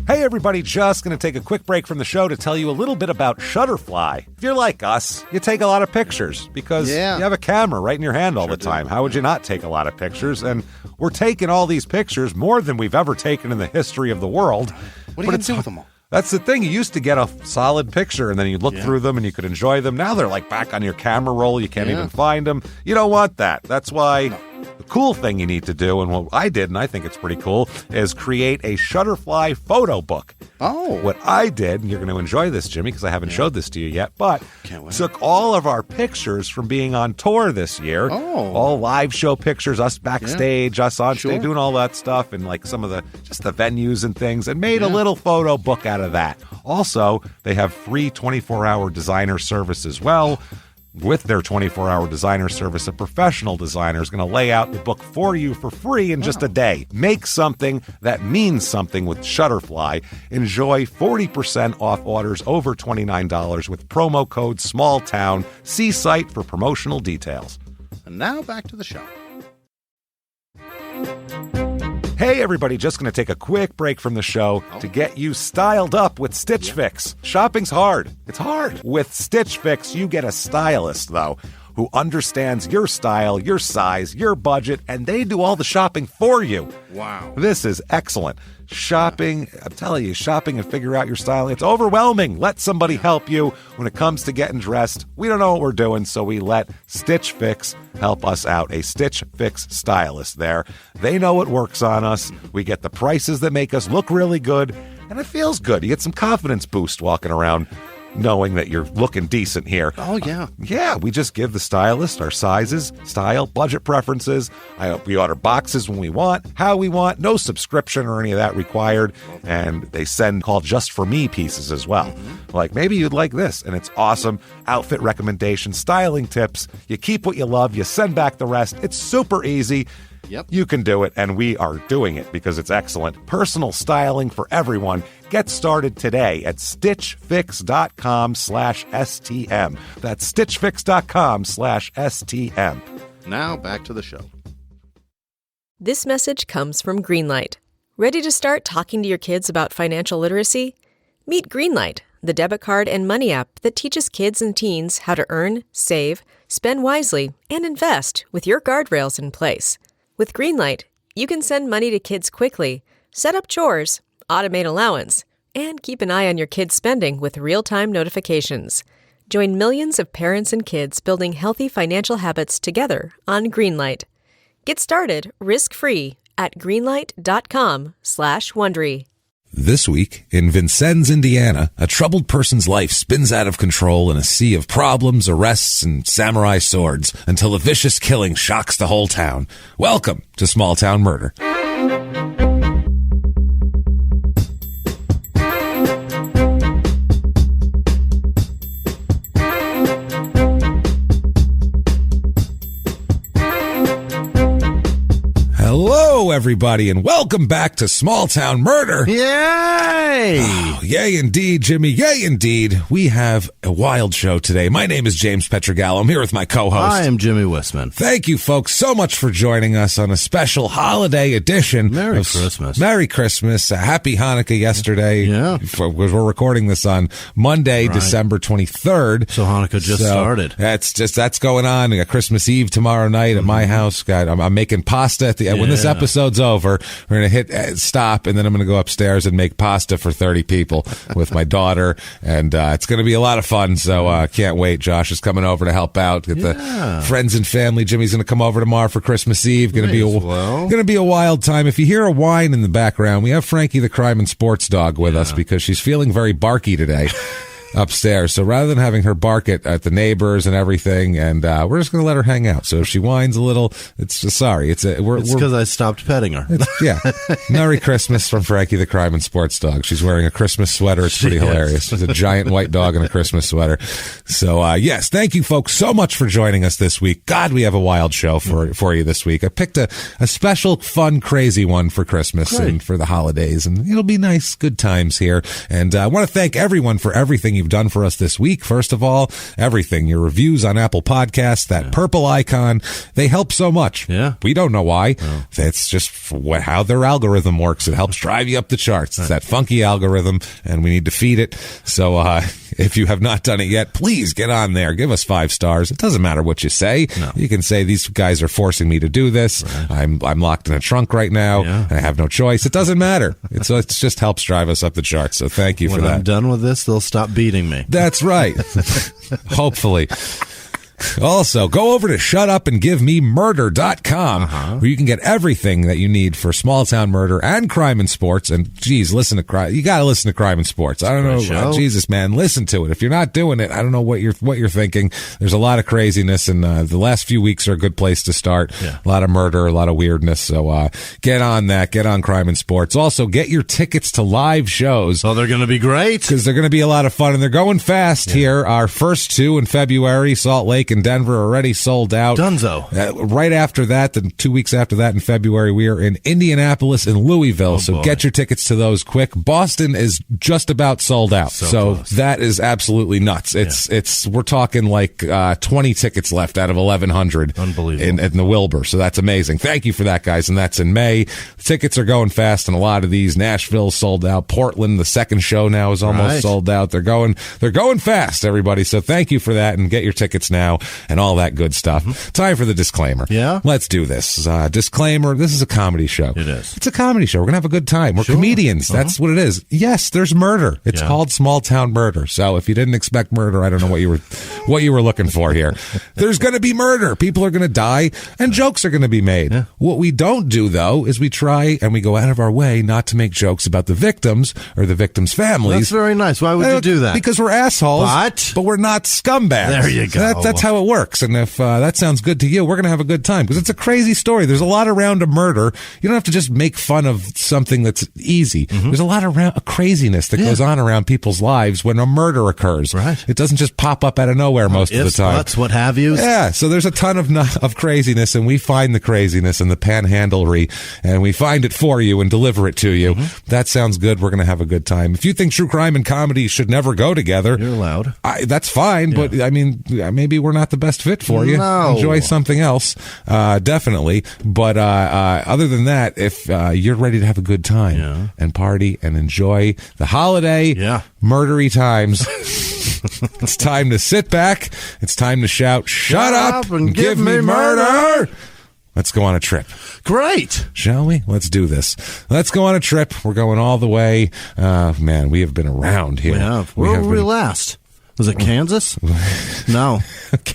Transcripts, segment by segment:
Hey everybody, just going to take a quick break from the show to tell you a little bit about Shutterfly. If you're like us, you take a lot of pictures because you have a camera right in your hand all the time. How would you not take a lot of pictures? And we're taking all these pictures, more than we've ever taken in the history of the world. What are you going to do with them all? That's the thing. You used to get a solid picture, and then you'd look through them, and you could enjoy them. Now they're like back on your camera roll. You can't even find them. You don't want that. That's why the cool thing you need to do, and what I did, and I think it's pretty cool, is create a Shutterfly photo book. Oh. What I did, and you're going to enjoy this, Jimmy, because I haven't showed this to you yet, but took all of our pictures from being on tour this year. Oh. All live show pictures, us backstage, us on stage, doing all that stuff, and like some of the, just the venues and things, and made a little photo book out of that. Also, they have free 24-hour designer service as well. With their 24-hour designer service, a professional designer is going to lay out the book for you for free in just a day. Make something that means something with Shutterfly. Enjoy 40% off orders over $29 with promo code SMALLTOWN. See site for promotional details. And now back to the show. Hey everybody, just going to take a quick break from the show to get you styled up with Stitch Fix. Shopping's hard. It's hard. With Stitch Fix, you get a stylist, though, who understands your style, your size, your budget, and they do all the shopping for you. Wow. This is excellent. Shopping, I'm telling you, shopping and figure out your style, it's overwhelming. Let somebody help you when it comes to getting dressed. We don't know what we're doing, so we let Stitch Fix help us out. A Stitch Fix stylist there. They know what works on us. We get the prices that make us look really good, and it feels good. You get some confidence boost walking around knowing that you're looking decent here. Oh, yeah. Yeah, we just give the stylist our sizes, style, budget preferences. We order boxes when we want, how we want, no subscription or any of that required. And they send called Just For Me pieces as well. Like, maybe you'd like this, and it's awesome. Outfit recommendations, styling tips. You keep what you love, you send back the rest. It's super easy. Yep. You can do it, and we are doing it because it's excellent. Personal styling for everyone. Get started today at stitchfix.com/STM. That's stitchfix.com/STM. Now back to the show. This message comes from Greenlight. Ready to start talking to your kids about financial literacy? Meet Greenlight, the debit card and money app that teaches kids and teens how to earn, save, spend wisely, and invest with your guardrails in place. With Greenlight, you can send money to kids quickly, set up chores, automate allowance, and keep an eye on your kids' spending with real-time notifications. Join millions of parents and kids building healthy financial habits together on Greenlight. Get started risk-free at greenlight.com/Wondery. This week, in Vincennes, Indiana, a troubled person's life spins out of control in a sea of problems, arrests, and samurai swords until a vicious killing shocks the whole town. Welcome to Small Town Murder. Hello, everybody, and welcome back to Small Town Murder. Yay! Oh, yay indeed, Jimmy. Yay indeed. We have a wild show today. My name is James Pietragallo. I'm here with my co-host. I am Jimmy Whisman. Thank you, folks, so much for joining us on a special holiday edition. Merry Christmas. Merry Christmas. Happy Hanukkah yesterday. Yeah. We're recording this on Monday, December 23rd. So Hanukkah just started. That's going on. We got Christmas Eve tomorrow night at my house. I'm making pasta at the when this episode's over, we're going to hit stop, and then I'm going to go upstairs and make pasta for 30 people with my daughter, and it's going to be a lot of fun, so can't wait. Josh is coming over to help out, get the friends and family. Jimmy's going to come over tomorrow for Christmas Eve. Going to be a wild time. If you hear a whine in the background, we have Frankie the crime and sports dog with us because she's feeling very barky today. Upstairs. So rather than having her bark at the neighbors and everything, and we're just going to let her hang out. So if she whines a little, it's just sorry. It's because I stopped petting her. Merry Christmas from Frankie the crime and sports dog. She's wearing a Christmas sweater. It's pretty hilarious. She's a giant white dog in a Christmas sweater. So yes, thank you folks so much for joining us this week. God, we have a wild show for you this week. I picked a special, fun, crazy one for Christmas and for the holidays, and it'll be nice, good times here. And I want to thank everyone for everything you you've done for us this week. First of all, everything. Your reviews on Apple Podcasts, that purple icon, they help so much. Yeah. We don't know why. No. It's just how their algorithm works. It helps drive you up the charts. It's that funky algorithm, and we need to feed it. So if you have not done it yet, please get on there. Give us 5 stars. It doesn't matter what you say. No. You can say, these guys are forcing me to do this. Right. I'm locked in a trunk right now. Yeah. And I have no choice. It doesn't matter. It just helps drive us up the charts. So thank you for that. When I'm done with this, they'll stop beating me. That's right. Hopefully. Also, go over to shutupandgivememurder.com, where you can get everything that you need for small town murder and crime and sports. And geez, listen to crime. You got to listen to crime and sports. I don't know. Jesus, man, listen to it. If you're not doing it, I don't know what you're thinking. There's a lot of craziness, and the last few weeks are a good place to start. Yeah. A lot of murder, a lot of weirdness. So get on that. Get on crime and sports. Also, get your tickets to live shows. Oh, they're going to be great. Because they're going to be a lot of fun, and they're going fast here. Our first 2 in February, Salt Lake and Denver, already sold out. Dunzo. Right after that, the 2 weeks after that in February, we are in Indianapolis and Louisville. So get your tickets to those quick. Boston is just about sold out. So that is absolutely nuts. We're talking like 20 tickets left out of 1,100. Unbelievable. In the Wilbur. So that's amazing. Thank you for that, guys. And that's in May. The tickets are going fast, and a lot of these. Nashville sold out. Portland, the second show now, is almost sold out. They're going fast, everybody. So thank you for that, and get your tickets now and all that good stuff. Time for the disclaimer. Yeah? Let's do this. Disclaimer, this is a comedy show. It is. It's a comedy show. We're going to have a good time. We're comedians. That's what it is. Yes, there's murder. It's called Small Town Murder. So if you didn't expect murder, I don't know what you were looking for here. There's going to be murder. People are going to die, and jokes are going to be made. Yeah. What we don't do, though, is we try and we go out of our way not to make jokes about the victims or the victims' families. That's very nice. Why would you do that? Because we're assholes, but we're not scumbags. There you go. That's how it works. And if that sounds good to you, we're going to have a good time, because it's a crazy story. There's a lot around a murder. You don't have to just make fun of something that's easy. There's a lot of craziness that goes on around people's lives when a murder occurs. Right. It doesn't just pop up out of nowhere most of the time. That's what have you. Yeah, so there's a ton of craziness, and we find the craziness and the panhandlery, and we find it for you and deliver it to you. That sounds good. We're going to have a good time. If you think true crime and comedy should never go together, you're allowed. That's fine, but I mean, maybe we're not the best fit for you. No. Enjoy something else, definitely. But other than that, if you're ready to have a good time and party and enjoy the holiday, murdery times, it's time to sit back. It's time to shout, "Shut up and give me murder!" Let's go on a trip. Great. Shall we? Let's do this. Let's go on a trip. We're going all the way. Man, we have been around here. We have. Where were we last? Was it Kansas? No.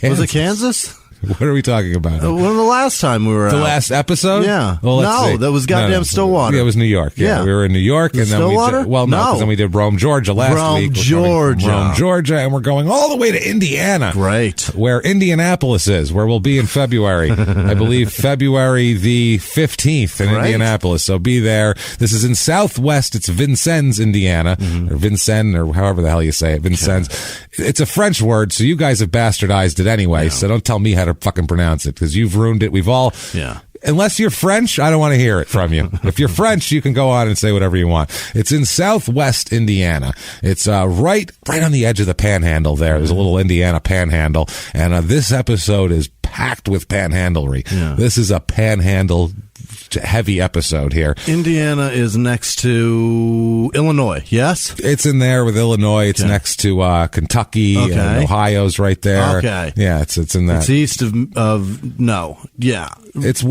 Was it Kansas? What are we talking about? When the last time we were The out? last episode? Yeah. Well, no, that was goddamn Stillwater. Yeah, it was New York. Yeah, we were in New York. And then Stillwater? because then we did Rome, Georgia last week. Rome, Georgia. And we're going all the way to Indiana. Great. Where Indianapolis is, where we'll be in February. I believe February the 15th in Indianapolis. So be there. This is in Southwest. It's Vincennes, Indiana. Or Vincennes, or however the hell you say it. Vincennes. It's a French word, so you guys have bastardized it anyway. So don't tell me how to fucking pronounce it, because you've ruined it. We've all unless you're French, I don't want to hear it from you. If you're French, you can go on and say whatever you want. It's in Southwest Indiana. It's right on the edge of the Panhandle there. There's a little Indiana Panhandle, and this episode is packed with panhandlery. This is a panhandle heavy episode here. Indiana is next to Illinois, yes? It's in there with Illinois. It's next to Kentucky, and Ohio's right there. Okay. Yeah, it's in that. It's east of no. Yeah. It's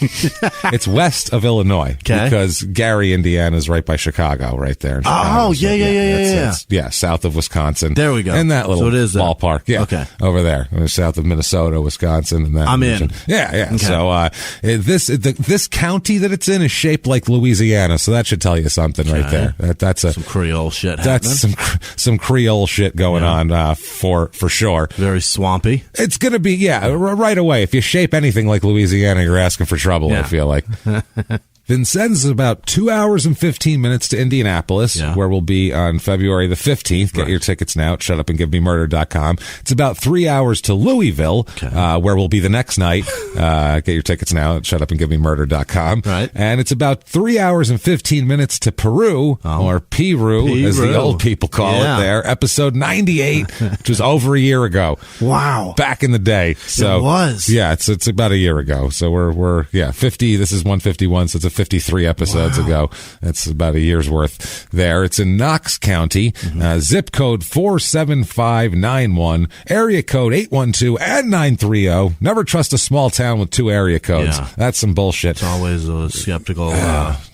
it's it's west of Illinois, because Gary, Indiana is right by Chicago, right there. Oh, yeah. South of Wisconsin. There we go. In that little so it is ballpark. Yeah. Okay. Over there. South of Minnesota, Wisconsin, and that. I'm region. in. Yeah. Okay. So this county that it's in is shaped like Louisiana, so that should tell you something right there. That's some Creole shit happening. That's some Creole shit going on for sure. Very swampy. It's going to be, right away. If you shape anything like Louisiana, you're asking for trouble, I feel like. Vincennes is about 2 hours and 15 minutes to Indianapolis, where we'll be on February the 15th. Get your tickets now at shutupandgivememurder.com. It's about 3 hours to Louisville, where we'll be the next night. Get your tickets now at shutupandgivememurder.com. Right. And it's about 3 hours and 15 minutes to Peru, or Peru, as the old people call it there. Episode 98, which was over a year ago. Wow. Back in the day. So it was. Yeah, it's about a year ago. So we're 50. This is 151, so it's 53 episodes ago. That's about a year's worth there. It's in Knox County, zip code 47591, area code 812 and 930. Never trust a small town with 2 area codes. Yeah. That's some bullshit. It's always a skeptical.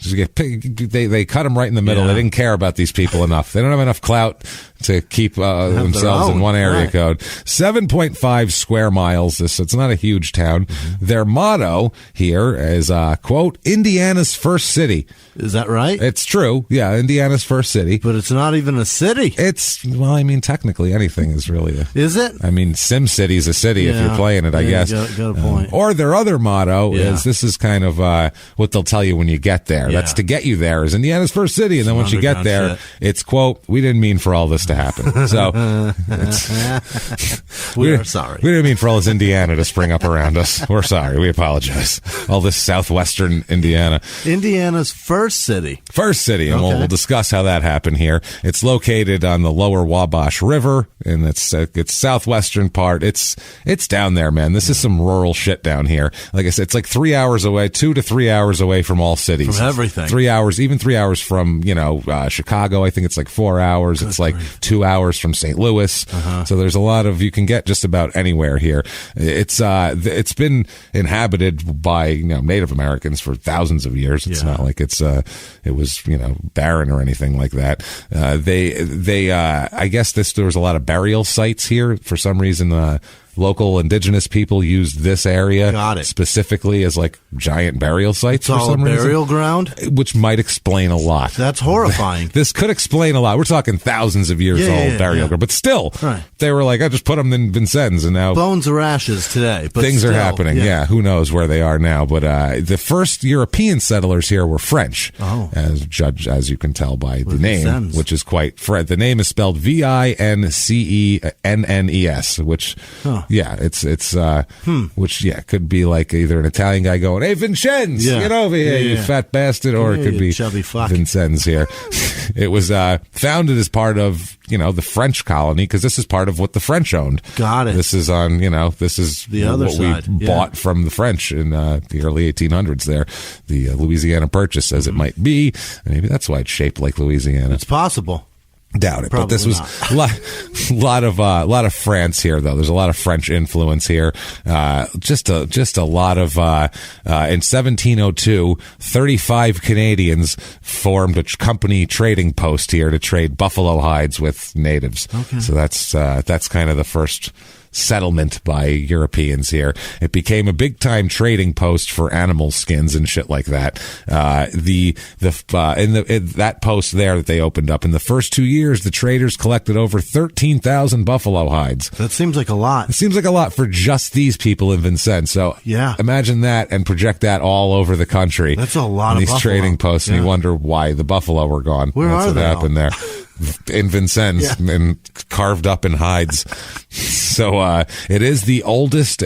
They cut them right in the middle. They didn't care about these people enough. They don't have enough clout to keep themselves in one area code. 7.5 square miles. So it's not a huge town. Their motto here is, quote, Indiana's first city. Is that right? It's true. Yeah, Indiana's first city. But it's not even a city. Well, I mean, technically anything is really Is it? I mean, Sim City's a city if you're playing it, I guess. Got a point. Or their other motto is, this is kind of what they'll tell you when you get there. Yeah. That's to get you there is Indiana's first city. And then once you get there, it's, quote, we didn't mean for all this to happen. So we are sorry. We didn't mean for all this Indiana to spring up around us. We're sorry. We apologize. All this southwestern Indiana. Indiana's first city. First city. And we'll discuss how that happened here. It's located on the lower Wabash River, and it's southwestern part. It's down there, man. This is some rural shit down here. Like I said, it's like 3 hours away, 2 to 3 hours away from all cities. From everything. 3 hours, even 3 hours from, Chicago. I think it's like 4 hours. It's like 2 hours from St. Louis. So there's a lot of, you can get just about anywhere here. It's been inhabited by, Native Americans for thousands of years. It's not like it was, barren or anything like that. I guess there was a lot of burial sites here. For some reason, local indigenous people used this area specifically as like giant burial sites for some reason. Burial ground? Which might explain a lot. That's horrifying. This could explain a lot. We're talking thousands of years old burial ground. But still, they were like, I just put them in Vincennes and now... Bones are ashes today. But things still, are happening. Yeah, who knows where they are now. But the first European settlers here were French, as you can tell by the name, Vincennes. which is quite... The name is spelled Vincennes, which... Yeah, it's which could be like either an Italian guy going, "Hey, Vincennes, get over here, you fat bastard," or it could be chubby fuck. Vincennes here. It was founded as part of the French colony because this is part of what the French owned. Got it. This is this is the other what side. we bought from the French in the early 1800s. There, the Louisiana Purchase, as it might be. Maybe that's why it's shaped like Louisiana. It's possible. Doubt it. Probably But this was a lot of France here, though. There's a lot of French influence here. Just a lot of in 1702, 35 Canadians formed a company trading post here to trade buffalo hides with natives. Okay. So that's kind of the first settlement by Europeans here. It became a big time trading post for animal skins and shit like that. That post there that they opened up in the first 2 years, the traders collected over 13,000 buffalo hides. That seems like a lot. It seems like a lot for just these people in Vincennes. So imagine that and project that all over the country. That's a lot of these buffalo. Trading posts, and you wonder why the buffalo were gone. Where That's are what they happened all? there. In Vincennes and carved up in hides. So it is the oldest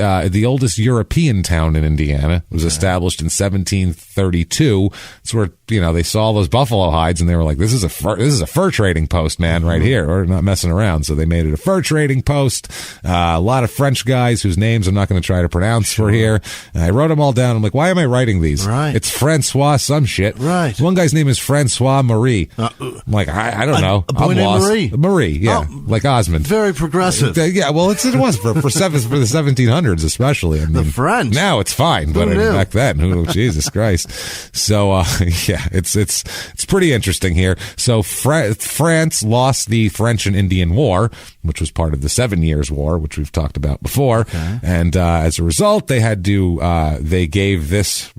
European town in Indiana. It was established in 1732. It's where they saw those buffalo hides and they were like, this is a fur trading post, man, right here. We're not messing around. So they made it a fur trading post. A lot of French guys whose names I'm not going to try to pronounce for here. I wrote them all down. I'm like, why am I writing these? Right. It's Francois some shit. Right. One guy's name is Francois Marie. I'm like, I don't know. A boy I'm named lost. Marie. Like Osmond. Very progressive. Yeah, well, it was for the 1700s, especially. I mean, the French. Now it's fine, but back then, Jesus Christ. So, it's pretty interesting here. So France lost the French and Indian War, which was part of the 7 Years' War, which we've talked about before. Okay. And as a result, they had to they gave this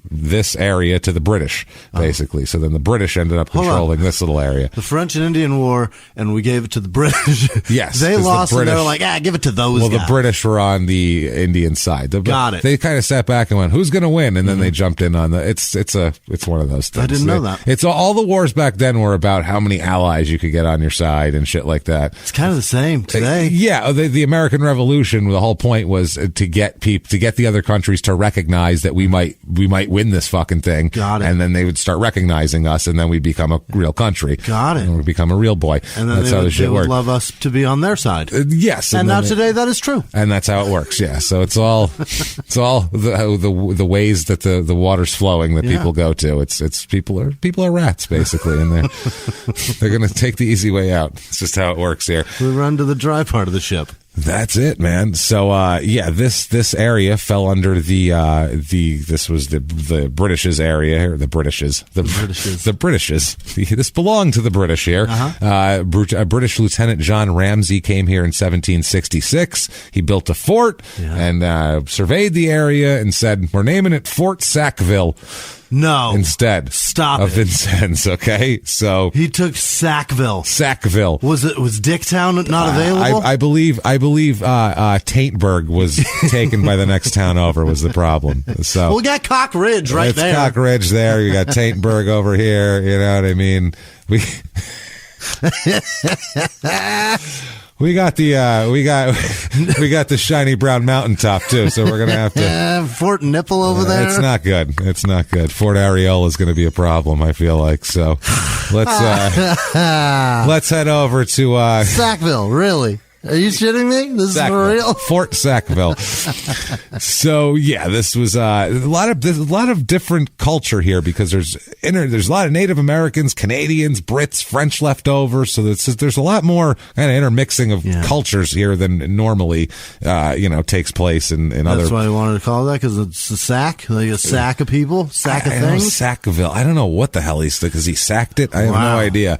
area to the British, basically. So then the British ended up controlling this little area. The French and Indian War, and we gave it to the British. Yes. They lost, and they were like, give it to those guys. Well, the British were on the Indian side. Got it. They kind of sat back and went, who's going to win? And then they jumped in on it's it's one of those things. I didn't know that. It's all the wars back then were about how many allies you could get on your side and shit like that. It's kind of the same today. Yeah, the American Revolution, the whole point was to get the other countries to recognize that we might win this fucking thing. Got it. And then they would start recognizing us, and then we'd become a real country. Got it. And we'd become a real boy. And then that's how the shit would worked. love us to be on their side. Yes. And now today that is true. And that's how it works. Yeah. So it's all the ways that the water's flowing that people go to. It's people are rats basically, and they're going to take the easy way out. It's just how it works here. We run to the dry part of the ship. That's it, man. So, this area fell under this was the British's area, or the British's. This belonged to the British here. A British Lieutenant John Ramsay came here in 1766. He built a fort and surveyed the area and said, "We're naming it Fort Sackville." No. Instead. Stop of it. Vincennes, okay? So he took Sackville. Was Dicktown not available? I believe Taintburg was taken by the next town over was the problem. So we got Cock Ridge there. It's Cock Ridge there. You got Taintburg over here, you know what I mean? We got the shiny brown mountaintop too, so we're gonna have to Fort Nipple over there. It's not good. Fort Areola is going to be a problem, I feel like. So let's head over to Sackville. Really? Are you shitting me? This Sackville. is for real? Fort Sackville. So this was a lot of different culture here because there's a lot of Native Americans, Canadians, Brits, French left over. So there's a lot more kind of intermixing of cultures here than normally takes place in other. That's why I wanted to call that, because it's a sack, like a sack of people, sack of things. Sackville. I don't know what the hell because he sacked it. I have no idea.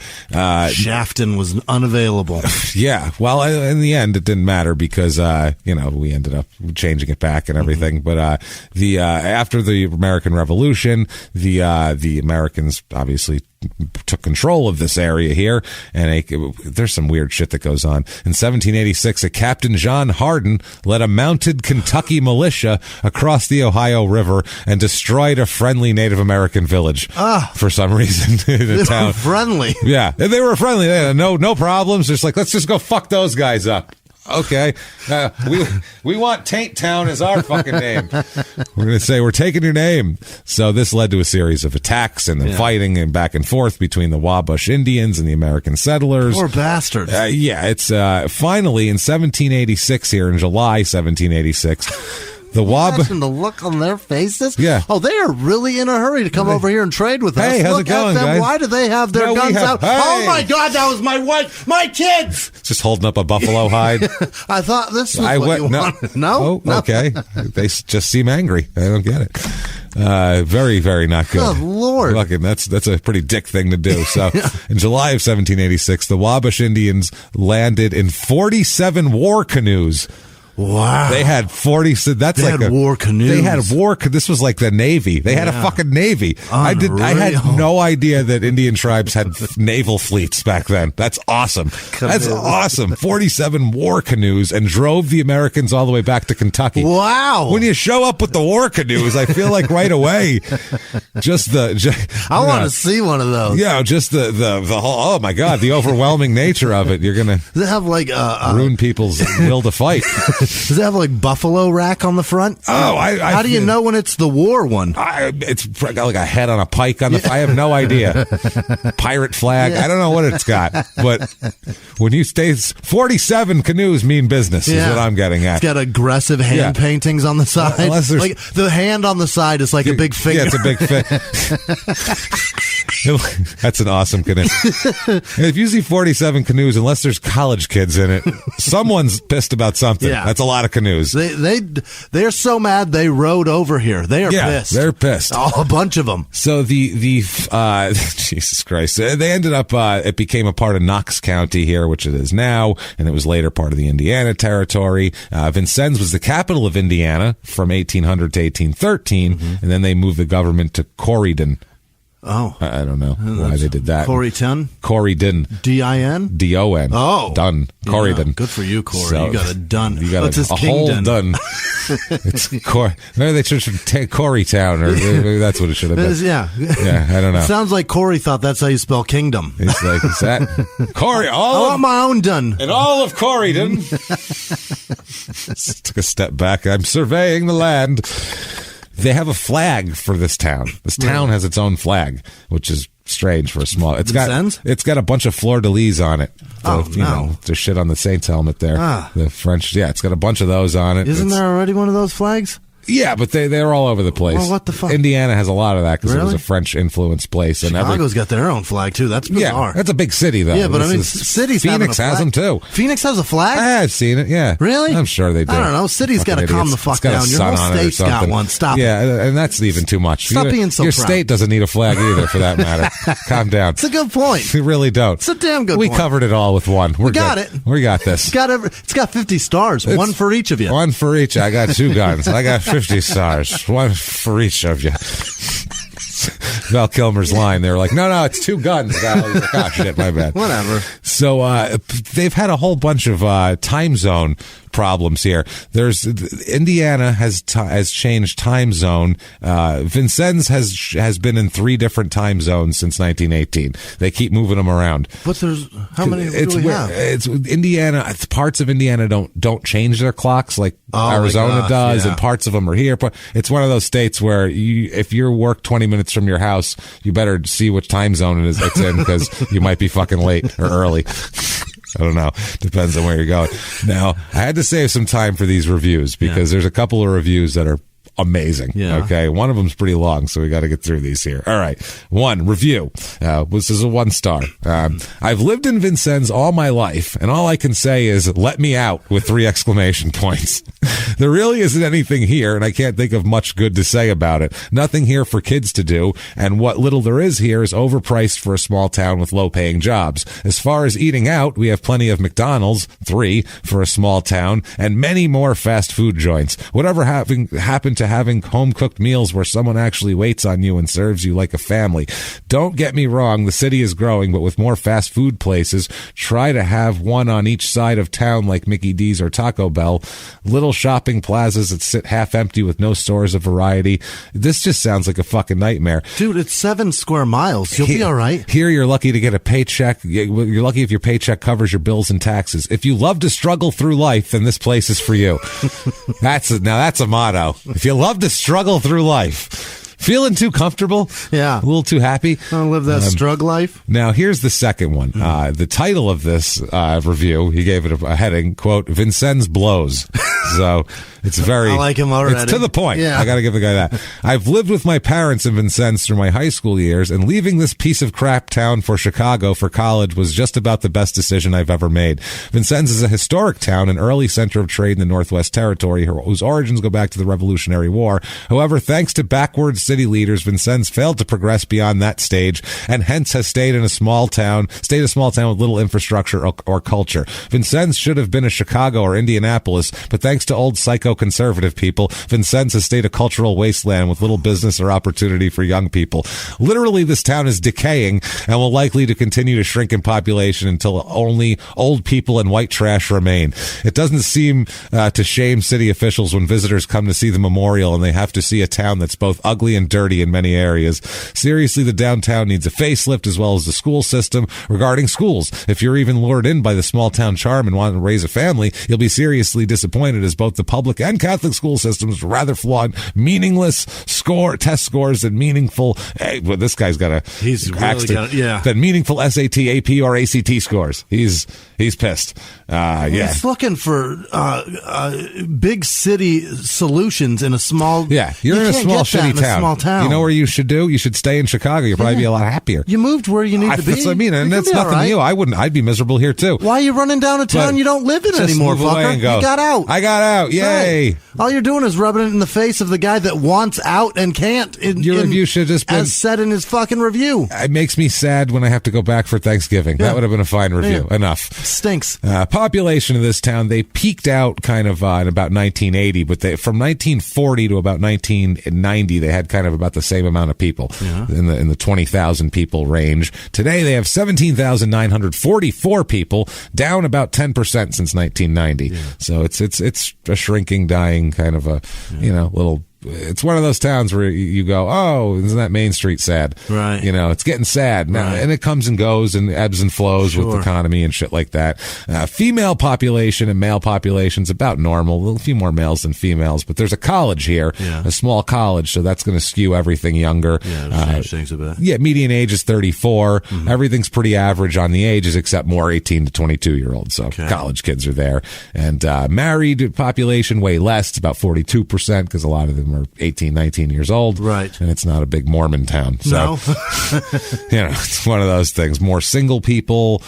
Shafton was unavailable. Yeah. Well, in the end, it didn't matter because we ended up changing it back and everything. But after the American Revolution, the Americans obviously took control of this area here, and there's some weird shit that goes on. In 1786, a Captain John Hardin led a mounted Kentucky militia across the Ohio River and destroyed a friendly Native American village for some reason in a town. Were friendly. Yeah, they were friendly. They had no problems. Just like, let's just go fuck those guys up. Okay, we want Taint Town as our fucking name. We're going to say we're taking your name. So this led to a series of attacks and then fighting and back and forth between the Wabash Indians and the American settlers. Poor bastards. It's finally in 1786 here in July 1786. Imagine the look on their faces. Yeah. Oh, they are really in a hurry to come over here and trade with us. Hey, how's Look it going, at them. guys? Why do they have their guns out? Hey. Oh, my God, that was my wife, my kids. Just holding up a buffalo hide. I thought this was what you wanted. No? Oh, okay. They just seem angry. I don't get it. Very, very not good. Oh, Lord. Fucking, that's a pretty dick thing to do. So in July of 1786, the Wabash Indians landed in 47 war canoes. Wow. They had 40. So that's they like had war canoes. They had war. This was like the Navy. They had a fucking Navy. Unreal. I had no idea that Indian tribes had naval fleets back then. That's awesome. That's awesome. 47 war canoes and drove the Americans all the way back to Kentucky. Wow. When you show up with the war canoes, I feel like right away, I want to see one of those. Yeah, just the whole, oh my God, the overwhelming nature of it. You're going to Does it have like ruin people's will to fight. Does it have like buffalo rack on the front? Oh, how do you know when it's the war one? It's got like a head on a pike on the. I have no idea. Pirate flag. I don't know what it's got. But when you say 47 canoes mean business is what I'm getting at. It's got aggressive hand paintings on the side. Like the hand on the side is like a big finger. Yeah, it's a big That's an awesome canoe. If you see 47 canoes, unless there's college kids in it, someone's pissed about something. Yeah. That's a lot of canoes. They're so mad they rode over here. They are pissed. They're pissed. Oh, a bunch of them. So the Jesus Christ, they ended up. It became a part of Knox County here, which it is now, and it was later part of the Indiana Territory. Vincennes was the capital of Indiana from 1800 to 1813, and then they moved the government to Corydon. Oh. I don't know why they did that. Corydon? Corydon. D-I-N? D-O-N. Oh. Done. Corydon. Yeah, good for you, Corey. So, you got it done. You got a whole done. It's maybe they should take Coreytown, or maybe that's what it should have been. Yeah. Yeah, I don't know. It sounds like Corey thought that's how you spell kingdom. He's like, is that Corey? I want my own done. And all of Corydon. Took a step back. I'm surveying the land. They have a flag for this town. This town has its own flag, which is strange for a small. It's got a bunch of fleur-de-lis on it. There's shit on the Saints helmet there. The French, it's got a bunch of those on it. Isn't there already one of those flags? Yeah, but they're all over the place. Well, what the fuck? Indiana has a lot of that because Really? it was a French-influenced place. And Chicago's got their own flag, too. That's bizarre. Yeah, that's a big city, though. Yeah, but I mean, cities Phoenix has them, too. Phoenix has a flag? I've seen it, yeah. Really? I'm sure they do. I don't know. City's got to calm the fuck down. Your whole state's got one. Stop it. Yeah, and that's even too much. Stop being so Your proud. state doesn't need a flag either, for that matter. Calm down. It's a good point. We really don't. It's a damn good point. We covered it all with one. We got it. We got this. It's got 50 stars. One for each of you. One for each. I got 2 guns. I got 50 stars. One for each of you. Val Kilmer's line. They were like, no, it's 2 guns, Val. He's like, oh, shit, my bad. Whatever. So they've had a whole bunch of time zone problems here. Indiana has changed time zone. Vincennes has been in 3 different time zones since 1918. They keep moving them around. But there's how many do we have? It's Indiana. Parts of Indiana don't change their clocks like Arizona does, and parts of them are here. But it's one of those states where if you work 20 minutes from your house, you better see which time zone it's in because you might be fucking late or early. I don't know. Depends on where you're going. Now, I had to save some time for these reviews because there's a couple of reviews that are amazing. Yeah. Okay. One of them's pretty long, so we got to get through these here. All right. 1 review. This is a 1-star. I've lived in Vincennes all my life, and all I can say is let me out with 3 exclamation points. There really isn't anything here, and I can't think of much good to say about it. Nothing here for kids to do, and what little there is here is overpriced for a small town with low-paying jobs. As far as eating out, we have plenty of McDonald's, 3 for a small town, and many more fast food joints. Whatever happened to having home-cooked meals where someone actually waits on you and serves you like a family. Don't get me wrong, the city is growing, but with more fast food places, try to have one on each side of town like Mickey D's or Taco Bell. Little shopping plazas that sit half empty with no stores of variety. This just sounds like a fucking nightmare. Dude, it's 7 square miles. You'll be all right. Here, you're lucky to get a paycheck. You're lucky if your paycheck covers your bills and taxes. If you love to struggle through life, then this place is for you. That's a motto. If you love to struggle through life. Feeling too comfortable? Yeah. A little too happy? I live that strug life. Now, here's the second one. The title of this review, he gave it a heading, quote, Vincennes blows. So it's very... I like him already. It's to the point. Yeah. I got to give the guy that. I've lived with my parents in Vincennes through my high school years, and leaving this piece of crap town for Chicago for college was just about the best decision I've ever made. Vincennes is a historic town, an early center of trade in the Northwest Territory, whose origins go back to the Revolutionary War. However, thanks to backwards city leaders, Vincennes failed to progress beyond that stage, and hence has stayed a small town with little infrastructure or culture. Vincennes should have been a Chicago or Indianapolis, but thanks to old psycho-conservative people, Vincennes has stayed a cultural wasteland with little business or opportunity for young people. Literally, this town is decaying and will likely to continue to shrink in population until only old people and white trash remain. It doesn't seem to shame city officials when visitors come to see the memorial and they have to see a town that's both ugly and dirty in many areas. Seriously, the downtown needs a facelift as well as the school system. Regarding schools, if you're even lured in by the small town charm and want to raise a family, you'll be seriously disappointed as both the public and Catholic school systems are rather flawed, meaningless test scores and meaningful. Hey, well, this guy's got that meaningful SAT, AP, or ACT scores. He's pissed. He's looking for big city solutions in a small. Yeah, you're in a small shitty town. You know where you should do? You should stay in Chicago. You'll probably be a lot happier. You moved where you need to be. That's what I mean, and that's nothing to you. I'd be miserable here too. Why are you running down a town you don't live in anymore, fucker? You got out. I got out. Yay. Right. All you're doing is rubbing it in the face of the guy that wants out and can't. Your review should have just been... As said in his fucking review. It makes me sad when I have to go back for Thanksgiving. That would have been a fine review. Enough. Stinks. Population of this town, they peaked out kind of in about 1980, but from 1940 to about 1990, they had kind of about the same amount of people in the 20,000 people range. Today, they have 17,944 people, down about 10% since 1990. Yeah. So it's a shrinking, dying kind of a little. It's one of those towns where you go, oh, isn't that Main Street sad? Right. It's getting sad. Right. And it comes and goes and ebbs and flows with the economy and shit like that. Female population and male population's about normal. A few more males than females. But there's a college here, a small college, so that's going to skew everything younger. Yeah, change things a bit. Yeah, median age is 34. Mm-hmm. Everything's pretty average on the ages except more 18 to 22-year-olds. So college kids are there. And married population, way less. It's about 42% because a lot of them are 18, 19 years old. Right. And it's not a big Mormon town. So, no. It's one of those things. More single people,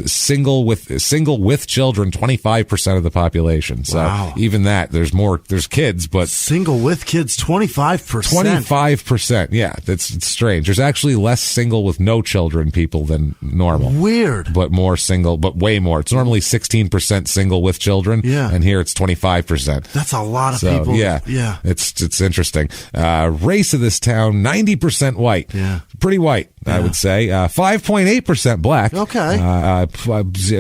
single with children, 25% of the population. So even that, there's kids, but single with kids, 25%. 25%. Yeah. It's strange. There's actually less single with no children people than normal. Weird. But more single, but way more. It's normally 16% single with children. Yeah. And here it's 25%. That's a lot of people. Yeah. Yeah. It's interesting. Race of this town, 90% white. Yeah. Pretty white, I would say. 5.8% black. Okay.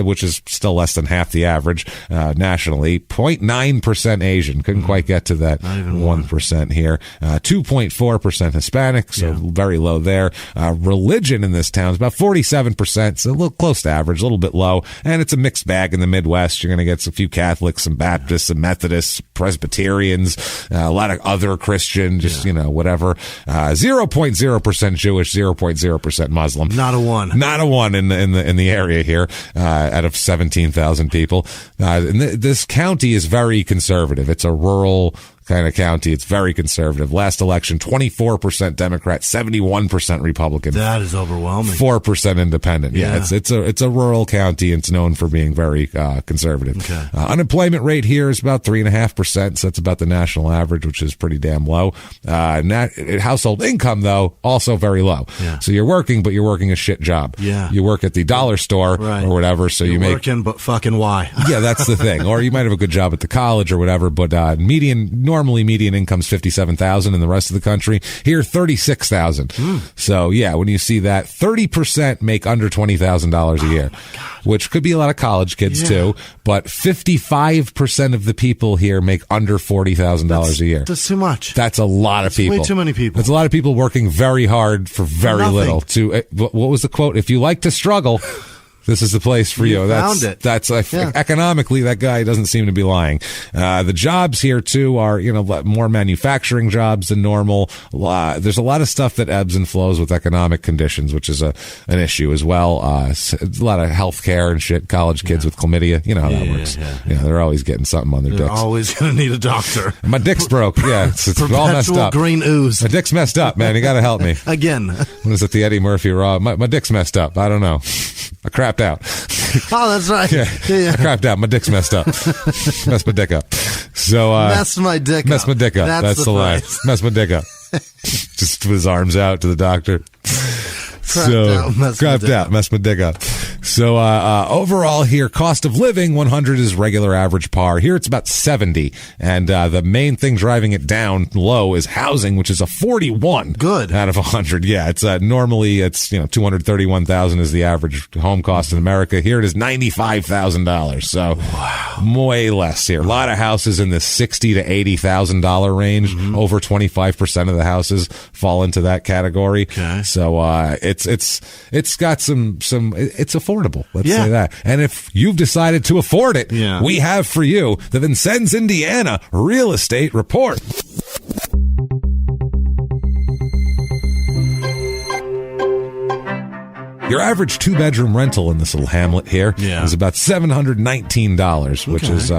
Which is still less than half the average nationally. 0.9% Asian. Couldn't quite get to that 1% here. 2.4% Hispanic, so very low there. Religion in this town is about 47%, so a little close to average, a little bit low. And it's a mixed bag in the Midwest. You're going to get a few Catholics, some Baptists, some Methodists, Presbyterians, a lot of other Christian, whatever. 0.0% Jewish, 0.0% Muslim. Not a one. Not a one in the area here, out of 17,000 people. And this county is very conservative. It's a rural kind of county. It's very conservative. Last election, 24% Democrat, 71% Republican. That is overwhelming. 4% independent. Yeah, it's a rural county, and it's known for being very conservative. Okay. Unemployment rate here is about 3.5%, so that's about the national average, which is pretty damn low. Household income, though, also very low. Yeah. So you're working, but you're working a shit job. Yeah. You work at the dollar store or whatever, so you're you make working, but fucking why? Yeah, that's the thing. Or you might have a good job at the college or whatever, but normally median income's $57,000 in the rest of the country. Here, $36,000. So yeah, when you see that, 30% make under $20,000 a year, which could be a lot of college kids too. But 55% of the people here make under $40,000 a year. That's too much. That's a lot of people. Way too many people. That's a lot of people working very hard for very little. What was the quote? If you like to struggle, this is the place for you. That's economically, that guy doesn't seem to be lying. The jobs here too are, more manufacturing jobs than normal. There's a lot of stuff that ebbs and flows with economic conditions, which is an issue as well. A lot of healthcare and shit. College kids with chlamydia. You know how that works. They're always getting something on their dicks. Always going to need a doctor. My dick's broke. Yeah, it's all messed up. Green ooze. My dick's messed up, man. You got to help me. Again. What is it? The Eddie Murphy Raw. My dick's messed up. I don't know. I crapped out. Oh, that's right. Yeah. I crapped out. My dick's messed up. Messed my dick up. So, mess my dick up. Mess my dick up. That's the line. Mess my dick up. Just put his arms out to the doctor. Crapped out, mess my dick up. So overall here, cost of living, 100 is regular average par. Here it's about 70. And the main thing driving it down low is housing, which is a 41. Good. Out of 100. Yeah, it's normally it's $231,000 is the average home cost in America. Here it is $95,000. So way less here. A lot of houses in the $60,000 to $80,000 range. Mm-hmm. Over 25% of the houses fall into that category. Okay. So it's got some it's affordable. Let's say that. And if you've decided to afford it, we have for you the Vincennes, Indiana Real Estate Report. Your average 2-bedroom rental in this little hamlet here is about $719, which is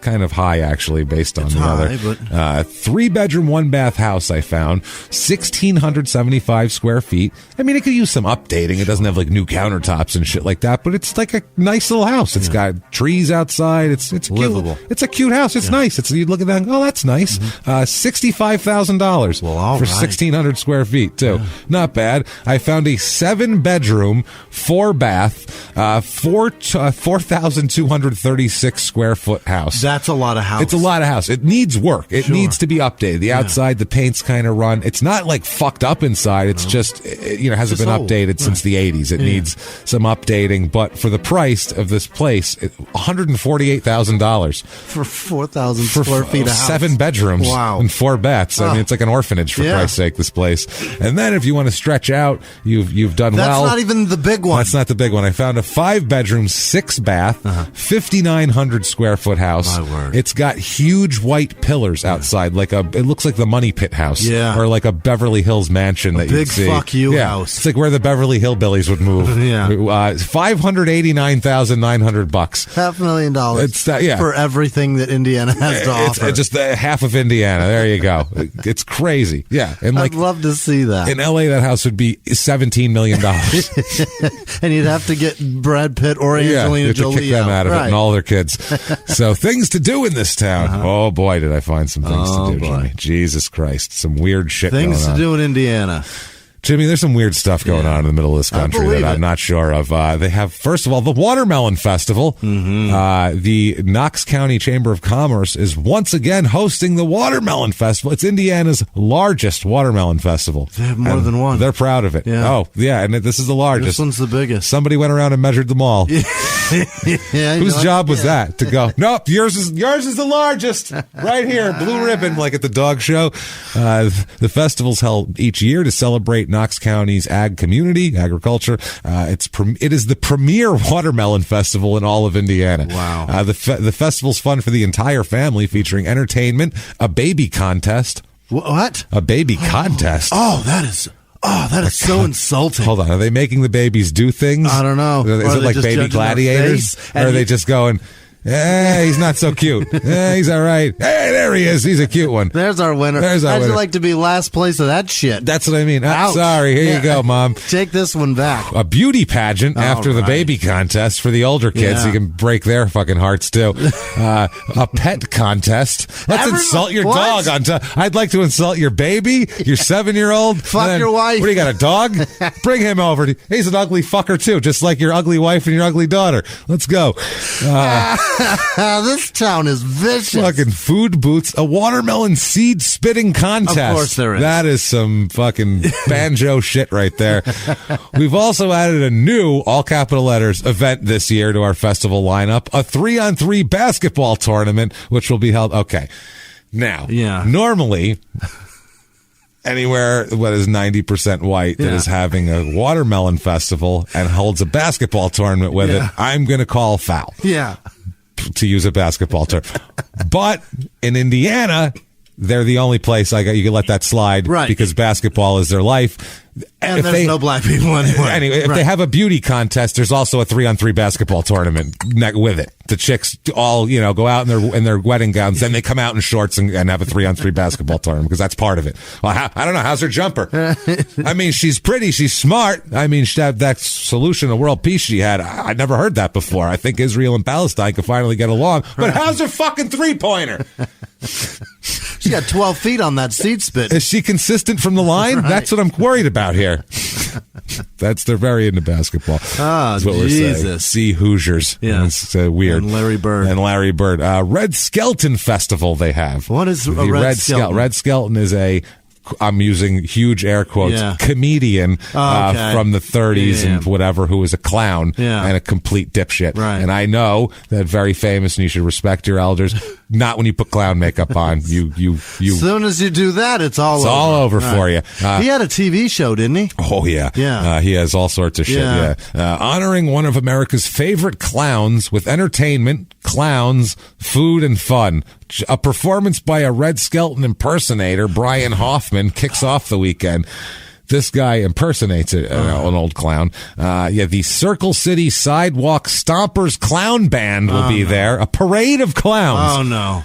kind of high, actually, based on the other. 3-bedroom, 1-bath house I found, 1,675 square feet. I mean, it could use some updating. It doesn't have, like, new countertops and shit like that, but it's like a nice little house. It's got trees outside. It's livable. It's a cute house. It's nice. You look at that and go, oh, that's nice. $65,000 for 1,600 square feet, too. Yeah. Not bad. I found a 7-bedroom, 4-bath, 4,236 square foot house. That's a lot of house. It's a lot of house. It needs work. It needs to be updated. The outside, the paint's kind of run. It's not like fucked up inside. It's just, hasn't been updated since the 80s. It needs some updating. But for the price of this place, $148,000 for 4,000 square feet of house. 7 bedrooms and 4 baths. I mean, it's like an orphanage, for Christ's sake, this place. And then if you want to stretch out, you've done well. That's not even the big one. That's not the big one. I found a 5-bedroom, 6-bath, 5,900 square foot house. My word. It's got huge white pillars outside, it looks like the Money Pit house, or like a Beverly Hills mansion that you see. Big fuck you house. It's like where the Beverly Hillbillies would move. $589,900. $500,000. It's for everything that Indiana has to offer. It's just half of Indiana. There you go. It's crazy. Yeah, and I'd love to see that. In LA, that house would be $17 million. And you'd have to get Brad Pitt or Angelina Jolie to kick them out of it and all their kids. So things to do in this town. Oh boy, did I find some things to do, Jimmy. Jesus Christ, some weird shit going on. Things to do in Indiana. Jimmy, there's some weird stuff going on in the middle of this country that I'm not sure of. They have, first of all, the Watermelon Festival. The Knox County Chamber of Commerce is once again hosting the Watermelon Festival. It's Indiana's largest watermelon festival. They have more than one. They're proud of it. Yeah. Oh, yeah, and this is the largest. This one's the biggest. Somebody went around and measured them all. Whose job was that? To go, nope, yours is the largest. Right here, blue ribbon, like at the dog show. The festival's held each year to celebrate Knox County's ag community, agriculture. It is the premier watermelon festival in all of Indiana. Wow. The festival's fun for the entire family, featuring entertainment, a baby contest. What? A baby contest? That is so insulting. Hold on. Are they making the babies do things? I don't know. Is it like baby gladiators? Or are they just going, he's not so cute. He's all right. Hey, there he is. He's a cute one. There's our winner. How'd you like to be last place of that shit? That's what I mean. Sorry. Here you go, Mom. Take this one back. A beauty pageant after the baby contest for the older kids. You can break their fucking hearts, too. A pet contest. Let's insult your dog. I'd like to insult your baby, your 7-year-old. Fuck your wife. What do you got, a dog? Bring him over. He's an ugly fucker, too, just like your ugly wife and your ugly daughter. Let's go. This town is vicious. Fucking food booths. A watermelon seed spitting contest. Of course there is. That is some fucking banjo shit right there. We've also added a new, all capital letters, event this year to our festival lineup. A 3-on-3 basketball tournament, which will be held. Okay. Now, normally, anywhere what is 90% white that is having a watermelon festival and holds a basketball tournament with it, I'm going to call foul. Yeah. To use a basketball term. But in Indiana, they're the only place you can let that slide because basketball is their life. And there's no black people anywhere. Anyway, if they have a beauty contest, there's also a 3-on-3 basketball tournament with it. The chicks all, go out in their wedding gowns, then they come out in shorts and have a 3-on-3 basketball tournament because that's part of it. Well, I don't know. How's her jumper? I mean, she's pretty. She's smart. I mean, that solution of world peace she had, I'd never heard that before. I think Israel and Palestine could finally get along. But how's her fucking 3-pointer? She got 12 feet on that seed spit. Is she consistent from the line? That's what I'm worried about here. They're very into basketball. That's what Jesus. We're saying. See Hoosiers. Yeah. It's weird. And Larry Bird. Red Skelton Festival they have. What is a Red Skelton? Red Skelton is I'm using huge air quotes, comedian from the 30s and whatever, who was a clown and a complete dipshit. Right. And I know that very famous, and you should respect your elders. Not when you put clown makeup on. As soon as you do that, it's all over for you. He had a TV show, didn't he? Oh, yeah. Yeah. He has all sorts of shit, honoring one of America's favorite clowns with entertainment, clowns, food, and fun. A performance by a Red Skelton impersonator, Brian Hoffman, kicks off the weekend. This guy impersonates an old clown. The Circle City Sidewalk Stompers Clown Band will be there. A parade of clowns. Oh, no.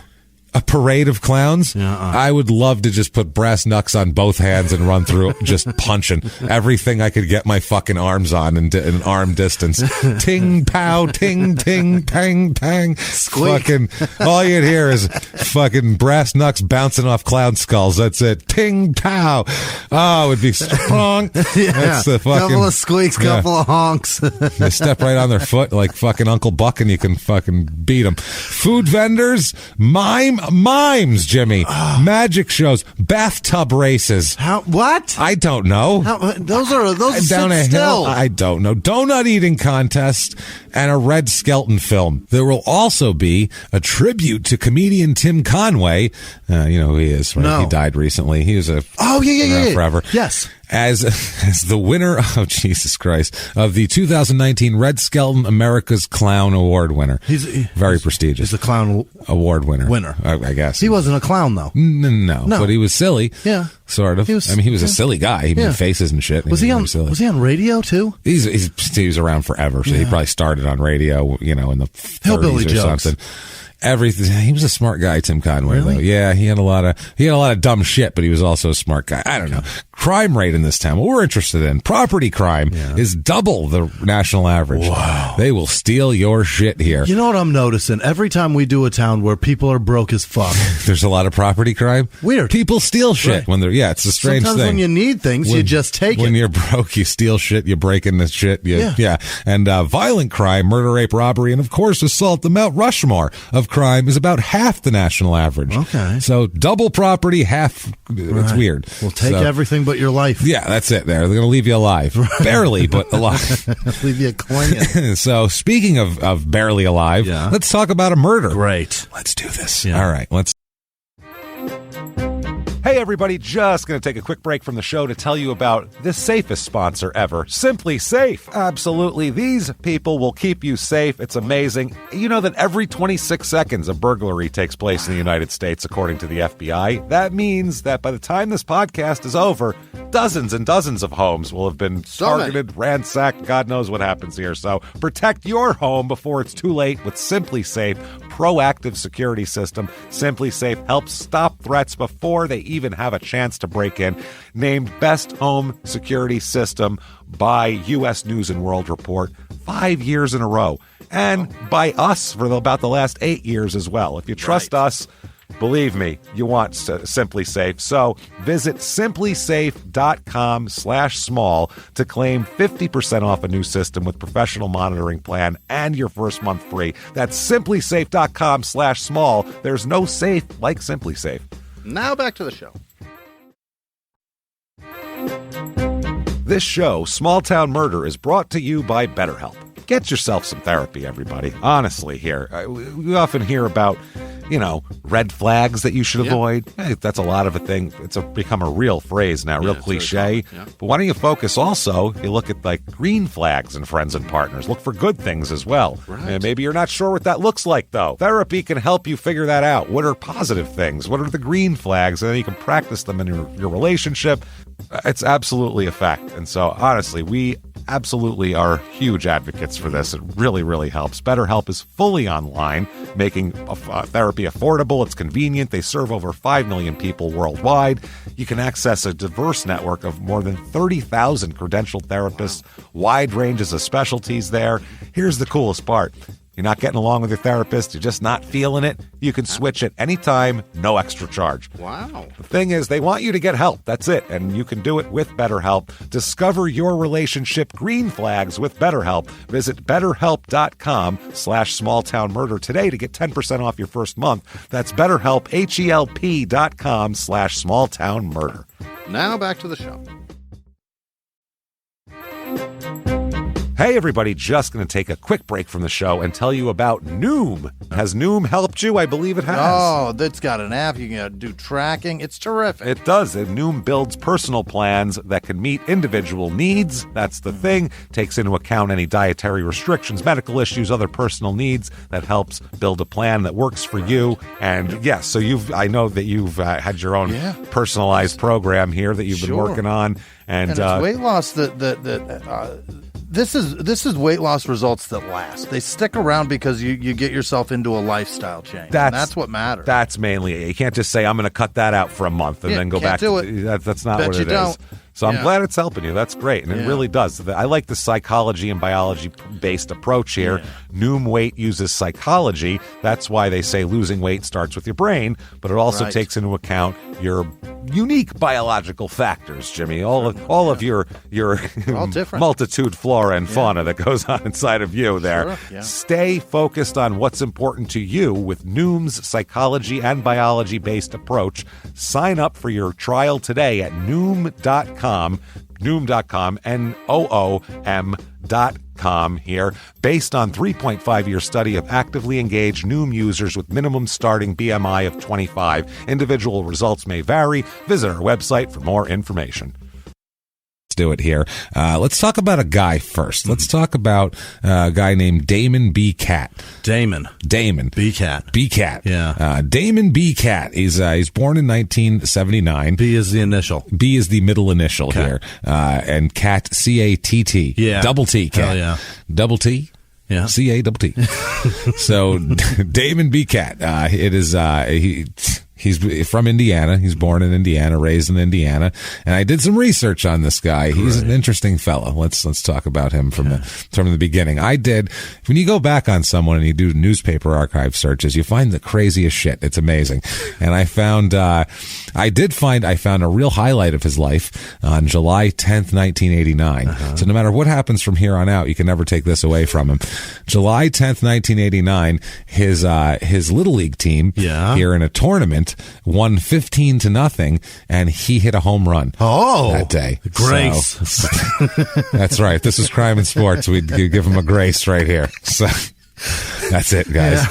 A parade of clowns? I would love to just put brass knucks on both hands and run through just punching everything I could get my fucking arms on in arm distance. Ting, pow, ting, ting, pang, pang. Squeak. Fucking, all you'd hear is fucking brass knucks bouncing off clown skulls. That's it. Ting, pow. Oh, it would be strong. That's the fucking... Couple of squeaks, couple of honks. They step right on their foot like fucking Uncle Buck and you can fucking beat them. Food vendors, mimes, Jimmy. Magic shows, bathtub races. How? What? I don't know. Those are down a hill. still. I don't know. Donut eating contest and a Red Skelton film. There will also be a tribute to comedian Tim Conway. You know who he is, right? No. He died recently. He was forever. Yes. As the winner of Jesus Christ of the 2019 Red Skelton America's Clown Award winner. He's very prestigious. He's a clown award winner. I guess he wasn't a clown though. No, but he was silly. Yeah, sort of. He was a silly guy. He made faces and shit. Was he on radio too? He was around forever, so he probably started on radio. You know, in the 30s or something. Everything. He was a smart guy, Tim Conway. Really? Though. Yeah, he had a lot of dumb shit, but he was also a smart guy. I don't know. Crime rate in this town. What we're interested in, property crime, is double the national average. Wow. They will steal your shit here. You know what I'm noticing? Every time we do a town where people are broke as fuck, there's a lot of property crime. Weird. People steal shit when they're. Yeah, it's a strange Sometimes thing. when you need things, you just take it. When you're broke, you steal shit. You break into shit. And violent crime, murder, rape, robbery, and of course assault. The Mount Rushmore of crime is about half the national average. Okay. So double property, half. It's weird. Well, take everything but your life. Yeah, that's it. They're going to leave you alive. Barely, but alive. Leave you clinging. So speaking of barely alive, let's talk about a murder. Great. Let's do this. Yeah. All right. Let's. Hey everybody, just going to take a quick break from the show to tell you about the safest sponsor ever, Simply Safe. Absolutely, these people will keep you safe. It's amazing. You know that every 26 seconds a burglary takes place in the United States, according to the FBI. That means that by the time this podcast is over, dozens and dozens of homes will have been targeted, ransacked, God knows what happens here. So protect your home before it's too late with Simply Safe proactive security system. Simply Safe helps stop threats before they even have a chance to break in. Named Best Home Security System by U.S. News and World Report 5 years in a row. And by us for about the last 8 years as well. If you trust us, believe me, you want Simply Safe. So visit simplysafe.com/small to claim 50% off a new system with professional monitoring plan and your first month free. That's simplysafe.com/small. There's no safe like Simply Safe. Now back to the show. This show, Small Town Murder, is brought to you by BetterHelp. Get yourself some therapy, everybody. Honestly, here. We often hear about, red flags that you should avoid. Hey, that's a lot of a thing. It's become a real phrase now, real cliche. But why don't you focus also, you look at like green flags in friends and partners. Look for good things as well. Right. And maybe you're not sure what that looks like, though. Therapy can help you figure that out. What are positive things? What are the green flags? And then you can practice them in your relationship. It's absolutely a fact. And so, honestly, we absolutely are huge advocates for this. It really, really helps. BetterHelp is fully online, making therapy affordable. It's convenient. They serve over 5 million people worldwide. You can access a diverse network of more than 30,000 credentialed therapists, wide ranges of specialties there. Here's the coolest part. You're not getting along with your therapist, you're just not feeling it, you can switch at any time, no extra charge. Wow. The thing is, they want you to get help. That's it. And you can do it with BetterHelp. Discover your relationship green flags with BetterHelp. Visit BetterHelp.com/smalltownmurder today to get 10% off your first month. That's BetterHelp, HELP.com/smalltownmurder. Now back to the show. Hey Hey, everybody, just going to take a quick break from the show and tell you about Noom. Has Noom helped you? I believe it has. Oh, that's got an app. You can do tracking. It's terrific. It does. Noom builds personal plans that can meet individual needs. That's the thing. Takes into account any dietary restrictions, medical issues, other personal needs. That helps build a plan that works for you. And yes, so I know that you've had your own personalized program here that you've been working on. And it's weight loss this is weight loss results that last. They stick around because you get yourself into a lifestyle change. That's what matters. That's mainly it. You can't just say, I'm going to cut that out for a month and then go back. Do it. That's not what it is. So I'm glad it's helping you. That's great. And it really does. I like the psychology and biology-based approach here. Noom Weight uses psychology. That's why they say losing weight starts with your brain, but it also takes into account your unique biological factors, Jimmy. All of your all different. Multitude flora and fauna that goes on inside of you there. Sure, yeah. Stay focused on what's important to you with Noom's psychology and biology-based approach. Sign up for your trial today at Noom.com. Noom.com, Noom.com here. Based on 3.5-year study of actively engaged Noom users with minimum starting BMI of 25. Individual results may vary. Visit our website for more information. Do it here. Let's talk about a guy first. Let's talk about a guy named Damon B. Cat. Damon B. Cat. B. Cat. Yeah. Damon B. Cat. He's born in 1979. B is the initial. B is the middle initial here. And Cat, C-A-T-T. Yeah. Double T. Cat. Hell yeah. Double T. Yeah. C-A-double-T. So Damon B. Cat. He's from Indiana. He's born in Indiana, raised in Indiana, and I did some research on this guy. He's an interesting fellow. Let's talk about him from the beginning. When you go back on someone and you do newspaper archive searches, you find the craziest shit. It's amazing. And I found a real highlight of his life on July 10th, 1989. So no matter what happens from here on out, you can never take this away from him. July 10th, 1989, his little league team here in a tournament won 15-0, and he hit a home run that day. Grace. So, that's right. This is Crime and Sports. We'd give him a grace right here. So that's it, guys.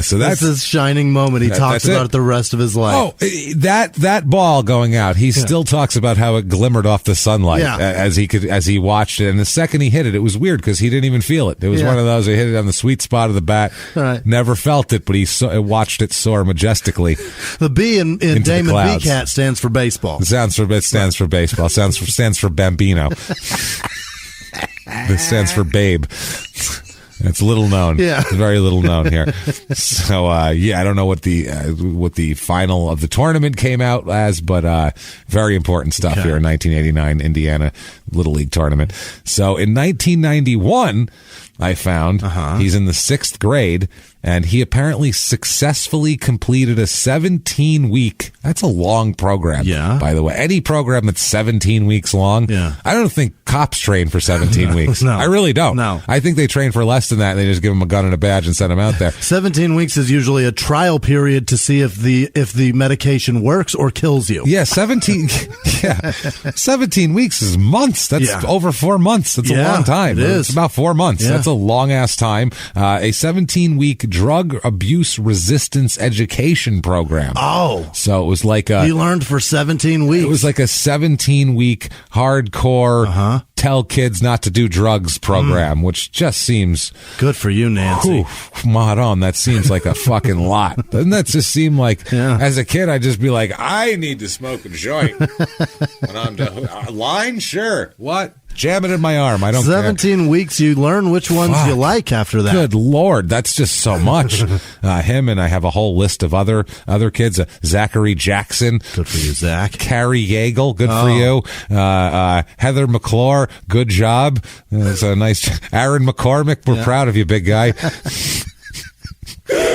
So that's his shining moment. He talks about it the rest of his life. Oh, that ball going out, he still talks about how it glimmered off the sunlight as he watched it. And the second he hit it, it was weird because he didn't even feel it. It was one of those, he hit it on the sweet spot of the bat. Never felt it, but he watched it soar majestically. The B in Damon B. Cat stands for baseball. It stands for baseball. Stands for Bambino. This stands for Babe. It's little known. It's very little known here. So, I don't know what the final of the tournament came out as, but very important stuff here in 1989 Indiana Little League Tournament. So in 1991, I found he's in the 6th grade, and he apparently successfully completed a 17-week. That's a long program, by the way. Any program that's 17 weeks long, I don't think cops train for 17 weeks. No. I really don't. No. I think they train for less than that, and they just give them a gun and a badge and send them out there. 17 weeks is usually a trial period to see if the medication works or kills you. Yeah, 17 weeks is months. That's over 4 months. That's a long time. It is. It's about 4 months. That's a long-ass time. A 17-week drug abuse resistance education program. Oh. So it was like he learned for 17 weeks. It was like a 17-week hardcore tell kids not to do drugs program, which just seems... Good for you, Nancy. Maron, that seems like a fucking lot. Doesn't that just seem like... As a kid, I'd just be like, I need to smoke a joint. When I'm done. Line? Sure. What? Jam it in my arm. I don't 17 weeks, you learn which ones you like after that. Good Lord, that's just so much. Him, and I have a whole list of other kids. Zachary Jackson. Good for you, Zach. Carrie Yeagle. Good for you. Heather McClure. Good job. That's a nice... Aaron McCormick. We're proud of you, big guy.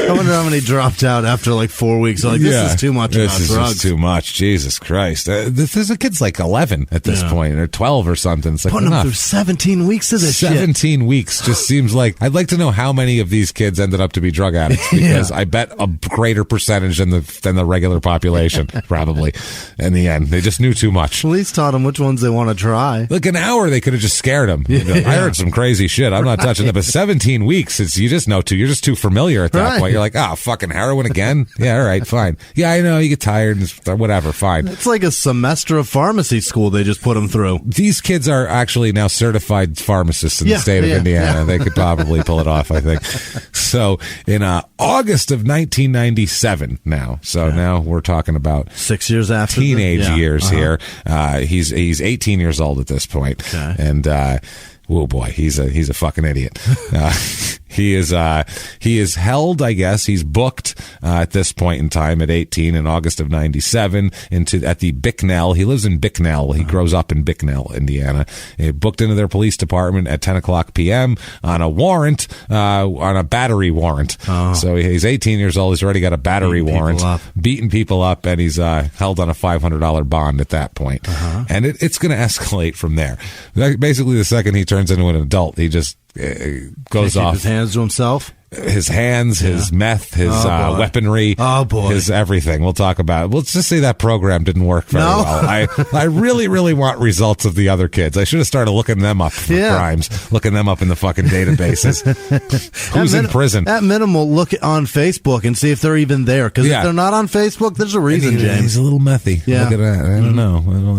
I wonder how many dropped out after like 4 weeks. Like, this is too much This is drugs. just too much. Jesus Christ. The kid's like 11 at this point, or 12 or something. It's like putting them through 17 weeks of this 17 weeks just seems like... I'd like to know how many of these kids ended up to be drug addicts, because I bet a greater percentage than the regular population, probably, in the end. They just knew too much. Police taught them which ones they want to try. Like an hour, they could have just scared them. I heard some crazy shit. I'm not touching it. But 17 weeks, you just know too. You're just too familiar at that point. You're like, fucking heroin again? Yeah, all right, fine. Yeah, I know, you get tired and whatever, fine. It's like a semester of pharmacy school they just put them through. These kids are actually now certified pharmacists in the state of Indiana. Yeah. They could probably pull it off, I think. So in August of 1997 now. So now we're talking about 6 years after teenage years here. He's 18 years old at this point. Okay. And oh boy, he's a fucking idiot. He is held, I guess. He's booked at this point in time at 18 in August of 97 at the Bicknell. He lives in Bicknell. He grows up in Bicknell, Indiana. He booked into their police department at 10 o'clock p.m. on a warrant, on a battery warrant. So he's 18 years old. He's already got a battery warrant, beating people up, and he's held on a $500 bond at that point. And it's going to escalate from there. Basically, the second he turns into an adult, he just goes off. His hands to himself. His hands, his meth, his weaponry, his everything. We'll talk about it. Let's just say that program didn't work very well. I really, really want results of the other kids. I should have started looking them up for crimes, looking them up in the fucking databases. Who's in prison? At minimal, look on Facebook and see if they're even there. Because if they're not on Facebook, there's a reason, James. He's a little methy. Yeah. Look at that. I don't know. I don't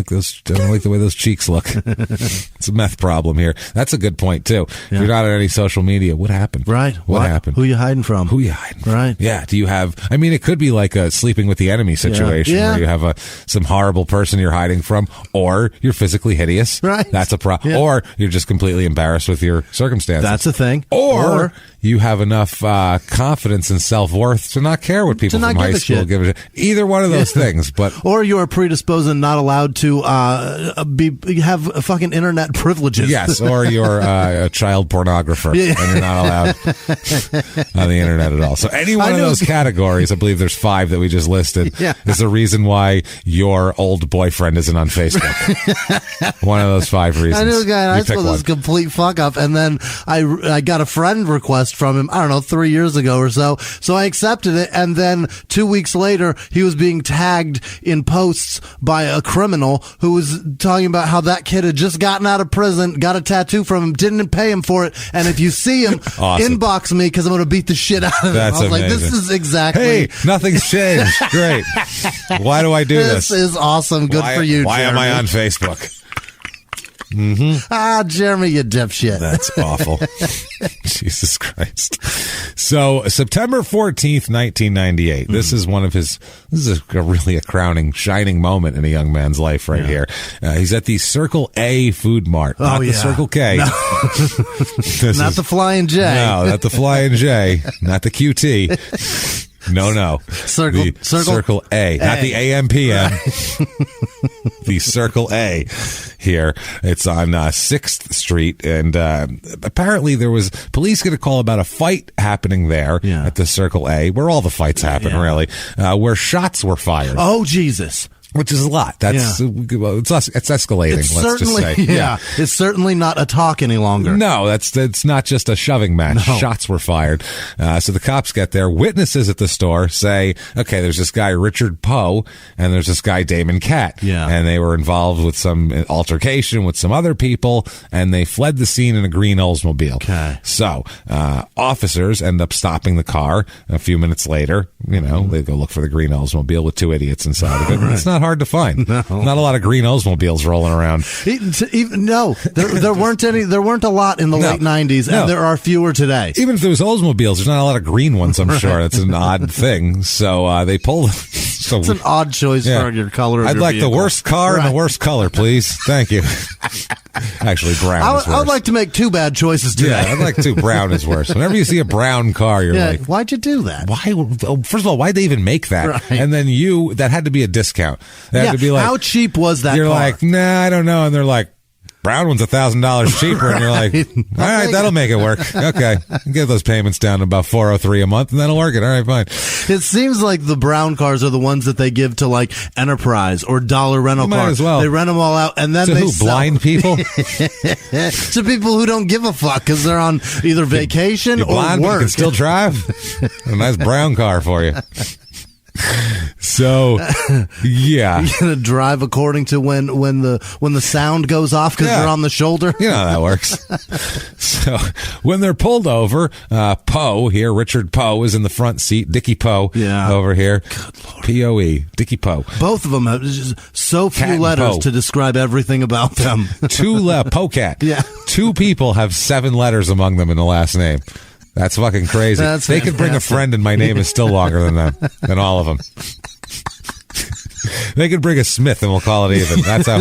like the way those cheeks look. It's a meth problem here. That's a good point too. If you're not on any social media, what happened? Right. What happened? Who you hiding from? Right. Yeah. Do you have, I mean, it could be like a sleeping with the enemy situation where you have some horrible person you're hiding from, or you're physically hideous. Right. That's a problem. Or you're just completely embarrassed with your circumstances. That's a thing. Or you have enough confidence and self-worth to not care what people from high school give a shit. Either one of those things. Or you are predisposed and not allowed to have fucking internet privileges. Yes, or you're a child pornographer and you're not allowed on the internet at all. So any one of those categories, I believe there's 5 that we just listed, is the reason why your old boyfriend isn't on Facebook. One of those 5 reasons. I knew a guy in high school that was a complete fuck up, and then I got a friend request from him, I don't know, 3 years ago or so. So I accepted it, and then 2 weeks later, he was being tagged in posts by a criminal who was talking about how that kid had just gotten out of prison, got a tattoo from him, didn't pay him for it, and if you see him, inbox me because I'm going to beat the shit out of him. That's I was amazing. like, this is exactly... Hey, nothing's changed. Great. Why do I do this? This is awesome. Good for you, Why Jeremy. am I on Facebook? Jeremy, you dipshit. That's awful. Jesus Christ. So September 14th, 1998. This is a crowning, shining moment in a young man's life right here. He's at the Circle A Food Mart. Not the Circle K. No. Not the Flying J. No, not the Flying J. Not the QT. No. Circle A. Not the AMPM. The Circle A here. It's on 6th Street, and apparently there was police get a call about a fight happening there at the Circle A, where all the fights happen, really, where shots were fired. Oh, Jesus. Which is a lot. That's it's escalating. Let's just say, it's certainly not a talk any longer. No, it's not just a shoving match. No. Shots were fired. So the cops get there. Witnesses at the store say, "Okay, there's this guy Richard Poe, and there's this guy Damon Catt, and they were involved with some altercation with some other people, and they fled the scene in a green Oldsmobile." Okay. So officers end up stopping the car. A few minutes later, they go look for the green Oldsmobile with 2 idiots inside of it. Right. It's not hard to find. No. Not a lot of green Oldsmobiles rolling around. There weren't any. There weren't a lot in the late 90s, and there are fewer today. Even if there was Oldsmobiles, there's not a lot of green ones. I'm sure that's an odd thing. So they pulled. So it's an odd choice for your color. I'd like the worst car and the worst color, please. Thank you. Actually, brown is worse. I would like to make 2 bad choices today. Yeah, I'd like 2. Brown is worse. Whenever you see a brown car, you're like, why'd you do that? Why? First of all, why'd they even make that? Right. And then that had to be a discount. That had to be like, how cheap was that You're car? like, nah, I don't know. And they're like, brown one's $1,000 cheaper, and you're like, all right, that'll make it work. Okay, get those payments down to about $403 a month, and that'll work it. All right, fine. It seems like the brown cars are the ones that they give to like Enterprise or Dollar Rental Might Cars. as well. They rent them all out, and then To they who? sell Blind people? to people who don't give a fuck because they're on either vacation You're or blind, but you work. can still drive. A nice brown car for you. So, yeah. You're gonna drive according to when the sound goes off because they're on the shoulder. You know how that works. So when they're pulled over, Poe here, Richard Poe, is in the front seat. Dickie Poe over here. P-O-E. Dickie Poe. Both of them have just so few Cat and letters Poe. to describe everything about them. Poecat. Yeah. 2 people have 7 letters among them in the last name. That's fucking crazy. They could bring a friend and my name is still longer than them, than all of them. They could bring a Smith and we'll call it even. That's how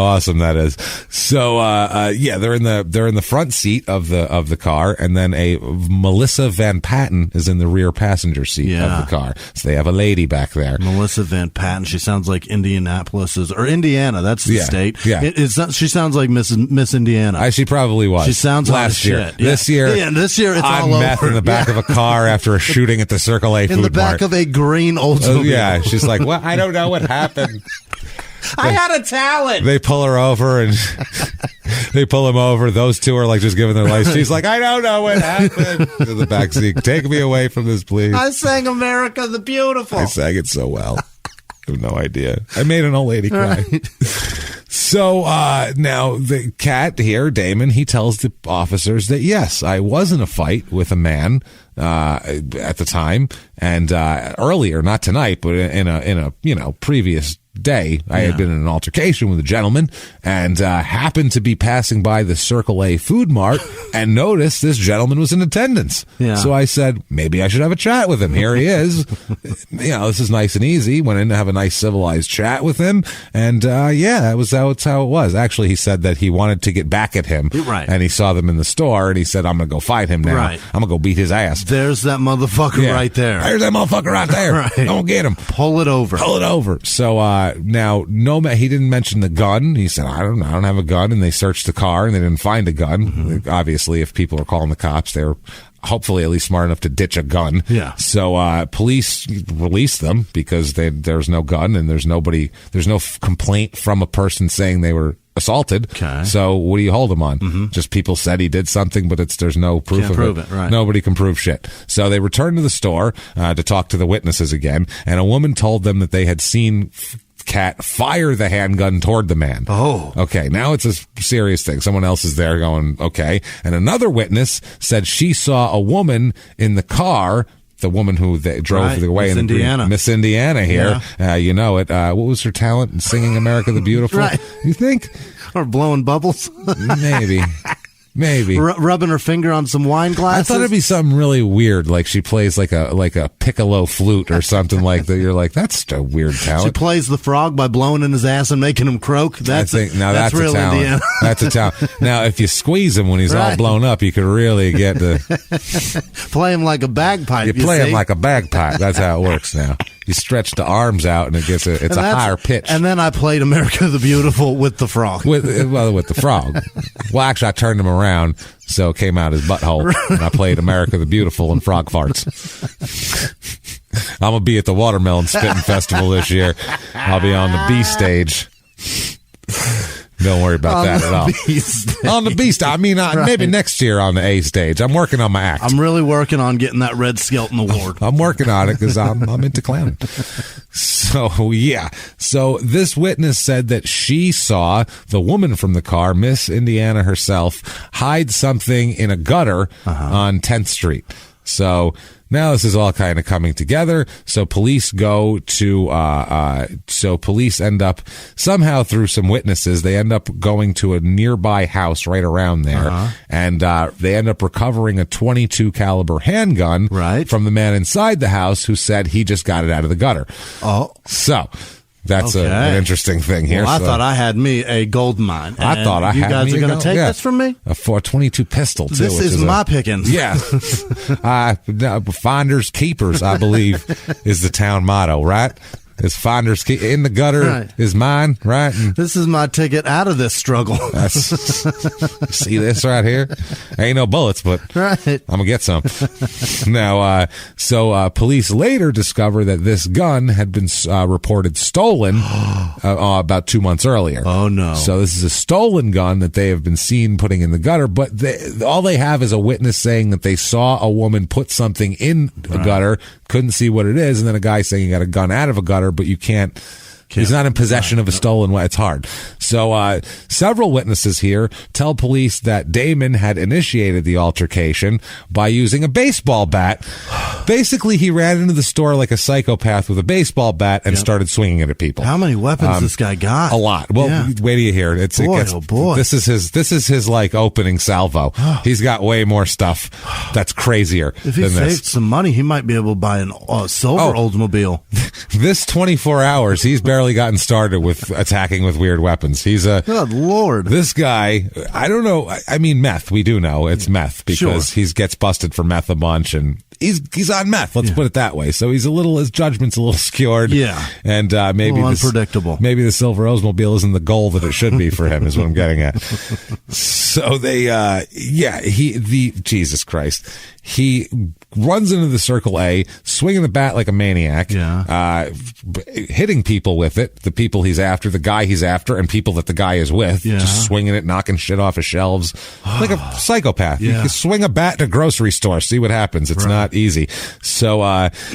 awesome that is. So, they're in the front seat of the car, and then a Melissa Van Patten is in the rear passenger seat of the car. So they have a lady back there. Melissa Van Patten. She sounds like Indianapolis or Indiana. That's the state. Yeah. She sounds like Miss Indiana. She probably was. She sounds last year. Shit. This year, this year it's on all meth over. in the back of a car after a shooting at the Circle A food in the back mart. of a green Oldsmobile. Yeah, she's like, well, I don't know what happened. I had a talent. They pull her over and they pull him over. Those 2 are like just giving their life. She's like, I don't know what happened. In the back seat, take me away from this, please. I sang America the Beautiful. I sang it so well. I have no idea. I made an old lady cry. Right. So now the cat here, Damon, he tells the officers that, yes, I was in a fight with a man at the time, and earlier, not tonight, but in a previous day, I had been in an altercation with a gentleman and happened to be passing by the Circle A food mart and noticed this gentleman was in attendance. Yeah. So I said, maybe I should have a chat with him. Here he is. This is nice and easy. Went in to have a nice civilized chat with him. And that's how it was. Actually, he said that he wanted to get back at him. Right. And he saw them in the store and he said, I'm going to go fight him now. Right. I'm going to go beat his ass. There's that motherfucker right there. There's that motherfucker right there. Right. I'm going to get him. Pull it over. So, now, he didn't mention the gun. He said, I don't have a gun. And they searched the car and they didn't find a gun. Mm-hmm. Obviously, if people are calling the cops, they were hopefully at least smart enough to ditch a gun. Yeah. So, police released them because there's no gun and there's no complaint from a person saying they were assaulted. Okay. So what do you hold him on? Mm-hmm. Just people said he did something, but there's no proof of it. Right. Nobody can prove shit. So they returned to the store to talk to the witnesses again, and a woman told them that they had seen Cat fire the handgun toward the man. Oh. Okay, now it's a serious thing. Someone else is there going, okay. And another witness said she saw a woman in the car, the woman who they drove away in Indiana. Miss Indiana here. Yeah. You know it. What was her talent in singing America the Beautiful? Right. You think? Or blowing bubbles? Maybe. Rubbing her finger on some wine glasses? I thought it'd be something really weird, like she plays like a piccolo flute or something like that. You're like, that's a weird talent. She plays the frog by blowing in his ass and making him croak. That's real talent. Indiana. That's a talent. Now, if you squeeze him when he's all blown up, you could really get the... Play him like a bagpipe, You play him like a bagpipe. That's how it works now. You stretch the arms out and it gets a higher pitch. And then I played America the Beautiful with the frog. With the frog. Well, actually, I turned him around so it came out his butthole. And I played America the Beautiful and frog farts. I'm going to be at the Watermelon Spitting Festival this year. I'll be on the B stage. Don't worry about that at all. On the B stage. I mean, maybe next year on the A stage. I'm working on my act. I'm really working on getting that Red Skelton Award. I'm working on it because I'm into clowning. So, yeah. So this witness said that she saw the woman from the car, Miss Indiana herself, hide something in a gutter on 10th Street. So now this is all kind of coming together. So police go to, police end up somehow through some witnesses, they end up going to a nearby house right around there. And, they end up recovering a .22 caliber handgun from the man inside the house who said he just got it out of the gutter. Oh, so that's an interesting thing here. Well, I thought I had me a gold mine. I thought I had me. You guys are going to take this from me? A .22 pistol, too. This is my pickings. Yeah. Finders, keepers, I believe, is the town motto, right? His finder's key in the gutter is mine, right? And this is my ticket out of this struggle. See this right here? Ain't no bullets, but I'm going to get some. Now, police later discover that this gun had been reported stolen about 2 months earlier. Oh, no. So this is a stolen gun that they have been seen putting in the gutter, but all they have is a witness saying that they saw a woman put something in a gutter, couldn't see what it is, and then a guy saying he got a gun out of a gutter, but you can't. He's not in possession of a stolen weapon. It's hard. So several witnesses here tell police that Damon had initiated the altercation by using a baseball bat. Basically, he ran into the store like a psychopath with a baseball bat and started swinging it at people. How many weapons this guy got? A lot. Well, wait till you hear it. Boy. This is his like opening salvo. He's got way more stuff that's crazier if he than saved this. some money, he might be able to buy a silver Oldsmobile. This 24 hours, he's barely gotten started with attacking with weird weapons. He's a good Lord. This guy, I don't know. I mean, meth. We do know it's meth because he gets busted for meth a bunch, and he's on meth. Let's put it that way. So his judgment's a little skewed. Yeah, and maybe unpredictable. Maybe the silver Oldsmobile isn't the goal that it should be for him. Is what I'm getting at. So Jesus Christ. He runs into the Circle A, swinging the bat like a maniac, hitting people with it, the people he's after, the guy he's after, and people that the guy is with, just swinging it, knocking shit off of shelves, like a psychopath. You can swing a bat in a grocery store, see what happens. It's not easy. So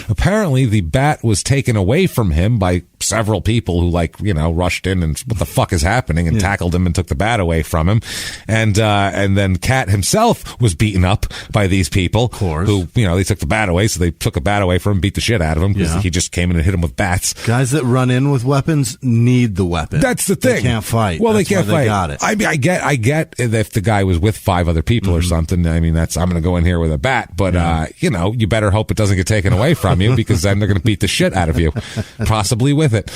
apparently the bat was taken away from him by several people who rushed in and what the fuck is happening and tackled him and took the bat away from him. And then Cat himself was beaten up by these people. Of course. Who, they took the bat away, so they took a bat away from him, beat the shit out of him because he just came in and hit him with bats. Guys that run in with weapons need the weapon. That's the thing. They can't fight. Well, That's they can't why fight. They got it. I mean, I get if the guy was with 5 other people or something. I mean, I'm going to go in here with a bat, but you better hope it doesn't get taken away from you because then they're going to beat the shit out of you, possibly with it.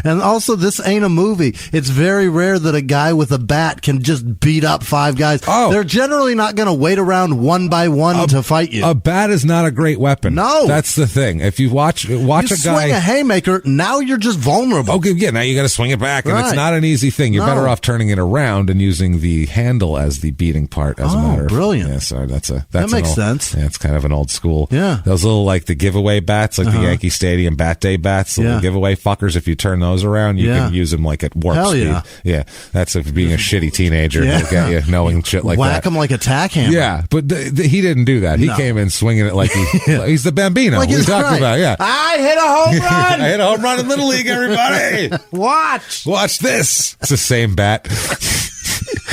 And also, this ain't a movie. It's very rare that a guy with a bat can just beat up 5 guys. They're generally not going to wait around one by one to fight you. A bat is not a great weapon. No. That's the thing. If you watch a guy swing a haymaker, now you're just vulnerable. Okay, now you got to swing it back, and it's not an easy thing. You're better off turning it around and using the handle as the beating part. As a matter of brilliant. Yeah, so that makes sense. Yeah, it's kind of an old school. Yeah, those little like the giveaway bats, like the Yankee Stadium Bat Day bats, the little giveaway fuckers. If you turn those around, you can use them like at warp speed. Yeah, that's if being a shitty teenager. He'll get you knowing shit like that. Whack him like a tack hammer. Yeah, but he didn't do that. He came in swinging it like he's the Bambino. Like we talked about. Yeah, I hit a home run. I hit a home run in Little League. Everybody, watch this. It's the same bat.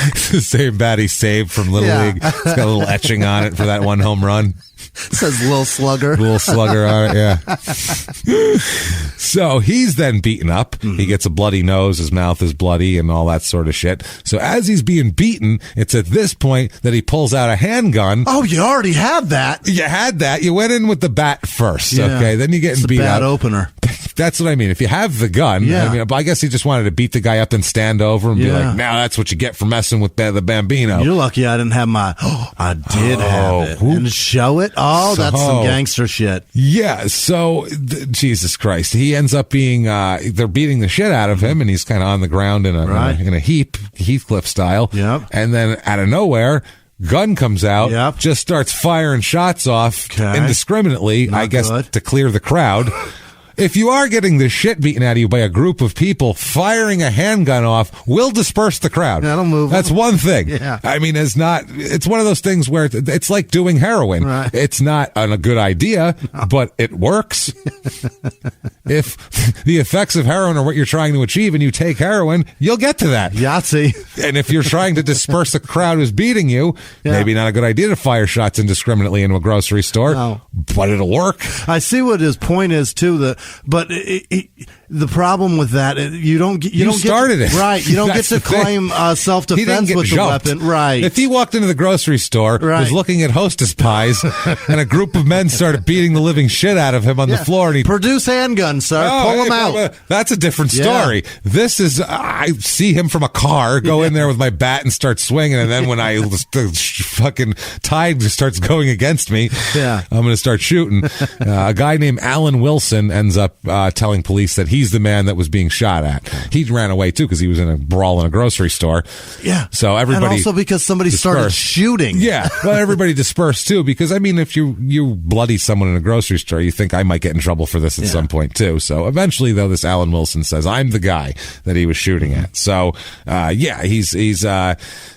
It's the same bat he saved from Little League. It's got a little etching on it for that one home run. It says Little Slugger. Little Slugger on it, yeah. So he's then beaten up. He gets a bloody nose. His mouth is bloody and all that sort of shit. So as he's being beaten, it's at this point that he pulls out a handgun. Oh, you already had that. You had that. You went in with the bat first, okay? Then you get beat up. Bad opener. That's what I mean. If you have the gun, I guess he just wanted to beat the guy up and stand over and be like, now that's what you get for messing with the Bambino. You're lucky I didn't have my, I did have it. And show it. Oh, that's some gangster shit. Yeah. So, Jesus Christ. He ends up being, they're beating the shit out of him and he's kind of on the ground in a heap, Heathcliff style. Yep. And then out of nowhere, gun comes out, just starts firing shots off indiscriminately, I guess, to clear the crowd. If you are getting the shit beaten out of you by a group of people, firing a handgun off will disperse the crowd. That'll move. That's one thing. Yeah. I mean, it's one of those things where it's like doing heroin. Right. It's not a good idea, but it works. If the effects of heroin are what you're trying to achieve and you take heroin, you'll get to that. Yahtzee. And if you're trying to disperse the crowd who's beating you, maybe not a good idea to fire shots indiscriminately into a grocery store, but it'll work. I see what his point is, too. But The problem with that, you don't started it. Right. You don't get to claim self-defense with the weapon. Right. If he walked into the grocery store, was looking at Hostess pies, and a group of men started beating the living shit out of him on the floor, and he produce handgun, sir. Pull him out. That's a different story. This is, I see him from a car, go in there with my bat and start swinging, and then when the fucking tide starts going against me, I'm going to start shooting. A guy named Alan Wilson ends up telling police that he's the man that was being shot at. He ran away too because he was in a brawl in a grocery store. Yeah. So everybody, and also because somebody started shooting. Yeah. Well, everybody dispersed too because I mean, if you bloody someone in a grocery store, you think I might get in trouble for this at some point too. So eventually, though, this Alan Wilson says I'm the guy that he was shooting at. So he's.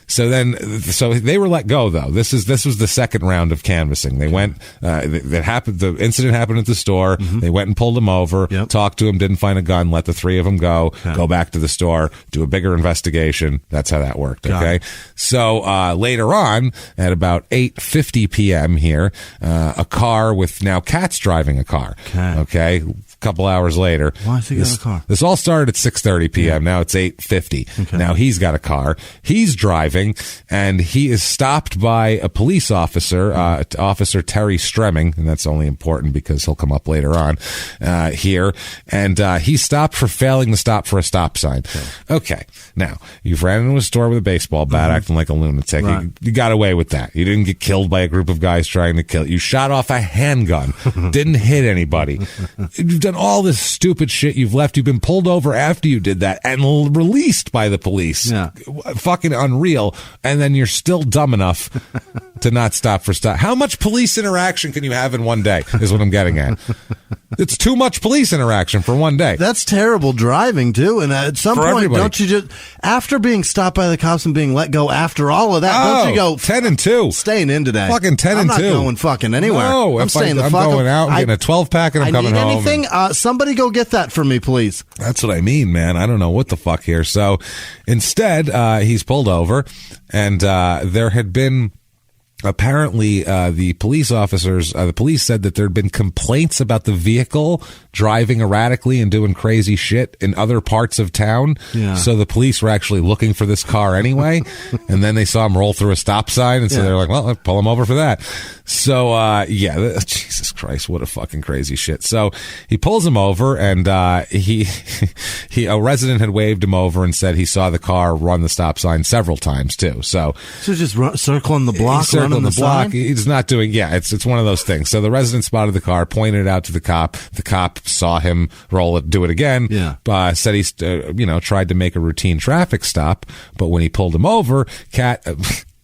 So they were let go though. This was the second round of canvassing. They went. That happened. The incident happened at the store. They went and pulled him over. Talked to him. Didn't find a gun. Let the three of them go. Go back to the store. Do a bigger investigation. That's how that worked. Okay. So later on, at about 8:50 p.m. here, a car with now Kat's driving a car. Okay. Couple hours later. Why has he got a car? This all started at 6:30 p.m. Now it's 8:50. Okay. Now he's got a car. He's driving, and he is stopped by a police officer, Officer Terry Stremming, and that's only important because he'll come up later on here. And he's stopped for failing to stop for a stop sign. Okay. Now, you've ran into a store with a baseball bat acting like a lunatic. Right. You got away with that. You didn't get killed by a group of guys trying to kill you. You shot off a handgun. Didn't hit anybody. You've done all this stupid shit. You've been pulled over after you did that and released by the police. Yeah. Fucking unreal. And then you're still dumb enough to not stop for stop. How much police interaction can you have in one day is what I'm getting at. It's too much police interaction for one day. That's terrible driving too. And at some point, don't you just, after being stopped by the cops and being let go after all of that, don't you go 10 and 2 staying in today? Fucking 10 and 2. I'm not going fucking anywhere. No, I'm staying the fuck. I'm going out. I'm getting a 12-pack and I'm coming home. Anything? Somebody go get that for me, please. That's what I mean, man. I don't know what the fuck here. So instead, he's pulled over, and there had been. Apparently, the police officers, the police said that there had been complaints about the vehicle driving erratically and doing crazy shit in other parts of town. Yeah. So the police were actually looking for this car anyway. And then they saw him roll through a stop sign. And so they're like, well, let's pull him over for that. So, Jesus Christ, what a fucking crazy shit. So he pulls him over, and a resident had waved him over and said he saw the car run the stop sign several times too. So just circling the block. On the block. He's not doing. Yeah, it's one of those things. So the resident spotted the car, pointed it out to the cop. The cop saw him do it again. Yeah. Said he, tried to make a routine traffic stop, but when he pulled him over,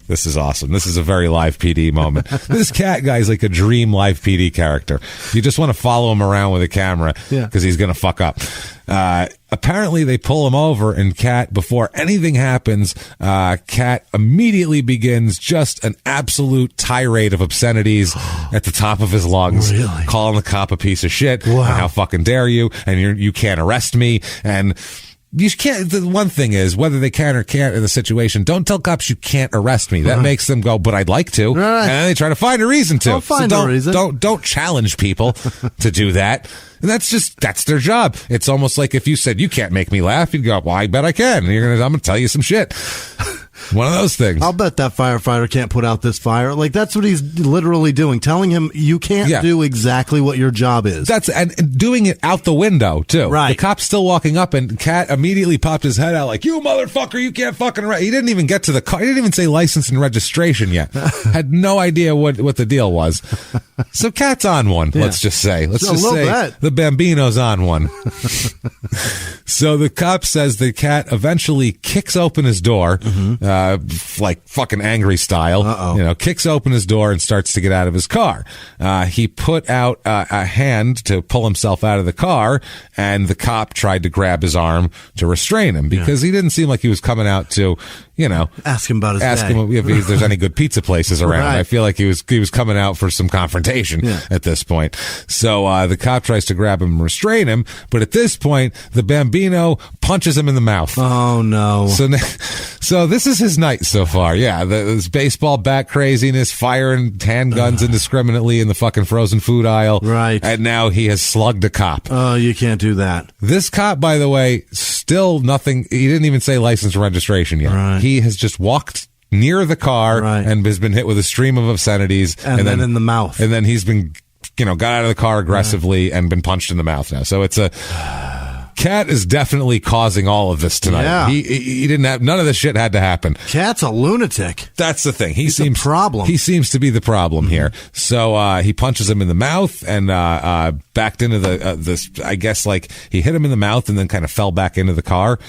this is awesome. This is a very live PD moment. This cat guy's like a dream live PD character. You just want to follow him around with a camera because he's going to fuck up. Apparently they pull him over, and Cat, before anything happens, Cat immediately begins just an absolute tirade of obscenities at the top of his lungs, calling the cop a piece of shit. Wow. And how fucking dare you? And you can't arrest me. And you can't. The one thing is, whether they can or can't in the situation, don't tell cops you can't arrest me. That makes them go, but I'd like to. Right. And then they try to find a reason to. A reason. Don't challenge people to do that. And that's their job. It's almost like if you said, you can't make me laugh, you'd go, well, I bet I can. And I'm going to tell you some shit. One of those things. I'll bet that firefighter can't put out this fire. Like, that's what he's literally doing. Telling him you can't do exactly what your job is. And doing it out the window, too. Right. The cop's still walking up, and Cat immediately popped his head out like, you motherfucker, you can't fucking arrest. He didn't even get to the car. He didn't even say license and registration yet. Had no idea what the deal was. So Cat's on one, let's just say. Let's just say the Bambino's on one. So the cop says the Cat eventually kicks open his door, like fucking angry style, kicks open his door and starts to get out of his car. He put out a hand to pull himself out of the car, and the cop tried to grab his arm to restrain him because he didn't seem like he was coming out to, Ask him about his ask day. him if there's any good pizza places around. Right. I feel like he was coming out for some confrontation at this point. So the cop tries to grab him and restrain him, but at this point, the Bambino punches him in the mouth. Oh, no. So this is his night so far. Yeah, this baseball bat craziness, firing handguns indiscriminately in the fucking frozen food aisle. Right. And now he has slugged a cop. Oh, you can't do that. This cop, by the way, still nothing. He didn't even say license or registration yet. Right. He has just walked near the car and has been hit with a stream of obscenities. And then in the mouth. And then he's been, got out of the car aggressively and been punched in the mouth now. So it's Cat is definitely causing all of this tonight. Yeah. He didn't have, none of this shit had to happen. Cat's a lunatic. That's the thing. He's the problem. He seems to be the problem here. So he punches him in the mouth and backed into this. I guess like he hit him in the mouth and then kind of fell back into the car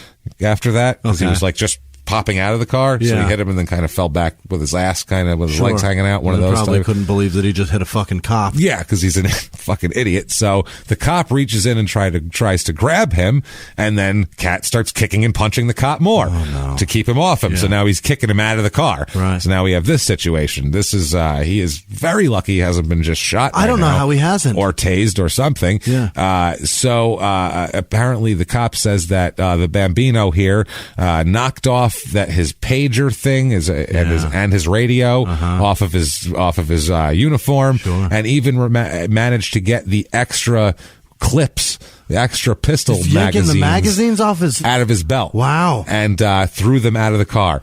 after that because he was like just popping out of the car. So he hit him and then kind of fell back with his ass kind of with his legs hanging out. One of those. Probably couldn't believe that he just hit a fucking cop. Yeah, because he's a fucking idiot. So the cop reaches in and tries to grab him, and then Cat starts kicking and punching the cop more to keep him off him. Yeah. So now he's kicking him out of the car. Right. So now we have this situation. This is he is very lucky he hasn't been just shot. I don't know how he hasn't. Or tased or something. Yeah. So apparently the cop says that the Bambino here knocked off that his pager thing and his radio off of his uniform, and even managed to get the extra clips, the extra pistol magazines out of his belt. Wow. And threw them out of the car.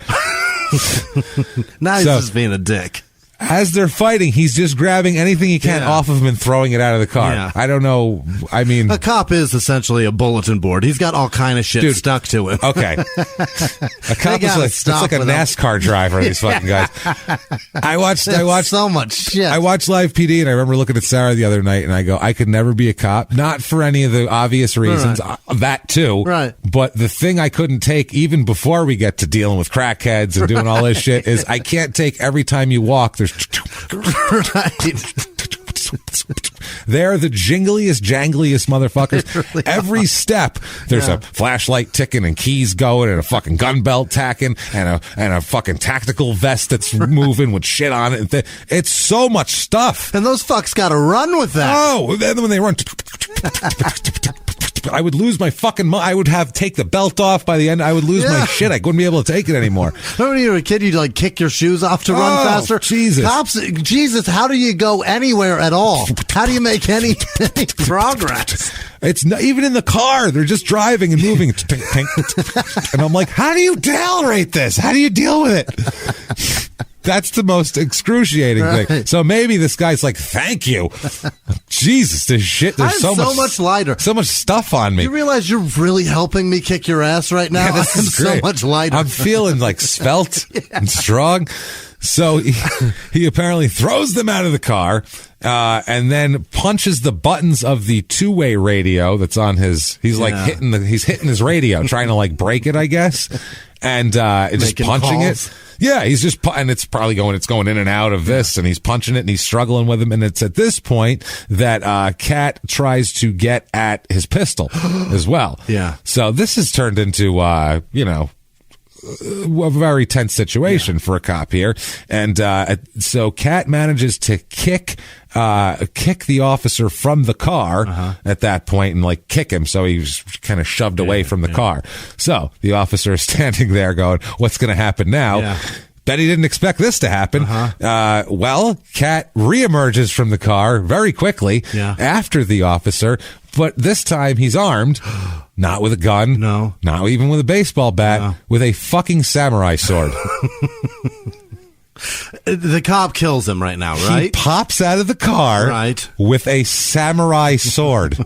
Now he's just being a dick. As they're fighting, he's just grabbing anything he can off of him and throwing it out of the car. Yeah. I don't know. I mean, a cop is essentially a bulletin board. He's got all kind of shit stuck to him. Okay. A cop is like a NASCAR driver, these fucking guys. I watched so much shit. I watched Live PD, and I remember looking at Sarah the other night, and I go, I could never be a cop. Not for any of the obvious reasons. Right. That too. Right. But the thing I couldn't take, even before we get to dealing with crackheads and doing all this shit, is I can't take every time you walk, there's right. They're the jingliest, jangliest motherfuckers. Really Every step, there's a flashlight ticking and keys going and a fucking gun belt tacking and a fucking tactical vest that's moving with shit on it. It's so much stuff. And those fucks got to run with that. Oh, then when they run, I would lose my fucking mind. I would take the belt off by the end. I would lose my shit. I wouldn't be able to take it anymore. Remember when you were a kid, you'd like kick your shoes off to run faster? Jesus. Cops, Jesus, how do you go anywhere at all? How do you make any progress? It's not, even in the car, they're just driving and moving. And I'm like, how do you tolerate this? How do you deal with it? That's the most excruciating thing. So maybe this guy's like, thank you. Jesus, there's shit. There's so much lighter. So much stuff on me. You realize you're really helping me kick your ass right now? Yeah, this is great. So much lighter. I'm feeling like svelte and strong. So he apparently throws them out of the car and then punches the buttons of the two-way radio that's on his. He's like hitting his radio, trying to like break it, I guess, and just punching calls. it. Yeah, he's just, and it's probably going in and out of this, and he's punching it, and he's struggling with him, and it's at this point that Cat tries to get at his pistol as well. Yeah. So this has turned into, a very tense situation for a cop here, and so Cat manages to kick the officer from the car at that point and like kick him, so he's kind of shoved away from the car. So the officer is standing there going, what's going to happen now? Yeah. Bet he didn't expect this to happen. Well, Cat reemerges from the car very quickly after the officer, but this time he's armed, not with a gun, not even with a baseball bat, with a fucking samurai sword. The cop kills him right now, right? He pops out of the car with a samurai sword.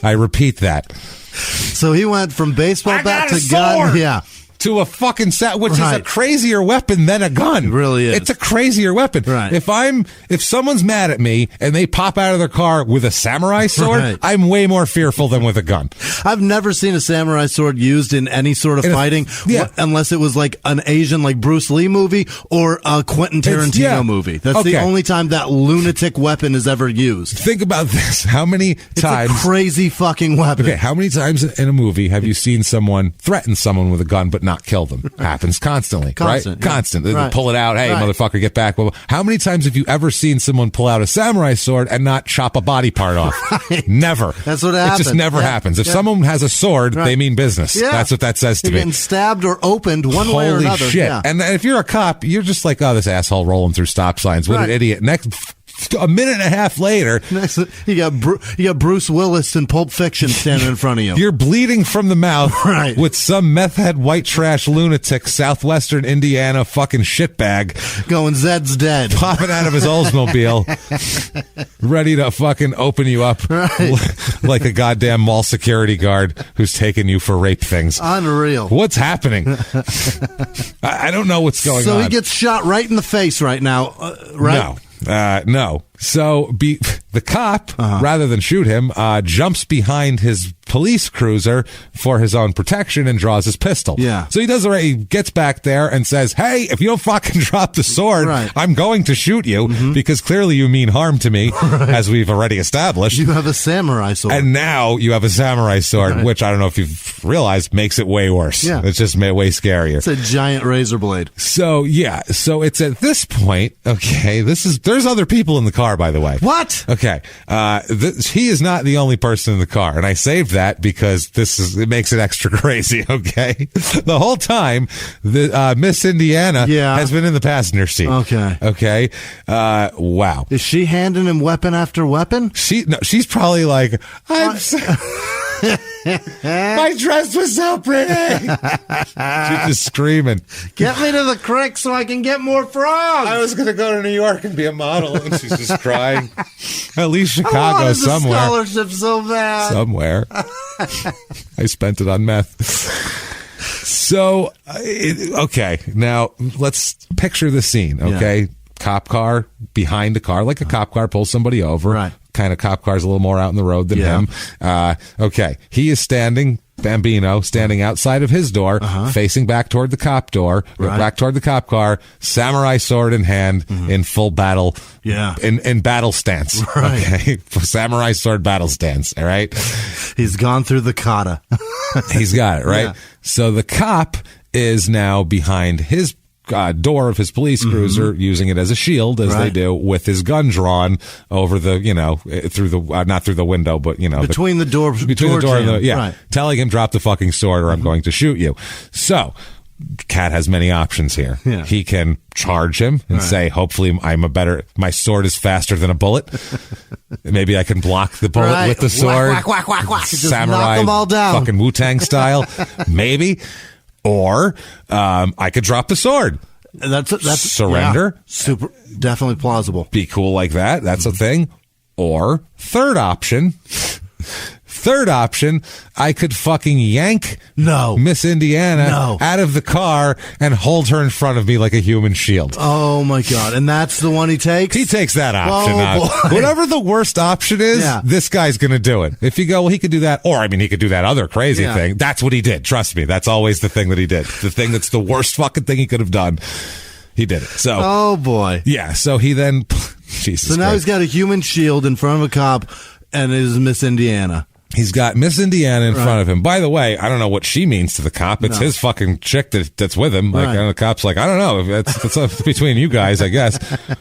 I repeat that. So he went from baseball bat to gun. Yeah. To a fucking which is a crazier weapon than a gun. It really is. It's a crazier weapon. Right. If someone's mad at me and they pop out of their car with a samurai sword, I'm way more fearful than with a gun. I've never seen a samurai sword used in any sort of fighting, unless it was like an Asian, like Bruce Lee movie or a Quentin Tarantino movie. That's the only time that lunatic weapon is ever used. Think about this. How many times? It's a crazy fucking weapon. Okay, how many times in a movie have you seen someone threaten someone with a gun but not kill them. Happens constantly, Constant, right? yeah. Constant. They Right. pull it out. Hey, Right. motherfucker, get back. How many times have you ever seen someone pull out a samurai sword and not chop a body part off? Never. That's what It happens. just never Yeah. happens. If Yeah. someone has a sword, Right. they mean business. Yeah. That's what that says to You're me. getting stabbed or opened one way or Holy another. shit. Yeah. And if you're a cop, you're just like, oh, this asshole rolling through stop signs. What Right. an idiot. Next, a minute and a half later, Next, you got Bruce Willis in Pulp Fiction standing in front of you. you're bleeding from the mouth Right. with some meth head white trash lunatic, Southwestern Indiana fucking shitbag Going, Zed's dead. popping out of his Oldsmobile, ready to fucking open you up like a goddamn mall security guard who's taking you for rape things. Unreal. What's happening? I don't know what's going on. So he gets shot right in the face right now, right? No. So the cop, rather than shoot him, jumps behind his police cruiser for his own protection and draws his pistol. Yeah. So he does the right. He gets back there and says, "Hey, if you don't fucking drop the sword, Right. I'm going to shoot you because clearly you mean harm to me, as we've already established." You have a samurai sword. And now you have a samurai sword, which I don't know if you've realized makes it way worse. Yeah. It's just way scarier. It's a giant razor blade. So yeah, so it's at this point. Okay, there's other people in the car, by the way. What? Okay, he is not the only person in the car, and I saved that because it makes it extra crazy. Okay, the whole time the Miss Indiana has been in the passenger seat. Okay. Wow. Is she handing him weapon after weapon? She's probably like, my dress was so pretty. She's just screaming. Get me to the creek so I can get more frogs. I was going to go to New York and be a model, and she's just crying. At least I Chicago wanted the somewhere. scholarship so bad. Somewhere. I spent it on meth. So, okay, now let's picture the scene, okay? Yeah. Cop car behind a car, like a cop car pulls somebody over. Right. Kind of cop car's a little more out in the road than him. Okay, he is standing, Bambino, standing outside of his door, facing back toward the cop door, back toward the cop car, samurai sword in hand, in full battle. Yeah. In battle stance. Right. Okay. Samurai sword battle stance. All right. He's gone through the kata. He's got it, right? Yeah. So the cop is now behind his door of his police cruiser, using it as a shield, as they do, with his gun drawn over the, through the, not through the window, but, Between the door and the, Right. telling him, drop the fucking sword or I'm going to shoot you. So, Cat has many options here. Yeah. He can charge him and say, hopefully my sword is faster than a bullet. Maybe I can block the bullet with the sword. Whack, whack, whack, whack. Just Samurai, knock them all down. fucking Wu-Tang style. Maybe. Or I could drop the sword. That's surrender. Yeah, super, definitely plausible. Be cool like that. That's a thing. Or third option, I could fucking yank Miss Indiana out of the car and hold her in front of me like a human shield. Oh my God. And that's the one he takes? He takes that option. Oh, boy. Whatever the worst option is, this guy's going to do it. If you go, well, he could do that. Or, he could do that other crazy thing. That's what he did. Trust me. That's always the thing that he did. The thing that's the worst fucking thing he could have done. He did it. So, oh boy. Yeah. So he then, Jesus. So now he's got a human shield in front of a cop and it is Miss Indiana. He's got Miss Indiana in front of him. By the way, I don't know what she means to the cop. It's his fucking chick that's with him. Like, and the cop's like, I don't know. That's between you guys, I guess.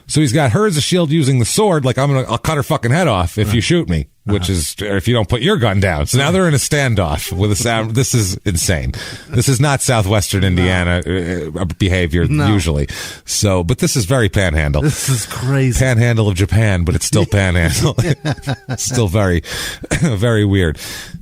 So he's got her as a shield using the sword. Like, I'll cut her fucking head off if you shoot me, which is, or if you don't put your gun down. So now they're in a standoff with a sound. This is insane. This is not Southwestern Indiana behavior usually. So, but this is very Panhandle. This is crazy. Panhandle of Japan, but it's still Panhandle. It's still very, very weird.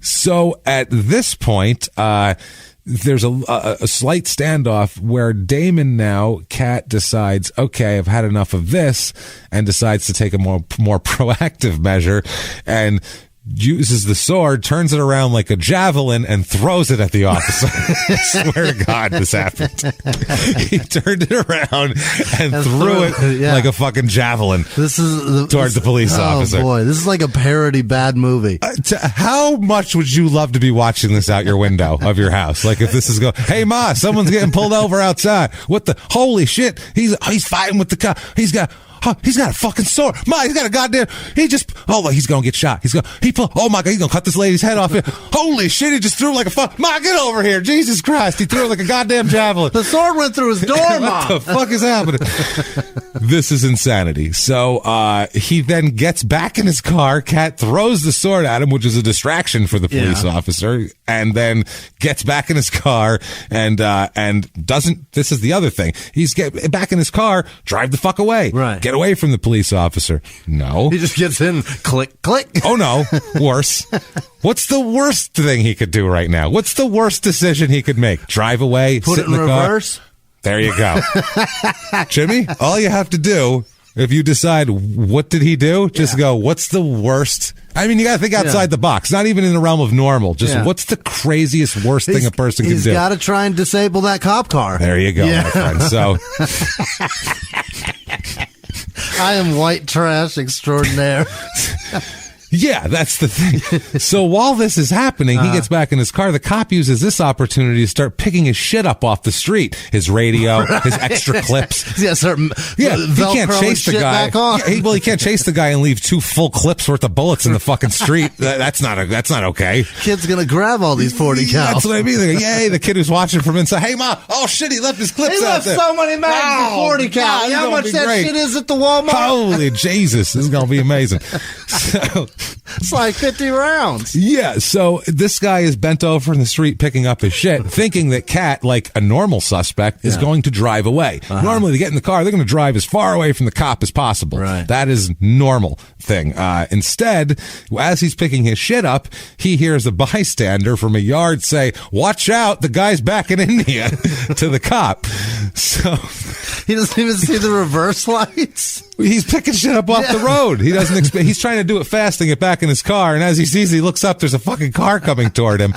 So at this point, there's a slight standoff where Damon now, Cat, decides, okay, I've had enough of this, and decides to take a more proactive measure and uses the sword, turns it around like a javelin, and throws it at the officer. I swear to God, this happened. He turned it around and threw it like a fucking javelin. This is towards the police officer. Oh boy, this is like a parody bad movie. How much would you love to be watching this out your window of your house? Like if this is going, hey Ma, someone's getting pulled over outside. What the holy shit? He's fighting with the cop. He's got. Oh, he's got a fucking sword. He's got a goddamn. He's gonna get shot. Oh my God, he's gonna cut this lady's head off here. Holy shit, he just threw like a fuck. Ma, get over here. Jesus Christ. He threw it like a goddamn javelin. The sword went through his door, What the fuck is happening? This is insanity. So he then gets back in his car. Cat throws the sword at him, which is a distraction for the police officer, and then gets back in his car and doesn't. This is the other thing. He's get back in his car, drive the fuck away. Right. Get away from the police officer. No. He just gets in, click, click. Oh, no. Worse. What's the worst thing he could do right now? What's the worst decision he could make? Drive away, Put sit it in the reverse. car. There you go. Jimmy, all you have to do, if you decide what did he do, just go, what's the worst? I mean, you got to think outside the box, not even in the realm of normal. Just what's the craziest, worst thing a person can do? He's got to try and disable that cop car. There you go, my friend. So I am white trash extraordinaire. yeah, that's the thing. So while this is happening, he gets back in his car. The cop uses this opportunity to start picking his shit up off the street. His radio, his extra clips. He can't chase the guy. Back on. He can't chase the guy and leave 2 full clips worth of bullets in the fucking street. That's not okay. Kid's gonna grab all these 40 cal. That's what I mean. They go, yay, the kid who's watching from inside. Hey, Ma. Oh, shit, he left his clips He out left there. so many mags of 40 cal. You know how much that shit is at the Walmart? Holy Jesus. This is going to be amazing. So, it's like 50 rounds. yeah, so this guy is bent over in the street picking up his shit, thinking that Cat, like a normal suspect, is going to drive away. Normally, they get in the car, they're going to drive as far away from the cop as possible. Right. That is normal thing. Instead, as he's picking his shit up, he hears a bystander from a yard say, "Watch out, the guy's backing into you," to the cop. So he doesn't even see the reverse lights. He's picking shit up off the road. He doesn't expect. He's trying to do it fast and get back in his car. And as he sees, he looks up. There's a fucking car coming toward him.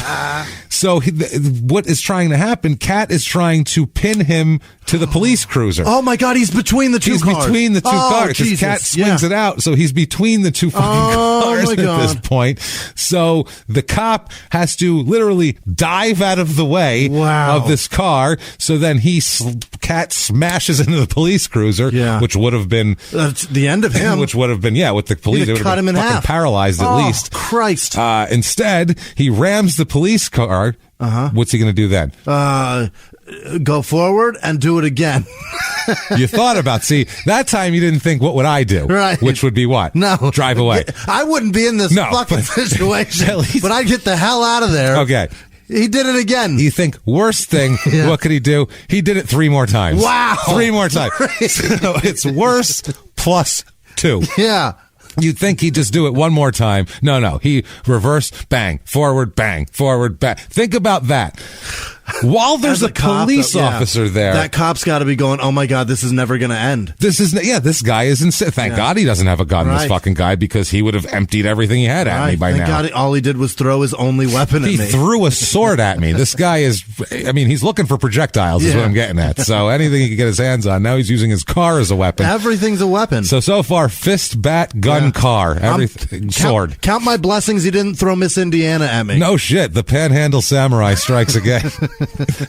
So what is trying to happen? Cat is trying to pin him to the police cruiser. Oh my God! He's between the two cars. He's between the two cars. His Cat swings it out, so he's between the two fucking cars at this point. So the cop has to literally dive out of the way of this car. So then Cat smashes into the police cruiser, which would have been the end of him. Which would have been, with the police, it would have been fucking paralyzed at least. Christ. Instead, he rams the police car. What's he going to do then? Go forward and do it again. You thought about, that time you didn't think, what would I do? Right. Which would be what? No. Drive away. I wouldn't be in this fucking situation, but I'd get the hell out of there. Okay. He did it again. You think, worst thing, what could he do? He did it 3 more times. Wow. 3 more times. So it's worse plus 2. Yeah. You'd think he'd just do it 1 more time. No. He reverse, bang, forward, bang. Think about that. While there's a police officer there, that cop's got to be going, oh my God, this is never going to end. This guy is insane. Thank God he doesn't have a gun, this fucking guy, because he would have emptied everything he had at me by now. Thank God all he did was throw his only weapon at me. He threw a sword at me. This guy he's looking for projectiles is what I'm getting at. So anything he can get his hands on. Now he's using his car as a weapon. Everything's a weapon. So far, fist, bat, gun, car, everything, sword. Count my blessings he didn't throw Miss Indiana at me. No shit. The Panhandle Samurai strikes again.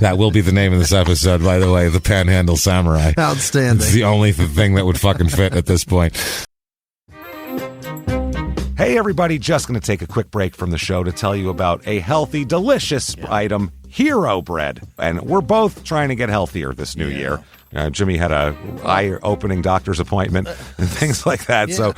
That will be the name of this episode, by the way, the Panhandle Samurai. Outstanding. It's the only thing that would fucking fit at this point. Hey, everybody, just going to take a quick break from the show to tell you about a healthy, delicious item, Hero Bread. And we're both trying to get healthier this new year. Jimmy had a eye-opening doctor's appointment and things like that. So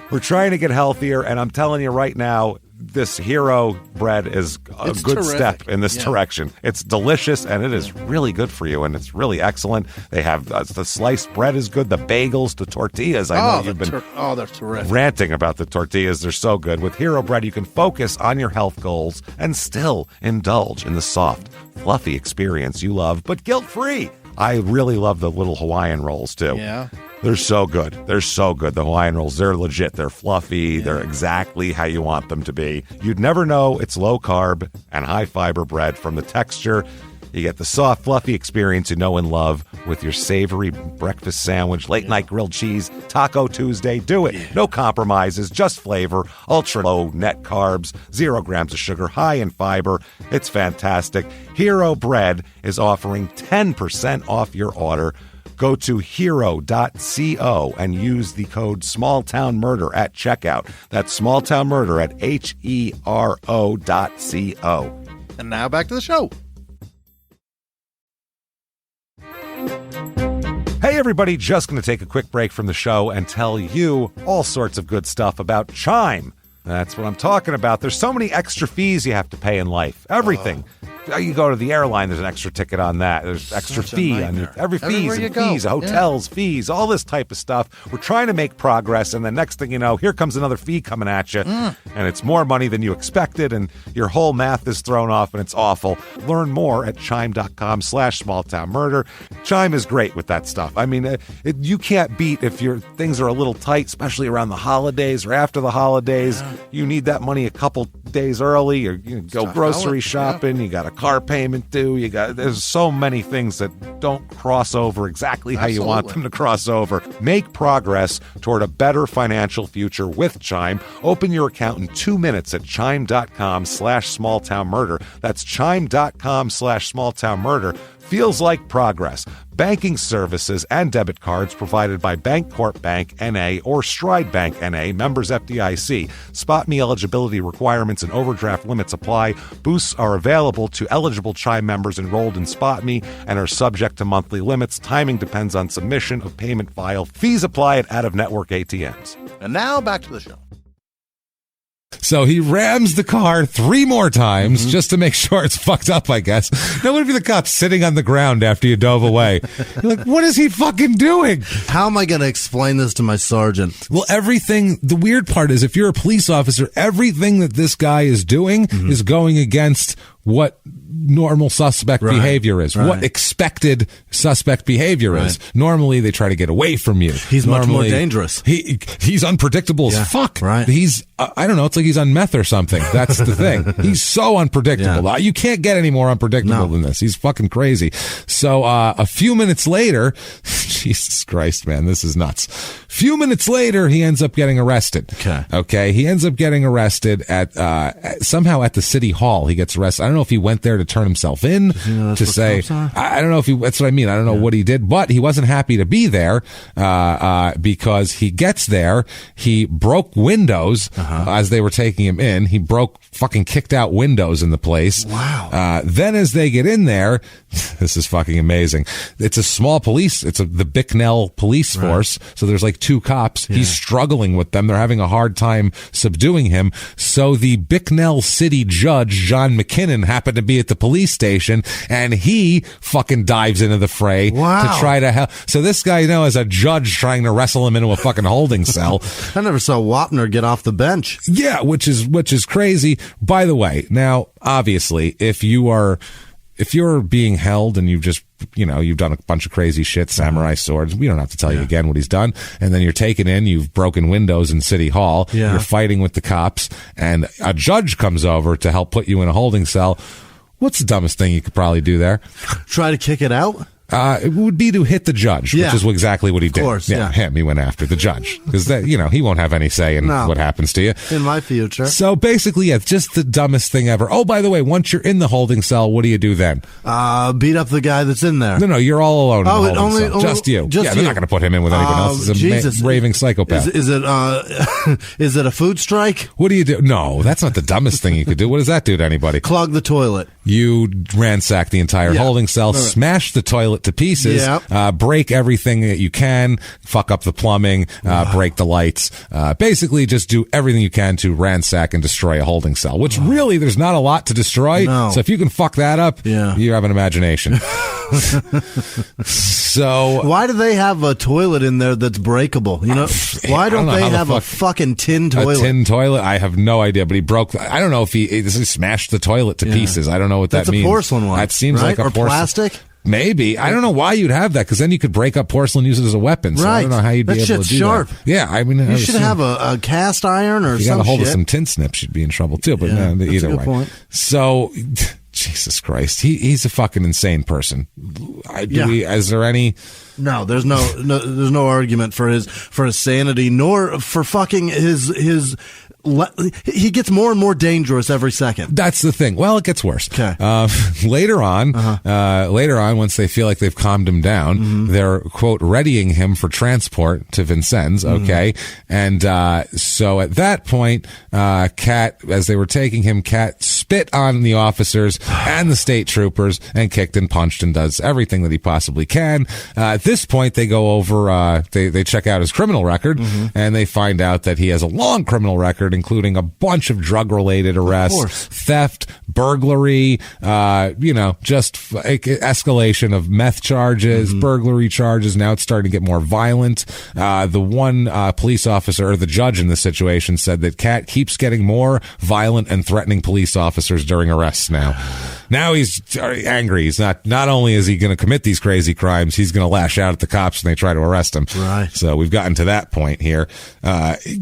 we're trying to get healthier, and I'm telling you right now, this Hero Bread is a good step in this direction. It's delicious, and it is really good for you, and it's really excellent. They have the sliced bread is good, the bagels, the tortillas. I know you've been they're terrific. Ranting about the tortillas. They're so good. With Hero Bread, you can focus on your health goals and still indulge in the soft, fluffy experience you love, but guilt-free. I really love the little Hawaiian rolls, too. Yeah. They're so good. The Hawaiian rolls, they're legit. They're fluffy. They're exactly how you want them to be. You'd never know it's low-carb and high-fiber bread from the texture. You get the soft, fluffy experience you know and love with your savory breakfast sandwich, late-night grilled cheese, Taco Tuesday. Do it. No compromises, just flavor, ultra-low net carbs, 0 grams of sugar, high in fiber. It's fantastic. Hero Bread is offering 10% off your order Go to hero.co and use the code smalltownmurder at checkout. That's smalltownmurder at hero.co. And now back to the show. Hey everybody, just going to take a quick break from the show and tell you all sorts of good stuff about Chime. That's what I'm talking about. There's so many extra fees you have to pay in life. Everything. You go to the airline, there's an extra ticket on that. There's extra fee on every fees and fees, hotels, fees, all this type of stuff. We're trying to make progress, and the next thing you know, here comes another fee coming at you, and it's more money than you expected, and your whole math is thrown off, and it's awful. Learn more at chime.com/smalltownmurder. Chime is great with that stuff. I mean, you can't beat if your things are a little tight, especially around the holidays or after the holidays. Yeah. You need that money a couple days early, or you go grocery shopping, you got a car payment due, there's so many things that don't cross over exactly how you want them to cross over. Make progress toward a better financial future with Chime. Open your account in 2 minutes at chime.com/smalltownmurder. That's chime.com/smalltownmurder. Feels like progress. Banking services and debit cards provided by Bancorp Bank N.A. or Stride Bank N.A., members FDIC. Spot me eligibility requirements and overdraft limits apply. Boosts are available to eligible Chime members enrolled in Spot Me and are subject to monthly limits. Timing depends on submission of payment file. Fees apply at out-of-network ATMs. And now back to the show. So he rams the car 3 more times just to make sure it's fucked up, I guess. Now, what if the cop's sitting on the ground after you dove away? You're like, what is he fucking doing? How am I going to explain this to my sergeant? Well, the weird part is if you're a police officer, everything that this guy is doing is going against what normal suspect behavior is, what expected suspect behavior is. Normally, they try to get away from you. He's much more dangerous. He's unpredictable as fuck. Right. He's, I don't know, it's like he's on meth or something. That's the thing. He's so unpredictable. Yeah. You can't get any more unpredictable than this. He's fucking crazy. So a few minutes later, Jesus Christ, man, this is nuts. Few minutes later, he ends up getting arrested. Okay. He ends up getting arrested somehow at the city hall. He gets arrested. I don't know if he went there to turn himself in to say, I don't know if that's what I mean. I don't know what he did, but he wasn't happy to be there, because he gets there. He broke windows, as they were taking him in. He fucking kicked out windows in the place. Wow. Then as they get in there, this is fucking amazing. It's a small the Bicknell police force. So there's like 2 cops. Yeah. He's struggling with them. They're having a hard time subduing him. So the Bicknell city judge, John McKinnon, happened to be at the police station, and he fucking dives into the fray to try to help. So this guy, as a judge trying to wrestle him into a fucking holding cell. I never saw Wapner get off the bench. Yeah, which is crazy. By the way, now, obviously, if you're being held and you've done a bunch of crazy shit, samurai swords, we don't have to tell you again what he's done. And then you're taken in, you've broken windows in City Hall, you're fighting with the cops, and a judge comes over to help put you in a holding cell. What's the dumbest thing you could probably do there? Try to kick it out? It would be to hit the judge, which is exactly what he did. Of course, him. He went after the judge because he won't have any say in what happens to you in my future. So basically, it's just the dumbest thing ever. Oh, by the way, once you're in the holding cell, what do you do then? Beat up the guy that's in there. No, you're all alone. In the holding cell. Just you. They're not going to put him in with anyone else. He's a raving psychopath. Is it a food strike? What do you do? No, that's not the dumbest thing you could do. What does that do to anybody? Clog the toilet. You ransack the entire holding cell, smash the toilet to pieces, break everything that you can, fuck up the plumbing, break the lights, basically just do everything you can to ransack and destroy a holding cell, which really there's not a lot to destroy. No. So if you can fuck that up, you have an imagination. So why do they have a toilet in there that's breakable? Why don't they have a fucking tin toilet? A tin toilet? I have no idea, but he broke. I don't know if he smashed the toilet to pieces. I don't know what that means. That's a porcelain one. That seems like a porcelain. Plastic? Maybe. I don't know why you'd have that, because then you could break up porcelain and use it as a weapon. So I don't know how you'd be able to do sharp. that. Yeah, I mean, you should have a cast iron or something. You got a hold of some tin snips, you'd be in trouble too. But either way. Point. So, Jesus Christ, he's a fucking insane person. Is there any? No, there's no argument for his sanity, nor for fucking his. He gets more and more dangerous every second. That's the thing. Well, it gets worse. Okay. Later on, once they feel like they've calmed him down, they're, quote, readying him for transport to Vincennes. Okay. And so at that point, Cat, as they were taking him, Cat spit on the officers and the state troopers and kicked and punched and does everything that he possibly can. At this point, they go over, they check out his criminal record, and they find out that he has a long criminal record, including a bunch of drug-related arrests, theft, burglary, just escalation of meth charges, burglary charges. Now it's starting to get more violent. The one police officer, or the judge in this situation, said that Cat keeps getting more violent and threatening police officers during arrests now. Now he's angry. He's not only is he going to commit these crazy crimes, he's going to lash out at the cops when they try to arrest him. Right. So we've gotten to that point here.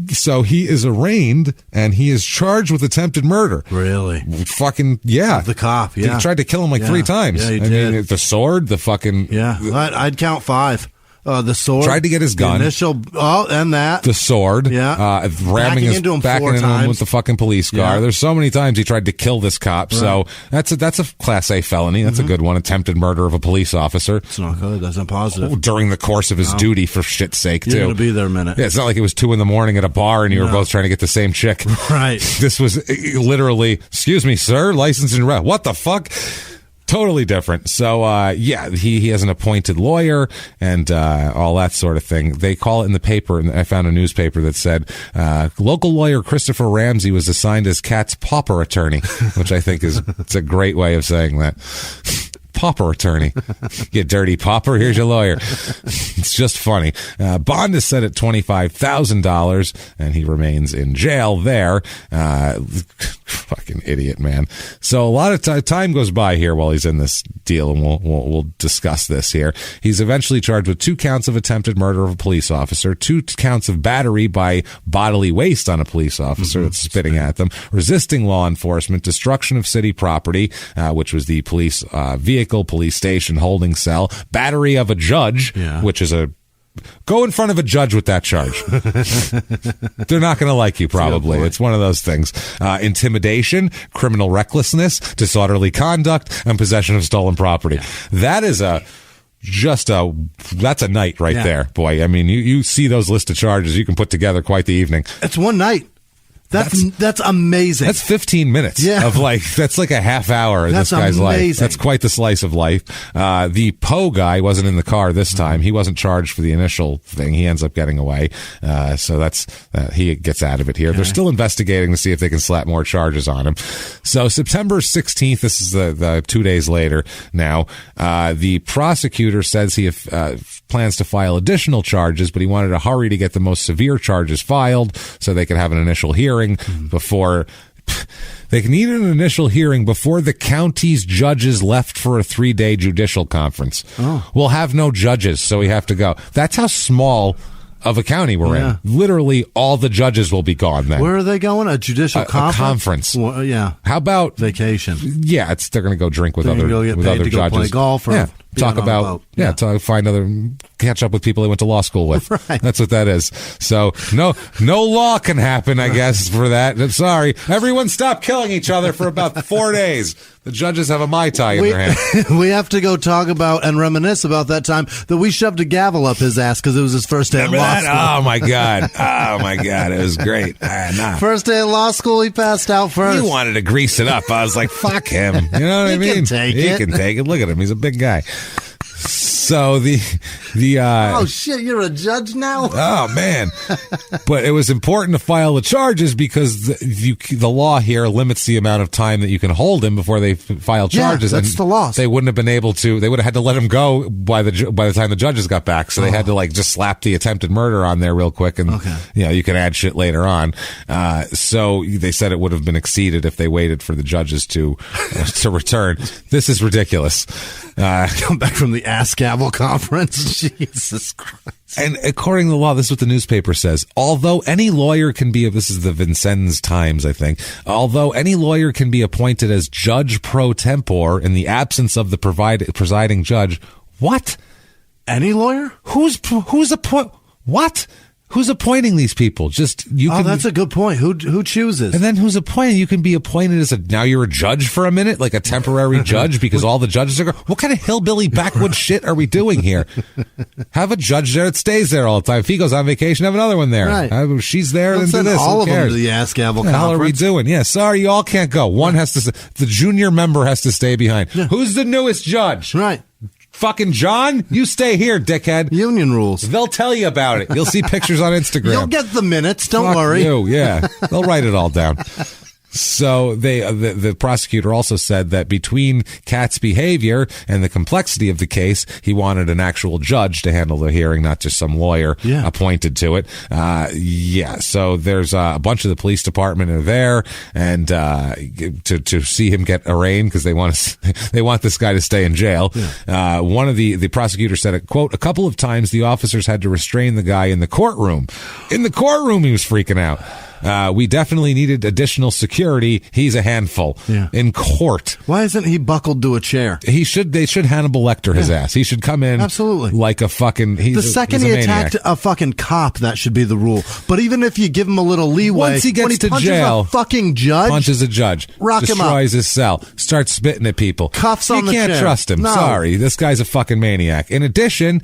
So he is arraigned and he is charged with attempted murder. Really? Fucking, yeah. The cop, yeah. He tried to kill him like 3 times. Yeah, he did. Mean, the sword, the fucking... Yeah, I'd count 5. The sword. Tried to get his gun. And that. The sword. Yeah. Ramming his back into him with the fucking police car. Yeah. There's so many times he tried to kill this cop. Right. So that's a Class A felony. That's a good one. Attempted murder of a police officer. It's not good. That's not positive. During the course of his duty, for shit's sake, too. You're going to be there a minute. Yeah, it's not like it was 2 a.m. at a bar and you were both trying to get the same chick. Right. This was literally, excuse me, sir, license and rep. What the fuck? Totally different. So, he has an appointed lawyer and all that sort of thing. They call it in the paper, and I found a newspaper that said local lawyer Christopher Ramsey was assigned as Cat's pauper attorney, which I think it's a great way of saying that. Pauper attorney. You dirty pauper, here's your lawyer. It's just funny. Bond is set at $25,000 and he remains in jail there. Fucking idiot, man. So a lot of time goes by here while he's in this deal, and we'll discuss this here. He's eventually charged with 2 counts of attempted murder of a police officer, 2 counts of battery by bodily waste on a police officer that's spitting at them, resisting law enforcement, destruction of city property, which was the police vehicle, police station, holding cell, battery of a judge, which is go in front of a judge with that charge. They're not going to like you, probably. It's one of those things. Intimidation, criminal recklessness, disorderly conduct, and possession of stolen property. That is that's a night right there, boy. I mean, you see those list of charges, you can put together quite the evening. It's one night. That's amazing. That's 15 minutes of that's like a half hour in this guy's life. That's quite the slice of life. The Poe guy wasn't in the car this time. He wasn't charged for the initial thing. He ends up getting away. So he gets out of it here. Okay. They're still investigating to see if they can slap more charges on him. So September 16th, this is the 2 days later now, the prosecutor says he plans to file additional charges, but he wanted to hurry to get the most severe charges filed so they could have an initial hearing before they needed an initial hearing before the county's judges left for a 3-day judicial conference. We'll have no judges, so we have to go. That's how small of a county we're in. Literally all the judges will be gone then. Where are they going? A judicial conference? A conference. Well, yeah. How about vacation? Yeah, they're going to go drink with other judges. Go play golf or talk about catch up with people they went to law school with. Right. That's what that is. So no law can happen, I guess, for that. I'm sorry. Everyone stop killing each other for about 4 days. The judges have a Mai Tai in their hand. We have to go talk about and reminisce about that time that we shoved a gavel up his ass because it was his first day of law school. Oh, my God. It was great. First day of law school, he passed out first. He wanted to grease it up. I was like, fuck him. You know what I mean? He can take it. Look at him. He's a big guy. So oh shit, you're a judge now? Oh man. But it was important to file the charges because the law here limits the amount of time that you can hold him before they file charges. Yeah, that's the law. They wouldn't have been able to. They would have had to let him go by the time the judges got back. So they had to just slap the attempted murder on there real quick, and you can add shit later on. So they said it would have been exceeded if they waited for the judges to return. This is ridiculous. Come back from the ass gavel conference. Jesus Christ. And according to the law, this is what the newspaper says. Although any lawyer can be, this is the Vincennes Times, I think. Although any lawyer can be appointed as judge pro tempore in the absence of the presiding judge. What? Any lawyer? Who's appointing these people? That's a good point. Who chooses? And then who's appointed? You can be appointed as now you're a judge for a minute, like a temporary judge, because all the judges are going, what kind of hillbilly backwoods shit are we doing here? Have a judge there that stays there all the time. If he goes on vacation, have another one there. Right. She's there and do this. All Who of them cares? to the Ask Gavel What the hell are we conference. doing? Yeah, sorry, you all can't go. One has to. The junior member has to stay behind. Yeah. Who's the newest judge? Right. Fucking John, you stay here, dickhead. Union rules. They'll tell you about it. You'll see pictures on Instagram. You'll get the minutes. Don't Fuck worry. you, yeah. They'll write it all down. So the prosecutor also said that between Kat's behavior and the complexity of the case, he wanted an actual judge to handle the hearing, not just some lawyer appointed to it. So there's a bunch of the police department are there and to see him get arraigned because they want this guy to stay in jail. Yeah. One of the prosecutor said, quote, a couple of times the officers had to restrain the guy in the courtroom. In the courtroom, he was freaking out. We definitely needed additional security. He's a handful in court. Why isn't he buckled to a chair? They should Hannibal Lecter his ass. He should come in absolutely like a fucking. The second he attacked a fucking cop, that should be the rule. But even if you give him a little leeway, once he gets when he to punches jail, a fucking judge, punches a judge, destroys his cell, starts spitting at people, cuffs on the chair. You can't trust him. No. Sorry, this guy's a fucking maniac. In addition,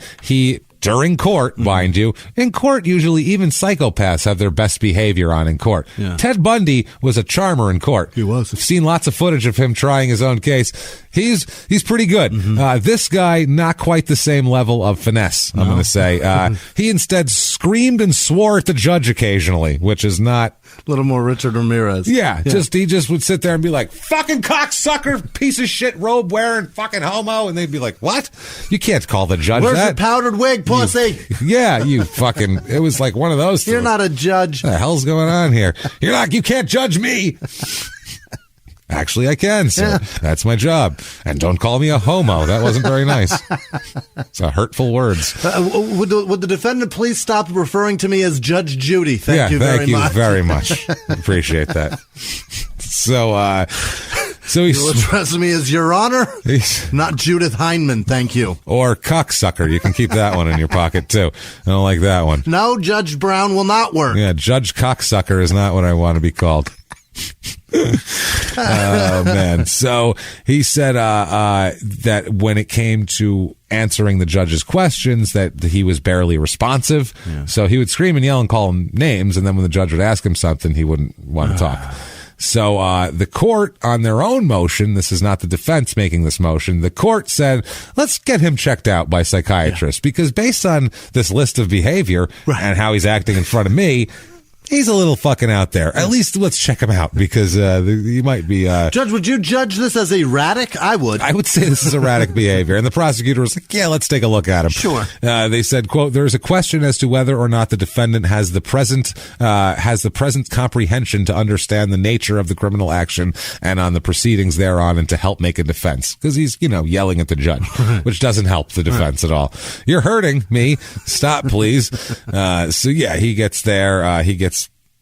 during court, mind you, in court, usually even psychopaths have their best behavior on in court. Yeah. Ted Bundy was a charmer in court. He was. I've seen lots of footage of him trying his own case. He's pretty good. Mm-hmm. This guy, not quite the same level of finesse, I'm going to say. He instead screamed and swore at the judge occasionally, which is not... A little more Richard Ramirez. Yeah. He just would sit there and be like, fucking cocksucker, piece of shit, robe wearing, fucking homo. And they'd be like, what? You can't call the judge Where's that. your powdered wig, pussy? You fucking, it was like one of those. You're not a judge. What the hell's going on here? You can't judge me. Actually, I can, sir. Yeah. That's my job. And don't call me a homo. That wasn't very nice. It's hurtful words. Would the defendant please stop referring to me as Judge Judy? Thank you very much. Thank you very much. Appreciate that. So you'll address me as Your Honor, not Judith Heinman. Thank you. Or cocksucker. You can keep that one in your pocket, too. I don't like that one. No, Judge Brown will not work. Yeah, Judge Cocksucker is not what I want to be called. Oh, man. So he said that when it came to answering the judge's questions, that he was barely responsive. Yeah. So he would scream and yell and call him names, and then when the judge would ask him something, he wouldn't want to talk. So the court, on their own motion, this is not the defense making this motion, the court said, let's get him checked out by psychiatrists, because based on this list of behavior and how he's acting in front of me, he's a little fucking out there. At least let's check him out, because he might be... Judge, would you judge this as erratic? I would. I would say this is erratic behavior. And the prosecutor was like, yeah, let's take a look at him. Sure. They said, quote, there is a question as to whether or not the defendant has the present comprehension to understand the nature of the criminal action and on the proceedings thereon, and to help make a defense. Because he's, yelling at the judge, which doesn't help the defense at all. You're hurting me. Stop, please. He gets there. He gets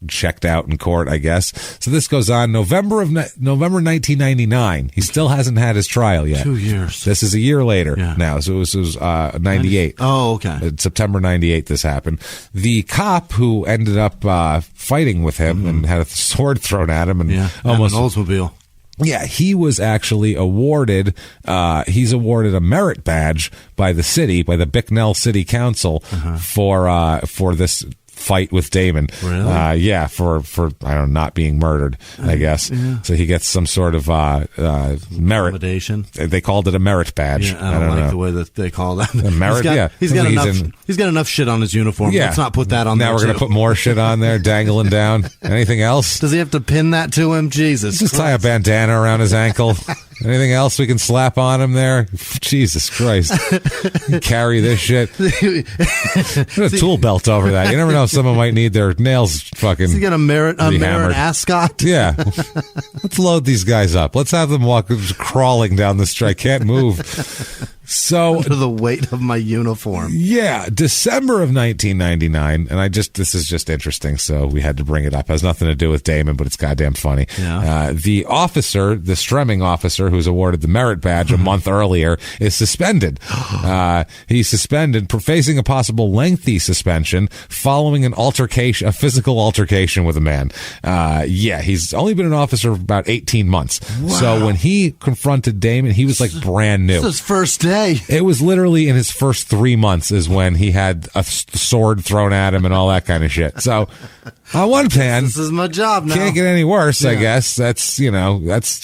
checked out in court, I guess. So this goes on November 1999. He still hasn't had his trial yet. 2 years. This is a year later now. So it was 98. Oh, okay. September 98 this happened. The cop who ended up fighting with him and had a sword thrown at him and almost... an Oldsmobile. Yeah, he was actually awarded, he's awarded a merit badge by the city, by the Bicknell City Council for this fight with Damon. Really? For I don't know, not being murdered, I guess. Yeah. So he gets some sort of merit. Accommodation. They called it a merit badge. Yeah, I don't like the way that they call that. A merit, he's got enough shit on his uniform. Yeah. Let's not put that on there. Now we're going to put more shit on there, dangling down. Anything else? Does he have to pin that to him? Jesus. Just tie a bandana around his ankle. Anything else we can slap on him there? Jesus Christ. Carry this shit. Put a tool belt over that. You never know if someone might need their nails fucking Is he got a merit ascot? Yeah. Let's load these guys up. Let's have them walk crawling down the street. I can't move. So under the weight of my uniform. Yeah, December of 1999, and this is just interesting, so we had to bring it up. It has nothing to do with Damon, but it's goddamn funny. Yeah. The Stremming officer who's awarded the merit badge a month earlier is suspended. He's suspended, facing a possible lengthy suspension following a physical altercation with a man. He's only been an officer for about 18 months. Wow. So when he confronted Damon, he was like brand new. This is his first day. It was literally in his first 3 months is when he had a sword thrown at him and all that kind of shit. So on one hand, this is my job now. Can't get any worse, I guess. That's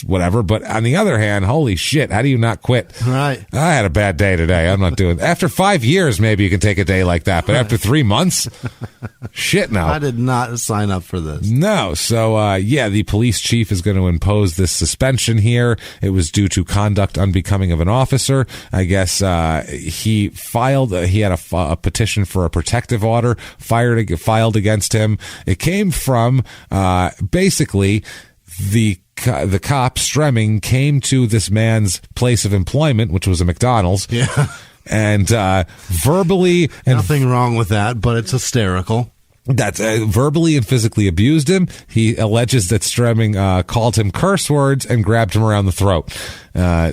whatever. But on the other hand, holy shit, how do you not quit? Right. I had a bad day today. I'm not doing After 5 years, maybe you can take a day like that. But after 3 months, shit no. I did not sign up for this. No. So, the police chief is going to impose this suspension here. It was due to conduct unbecoming of an officer. I guess he had a petition for a protective order filed against him. It came from basically the cop Stremming came to this man's place of employment, which was a McDonald's. Yeah. And verbally and nothing wrong with that, but it's hysterical. That's verbally and physically abused him. He alleges that Stremming called him curse words and grabbed him around the throat.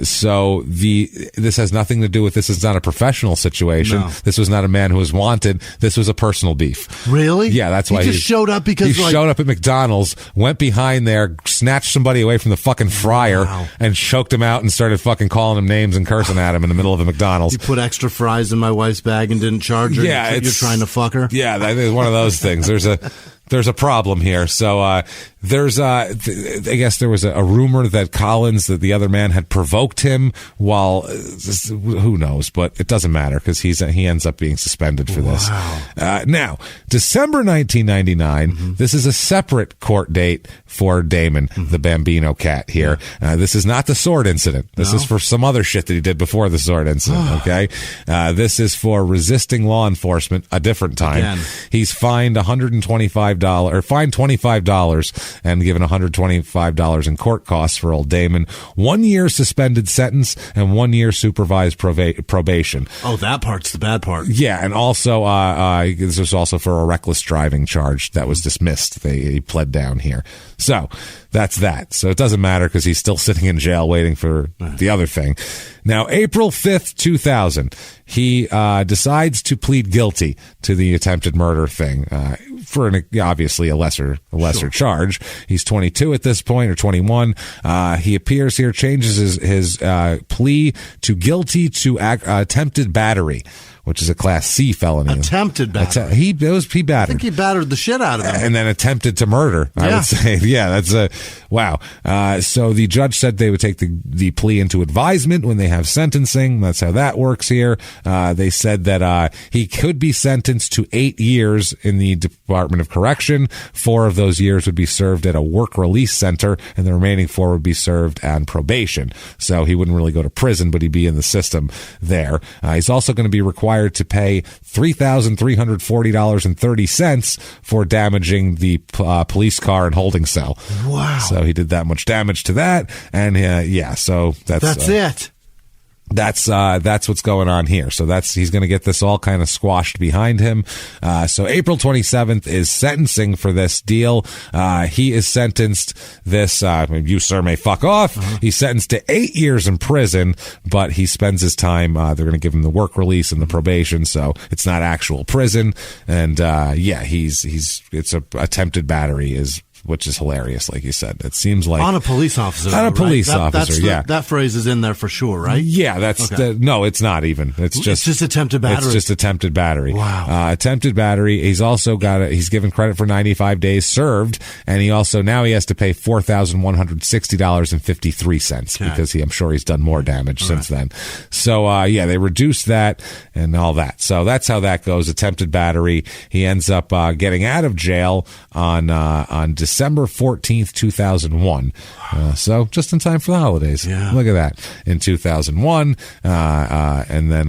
So this has nothing to do with this. Is not a professional situation. No. This was not a man who was wanted. This was a personal beef. Really? Yeah, that's why he just showed up because he showed up at McDonald's, went behind there, snatched somebody away from the fucking fryer, and choked him out and started fucking calling him names and cursing at him in the middle of a McDonald's. You put extra fries in my wife's bag and didn't charge her. Yeah, you're trying to fuck her. Yeah, that is one of those things. There's a problem here. So I guess there was a rumor that Collins, that the other man, had provoked him while, who knows, but it doesn't matter because he ends up being suspended for this. Now, December 1999, this is a separate court date for Damon, the Bambino cat here. This is not the sword incident. This is for some other shit that he did before the sword incident, okay? This is for resisting law enforcement a different time. Again. He's fined $25 and given $125 in court costs for old Damon. 1 year suspended sentence and 1 year supervised probation. Oh, that part's the bad part. Yeah, and also this was also for a reckless driving charge that was dismissed. He pled down here. So that's that. So it doesn't matter because he's still sitting in jail waiting for the other thing. Now, April 5th, 2000, he decides to plead guilty to the attempted murder thing for obviously a lesser charge. He's 22 at this point, or 21. He appears here, changes his plea to guilty to attempted battery, which is a Class C felony. Attempted battery. He battered. I think he battered the shit out of him. And then attempted to murder, I would say. Yeah, that's wow. So the judge said they would take the plea into advisement when they have sentencing. That's how that works here. They said that he could be sentenced to 8 years in the Department of Correction. 4 of those years would be served at a work release center, and the remaining 4 would be served on probation. So he wouldn't really go to prison, but he'd be in the system there. He's also going to be required to pay $3,340.30 for damaging the police car and holding cell. Wow. So he did that much damage to that. And so that's it. That's what's going on here. So he's going to get this all kind of squashed behind him. So April 27th is sentencing for this deal. He is sentenced you sir may fuck off. He's sentenced to 8 years in prison, but he spends his time, they're going to give him the work release and the probation. So it's not actual prison. And, it's a attempted battery which is hilarious, like you said. It seems like on a police officer. On a police officer, yeah. That phrase is in there for sure, right? Yeah, that's no, it's not even. It's just attempted battery. It's just attempted battery. Wow. Attempted battery. He's also he's given credit for 95 days served, and he has to pay $4,160.53 because I'm sure he's done more damage since then. So they reduced that and all that. So that's how that goes. Attempted battery. He ends up getting out of jail on December 14th, 2001. So just in time for the holidays. Yeah. Look at that. In 2001. And then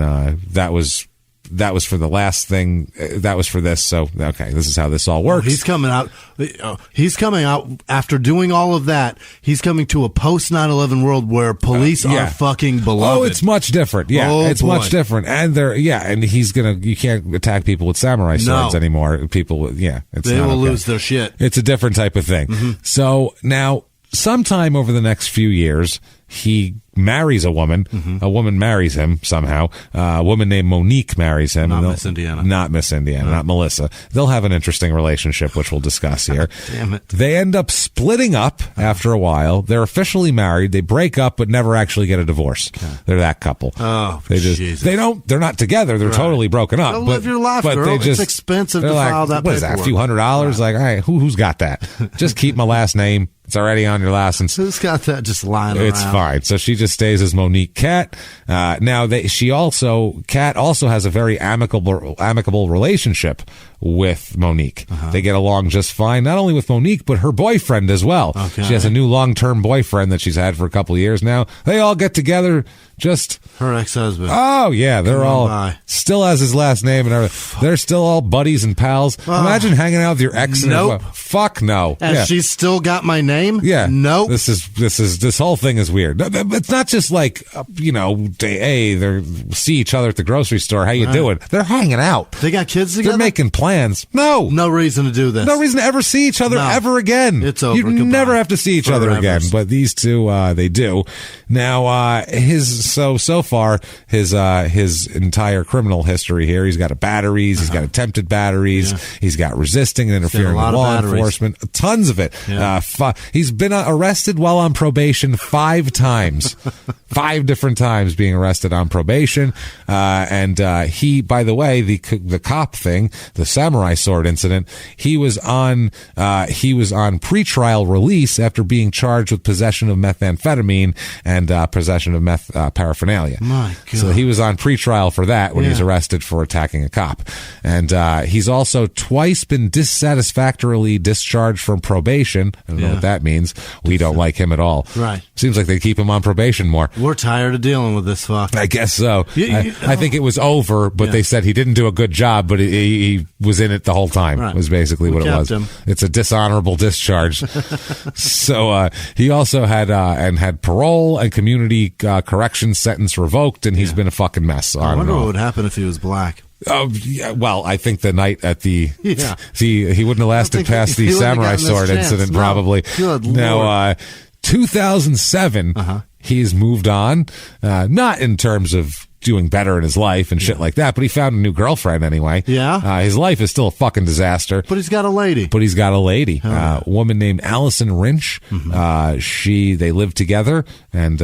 that was that was for the last thing. That was for this. So, okay, this is how this all works. He's coming out. He's coming out after doing all of that. He's coming to a post 9/11 world where police are fucking beloved. Oh, it's much different. Yeah, it's much different. And and he's you can't attack people with samurai swords anymore. People, they will lose their shit. It's a different type of thing. Mm-hmm. So now, sometime over the next few years, he marries a woman. Mm-hmm. A woman marries him somehow. A woman named Monique marries him. Not Miss Indiana. Not Miss Indiana. Not Melissa. They'll have an interesting relationship, which we'll discuss here. Damn it. They end up splitting up after a while. They're officially married. They break up, but never actually get a divorce. Okay. They're that couple. Oh, Jesus. They're not together. They're totally broken up. Well, live your life, girl. It's expensive to file that paperwork. What is that, a few $100? Like, all right, who's got that? Just keep my last name. It's already on your license. Who's got that just lying around? It's fine. So she just stays as Monique Cat. Now Cat also has a very amicable relationship with Monique. They get along just fine, not only with Monique, but her boyfriend as well. Okay. She has a new long-term boyfriend that she's had for a couple of years now. They all get together, just... Her ex-husband. Oh, yeah. They're all... Still has his last name and everything. They're still all buddies and pals. Imagine hanging out with your ex. Nope. Fuck no. And she's still got my name? Yeah. Nope. This whole thing is weird. It's not just like, they see each other at the grocery store. How you doing? They're hanging out. They got kids together? They're making plans. No reason to do this. No reson to ever see each other ever again. It's over. You never have to see each other again. But these two, they do. Now, so far his entire criminal history here. He's got batteries. He's got attempted batteries. Yeah. He's got resisting and interfering with law enforcement. Tons of it. Yeah. He's been arrested while on probation 5 times. 5 different times being arrested on probation. And he, by the way, the cop thing, the samurai sword incident, he was on pretrial release after being charged with possession of methamphetamine and possession of meth paraphernalia. My God. So he was on pretrial for that when he's arrested for attacking a cop. And he's also twice been dissatisfactorily discharged from probation. I don't know what that means. We don't like him at all. Right. Seems like they keep him on probation more. We're tired of dealing with this fuck. I guess so. I think it was over, but they said he didn't do a good job, but he was in it the whole time. Right. Was basically what it was. It's a dishonorable discharge. So he also had parole and community correction sentence revoked, and he's been a fucking mess. I wonder what would happen if he was black. Oh, yeah, well, I think the night at he wouldn't have lasted past the samurai sword incident, probably. Good Lord. Now, 2007, he's moved on, not in terms of doing better in his life and shit like that, but he found a new girlfriend anyway. Yeah. His life is still a fucking disaster. But he's got a lady. A woman named Allison Rinch. They live together and,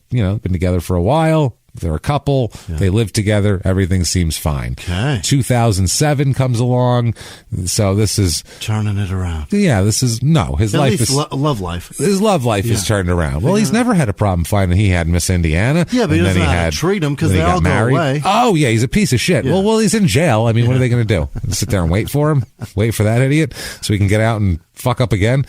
been together for a while. They're a couple. Yeah. They live together. Everything seems fine. Okay. 2007 comes along. So this is turning it around. Yeah, this is his At life least is love life. His love life is turned around. Well, he's never had a problem finding he had Miss Indiana. Yeah, but he doesn't know how to treat him because they all go away. Oh yeah, he's a piece of shit. Yeah. Well, he's in jail. I mean, what are they going to do? Sit there and wait for him? Wait for that idiot so he can get out and fuck up again?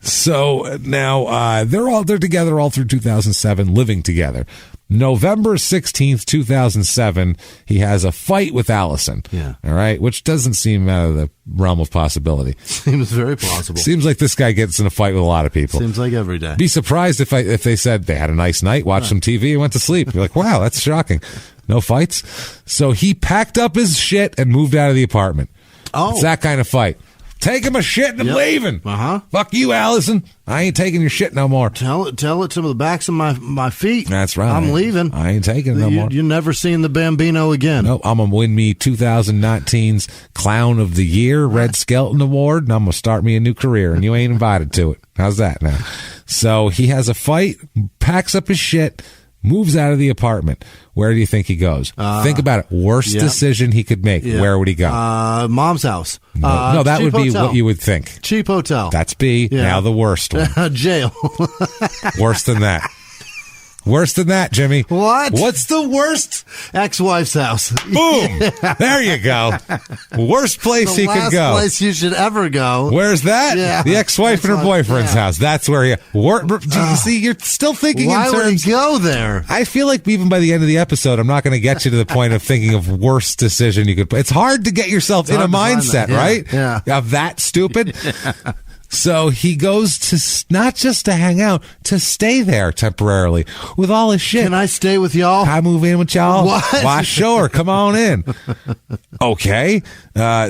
So now they're together all through 2007, living together. November 16th, 2007, he has a fight with Allison. Yeah. All right, which doesn't seem out of the realm of possibility. Seems very plausible. Seems like this guy gets in a fight with a lot of people. Seems like every day. Be surprised if they said they had a nice night, watched some TV, and went to sleep. You're like, wow, that's shocking. No fights. So he packed up his shit and moved out of the apartment. Oh. It's that kind of fight. Taking my shit and I'm leaving. Fuck you, Allison. I ain't taking your shit no more. Tell it to the backs of my feet. That's right. I'm leaving. I ain't taking it no more. You're never seeing the Bambino again. No, I'm going to win me 2019's Clown of the Year Red Skelton Award, and I'm going to start me a new career, and you ain't invited to it. How's that now? So he has a fight, packs up his shit, moves out of the apartment. Where do you think he goes? Think about it. Worst decision he could make. Yeah. Where would he go? Mom's house. No, that would be hotel. what you would think. Cheap hotel. That's B. Yeah. Now the worst one. Jail. Worse than that. Worse than that, Jimmy. What? What's the worst? Ex-wife's house. Boom. There you go. Worst place he could go. Last place you should ever go. Where's that? Yeah. The ex-wife and her boyfriend's house. That's where you... see, you're still thinking Why in terms... would he go there? I feel like even by the end of the episode, I'm not going to get you to the point of thinking of worst decision you could... It's hard to get yourself in a mindset, right? Yeah. Of that stupid... So he goes to not just to hang out, to stay there temporarily with all his shit. Can I stay with y'all? I move in with y'all. What? Why, sure. Come on in. Okay.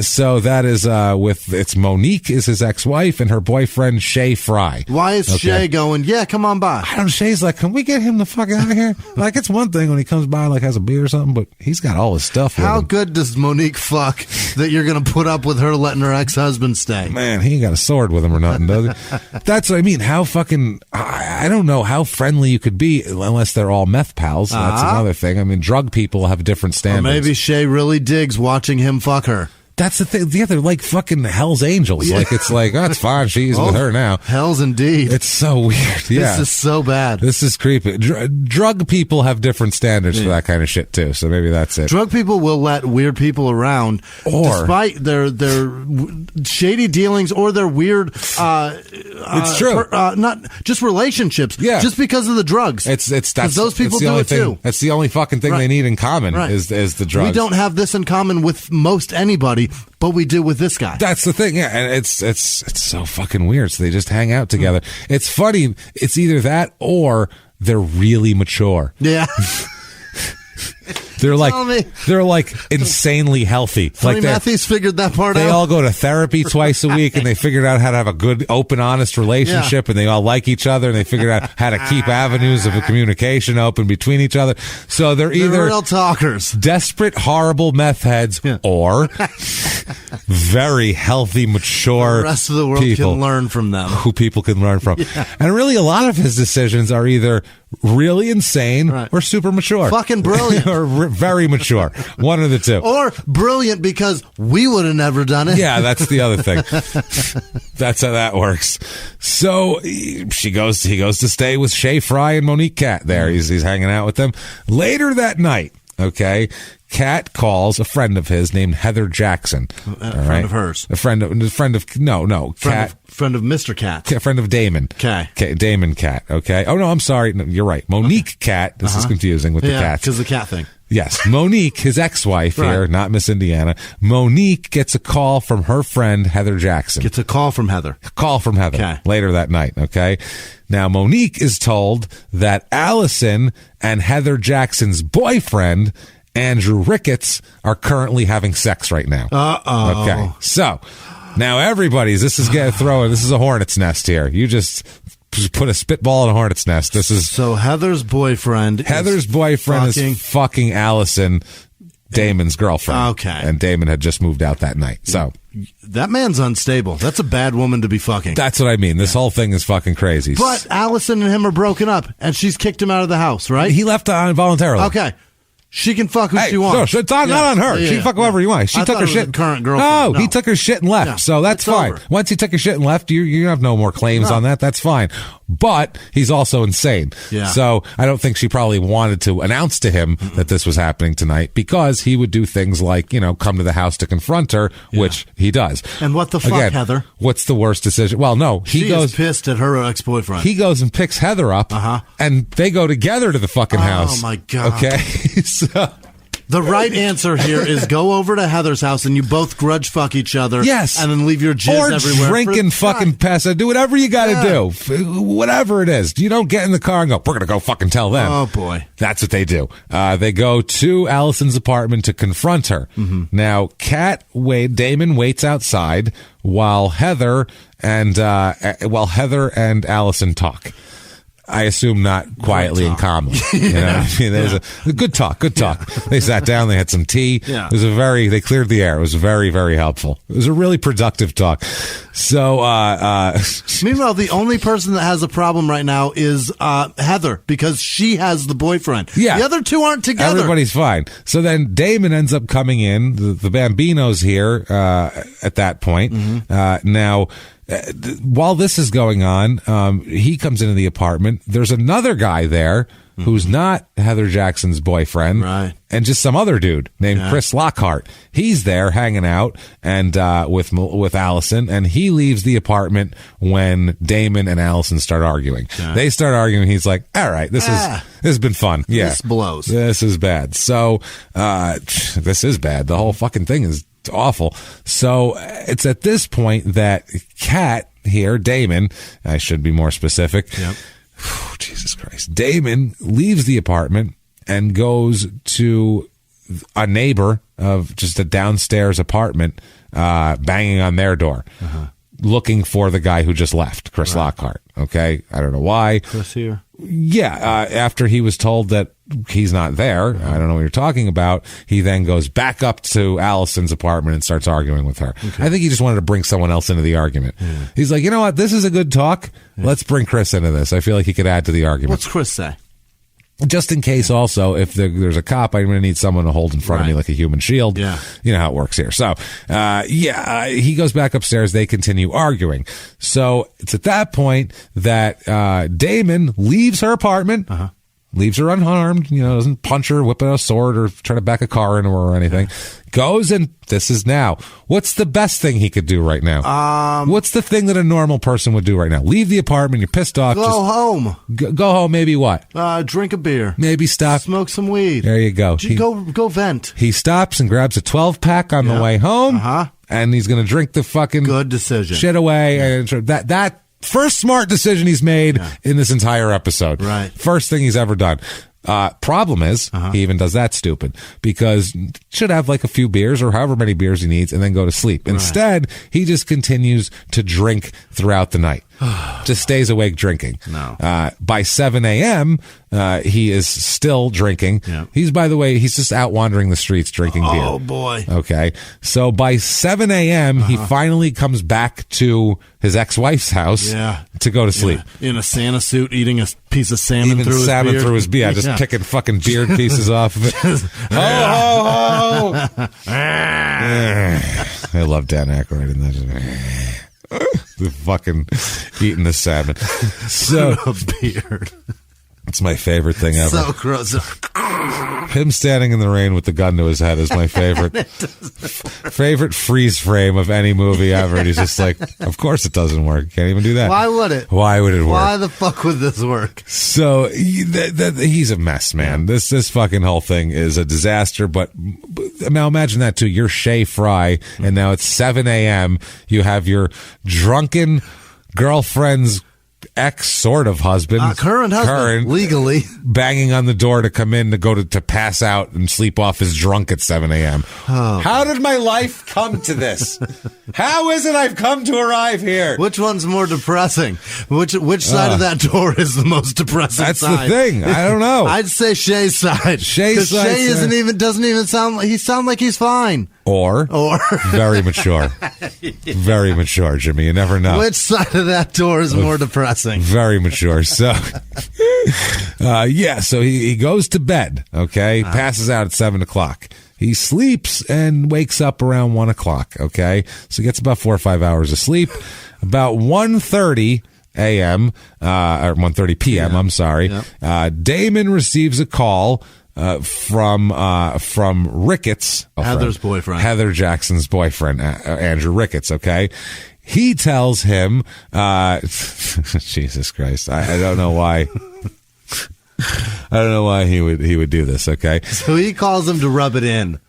So that is it's Monique is his ex-wife and her boyfriend Shay Fry. Why is Shay going, yeah, come on by? I don't know. Shay's like, can we get him the fuck out of here? Like, it's one thing when he comes by, like, has a beer or something, but he's got all his stuff with How him. good does Monique fuck that you're going to put up with her letting her ex-husband stay? Man, he ain't got a sword with him or nothing, does he? That's what I mean. How fucking... I don't know how friendly you could be unless they're all meth pals. That's another thing. I mean, drug people have different standards. Or maybe Shay really digs watching him fuck her. That's the thing. Yeah, they're like fucking Hell's Angels. Yeah. Like, it's like, oh, it's fine. She's with her now. Hells indeed. It's so weird. Yeah. This is so bad. This is creepy. Drug people have different standards for that kind of shit, too. So maybe that's it. Drug people will let weird people around, despite their shady dealings or their weird... it's true. not just relationships. Yeah. Just because of the drugs. That's those people do it, too. That's the only fucking thing they need in common is the drugs. We don't have this in common with most anybody, but we do with this guy. That's the thing, yeah, and it's so fucking weird. So they just hang out together. It's funny. It's either that or they're really mature. Yeah. They're like insanely healthy. Funny Matthews figured that part out. They all go to therapy twice a week, and they figured out how to have a good, open, honest relationship, and they all like each other, and they figured out how to keep avenues of communication open between each other. So they're either real talkers, desperate, horrible meth heads, or very healthy, mature. The rest of the world can learn from them. Who people can learn from. Yeah. And really, a lot of his decisions are either really insane or super mature. Fucking brilliant. Or very mature. One of the two. Or brilliant because we would have never done it. Yeah, that's the other thing. That's how that works. So he goes to stay with Shay Fry and Monique Cat there. He's hanging out with them. Later that night, okay, Cat calls a friend of his named Heather Jackson. A friend of hers. A friend of Cat. Friend of Mr. Cat. A friend of Damon. Okay. Damon Cat, okay? Oh, no, I'm sorry. No, you're right. Monique Cat. This is confusing with the cats. because the cat thing. Yes. Monique, his ex-wife here, not Miss Indiana. Monique gets a call from her friend, Heather Jackson. Gets a call from Heather. Okay. Later that night, okay? Now, Monique is told that Allison and Heather Jackson's boyfriend, Andrew Ricketts, are currently having sex right now. Uh-oh. Okay. So, now this is a hornet's nest here. You just put a spitball in a hornet's nest. This is so Heather's boyfriend is fucking Allison, Damon's girlfriend. Okay. And Damon had just moved out that night. So that man's unstable. That's a bad woman to be fucking. That's what I mean. This whole thing is fucking crazy. But Allison and him are broken up, and she's kicked him out of the house, right? He left voluntarily. Okay. She can fuck who she wants. No, it's not on her. She can fuck whoever you want. She took her shit. Current girlfriend. No, he took her shit and left. Yeah, so that's fine. Over. Once he took her shit and left, you have no more claims on that. That's fine. But he's also insane. Yeah. So I don't think she probably wanted to announce to him that this was happening tonight because he would do things like, come to the house to confront her, which he does. And what the fuck, Again, Heather? What's the worst decision? Well, no, she is pissed at her ex-boyfriend. He goes and picks Heather up, and they go together to the fucking house. Oh my God. Okay. So. The right answer here is go over to Heather's house and you both grudge fuck each other. Yes. And then leave your jizz everywhere. Or drink and fucking pass. Do whatever you got to do. Whatever it is. You don't get in the car and go, we're going to go fucking tell them. Oh, boy. That's what they do. They go to Allison's apartment to confront her. Mm-hmm. Now, Damon waits outside while Heather and Allison talk. I assume not quietly and calmly. You know what I mean? There's a good talk. They sat down, they had some tea. Yeah. They cleared the air. It was very, very helpful. It was a really productive talk. So, meanwhile, the only person that has a problem right now is Heather because she has the boyfriend. Yeah. The other two aren't together. Everybody's fine. So then Damon ends up coming in. The Bambino's here at that point. Mm-hmm. Now, while this is going on, he comes into the apartment. There's another guy there who's not Heather Jackson's boyfriend, right, and just some other dude named Chris Lockhart. He's there hanging out and with Allison, and he leaves the apartment when Damon and Allison start arguing. They start arguing. He's like, "All right, this has been fun. Yeah, this blows. This is bad. So this is bad. The whole fucking thing is awful." So it's at this point that Kat here, Damon, I should be more specific. Yep. Jesus Christ. Damon leaves the apartment and goes to a neighbor of just a downstairs apartment, banging on their door, looking for the guy who just left, Chris Lockhart. Okay. I don't know why. Chris here. Yeah. After he was told that he's not there, I don't know what you're talking about, he then goes back up to Allison's apartment and starts arguing with her. Okay. I think he just wanted to bring someone else into the argument. Yeah. He's like, you know what? This is a good talk. Yeah. Let's bring Chris into this. I feel like he could add to the argument. What's Chris say? Just in case also, if there's a cop, I'm going to need someone to hold in front of me like a human shield. Yeah. You know how it works here. So, he goes back upstairs. They continue arguing. So it's at that point that Damon leaves her apartment, leaves her unharmed, doesn't punch her, whip out a sword, or try to back a car into her or anything. Goes and this is now. What's the best thing he could do right now? What's the thing that a normal person would do right now? Leave the apartment. You're pissed off. Go home. Go home. Maybe what? Drink a beer. Maybe stop. Smoke some weed. There you go. Go vent. He stops and grabs a 12-pack on the way home. And he's going to drink the fucking good decision shit away. And that first smart decision he's made in this entire episode. Right. First thing he's ever done. Problem is, he even does that stupid because should have like a few beers or however many beers he needs and then go to sleep. Instead, he just continues to drink throughout the night. Just stays awake drinking. No. By 7 a.m., he is still drinking. Yeah. He's just out wandering the streets drinking beer. Oh, boy. Okay. So by 7 a.m., he finally comes back to his ex-wife's house to go to sleep. In a Santa suit, eating a piece of salmon through his beard. Through his beard. Just picking fucking beard pieces off of it. Ho, ho, ho! I love Dan Aykroyd in that. The fucking eating the salmon. So a beard. It's my favorite thing ever. So gross. Him standing in the rain with the gun to his head is my favorite freeze frame of any movie ever. And he's just like, of course it doesn't work. Can't even do that. Why would it? Why would it work? Why the fuck would this work? So he's a mess, man. This fucking whole thing is a disaster. But now imagine that too. You're Shay Fry, and now it's 7 a.m. You have your drunken girlfriend's ex sort of husband, current legally banging on the door to come in to go to pass out and sleep off his drunk at 7 a.m. Oh. How did my life come to this? How is it I've come to arrive here? Which one's more depressing? Which side of that door is the most depressing? That's side? the thing. I don't know. I'd say Shay's side. Shay's side. Shay doesn't even sound like he's fine. Or very mature. Very mature, Jimmy. You never know. Which side of that door is more depressing? Very mature. So, so he goes to bed, okay? Passes out at 7 o'clock. He sleeps and wakes up around 1 o'clock, okay? So he gets about 4 or 5 hours of sleep. About 1:30 a.m., or 1:30 p.m., I'm sorry, Damon receives a call from Ricketts, Heather's boyfriend, Heather Jackson's boyfriend, Andrew Ricketts. Okay, he tells him, Jesus Christ, I don't know why. I don't know why he would do this. Okay, so he calls him to rub it in.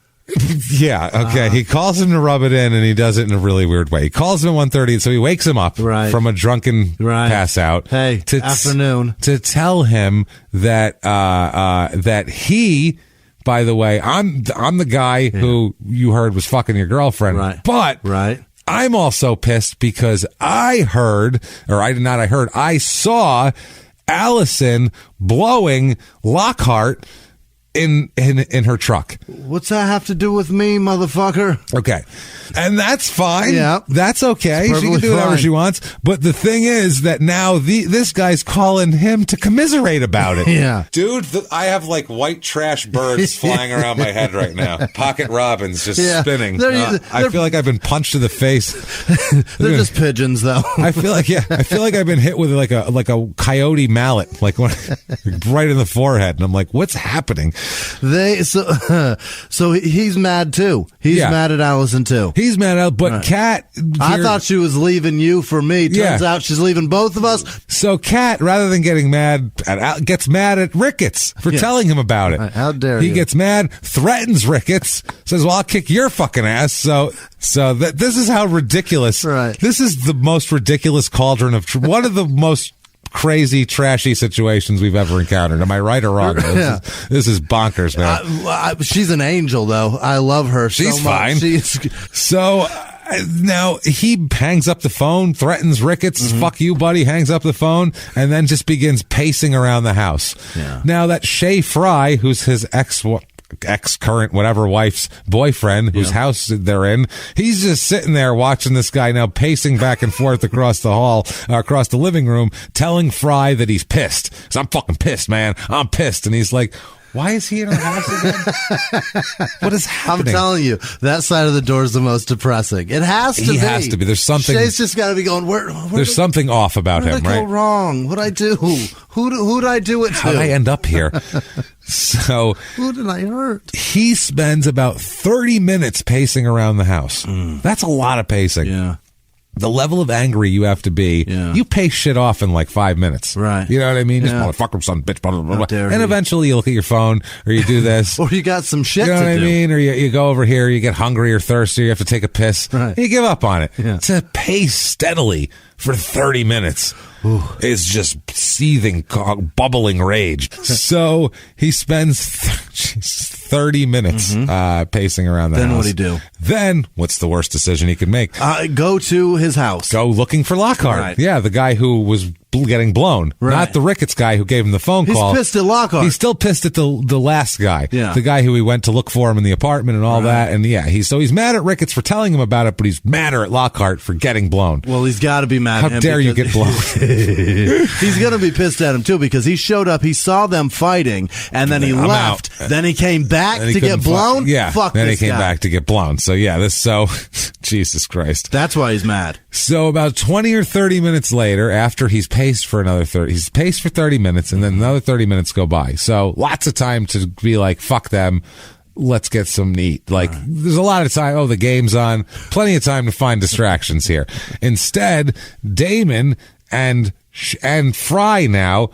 Yeah, okay. He calls him to rub it in, and he does it in a really weird way. He calls him at 1:30, so he wakes him up from a drunken pass out. Hey, afternoon. To tell him that that he, by the way, I'm the guy who you heard was fucking your girlfriend. But I'm also pissed because I saw Allison blowing Lockhart in her truck. What's that have to do with me, motherfucker? Okay. And that's fine. Yeah. That's okay. She can do whatever fine. she wants. But the thing is that now this guy's calling him to commiserate about it. Yeah. Dude, I have like white trash birds flying around my head right now. Pocket robins just spinning. I feel like I've been punched in the face. They're just pigeons, though. I feel like I've been hit with like a coyote mallet, like right in the forehead. And I'm like, what's happening? So he's mad too. He's mad at Allison too. He's mad at, but Kat. I thought she was leaving you for me. Turns out she's leaving both of us. So Kat, rather than getting mad gets mad at Ricketts for telling him about it. How dare he you? gets mad, threatens Ricketts, says, "Well, I'll kick your fucking ass." So this is how ridiculous. Right. This is the most ridiculous cauldron of one of the most crazy, trashy situations we've ever encountered. Am I right or wrong? This is bonkers, man. She's an angel, though. I love her. She's so fine. So now he hangs up the phone, threatens Ricketts. Fuck you, buddy. Hangs up the phone and then just begins pacing around the house. Yeah. Now that Shay Fry, who's his ex-current whatever wife's boyfriend, whose house they're in, he's just sitting there watching this guy now pacing back and forth across the hall, across the living room, telling Fry that he's pissed. So I'm fucking pissed, man. I'm pissed. And he's like, why is he in our house again? What is happening? I'm telling you, that side of the door is the most depressing. It has to be. He has to be. There's something. Shay's just got to be going, there's something off about him, right? Where did I go wrong? What'd I do? Who'd I do it to? How'd I end up here? So who did I hurt? He spends about 30 minutes pacing around the house. That's a lot of pacing. Yeah. The level of angry you have to be, you pace shit off in like 5 minutes. Right. You know what I mean? Yeah. Just motherfucker, son, bitch, blah, blah, blah, blah. And eventually you look at your phone or you do this. Or you got some shit to do. You know what I do. mean? Or you go over here, you get hungry or thirsty, you have to take a piss. Right. You give up on it. Yeah. To pace steadily for 30 minutes. Is just seething, bubbling rage. So he spends 30 minutes pacing around the house. Then what'd he do? Then, what's the worst decision he could make? Go to his house. Go looking for Lockhart. Right. Yeah, the guy who was getting blown. Right. Not the Ricketts guy who gave him the phone call. He's pissed at Lockhart. He's still pissed at the last guy. Yeah. The guy who he went to look for him in the apartment and all that. And he's mad at Ricketts for telling him about it, but he's madder at Lockhart for getting blown. Well, he's got to be mad at him. How dare you get blown? He's going to be pissed at him, too, because he showed up, he saw them fighting, and then he left. Then he came back to get blown? Fuck then he came back to get blown. So, Jesus Christ. That's why he's mad. So, about 20 or 30 minutes later, after he's paced for another 30, he's paced for 30 minutes, and then another 30 minutes go by. So, lots of time to be like, fuck them. Let's get some neat. Like, there's a lot of time. Oh, the game's on. Plenty of time to find distractions here. Instead, Damon and Fry now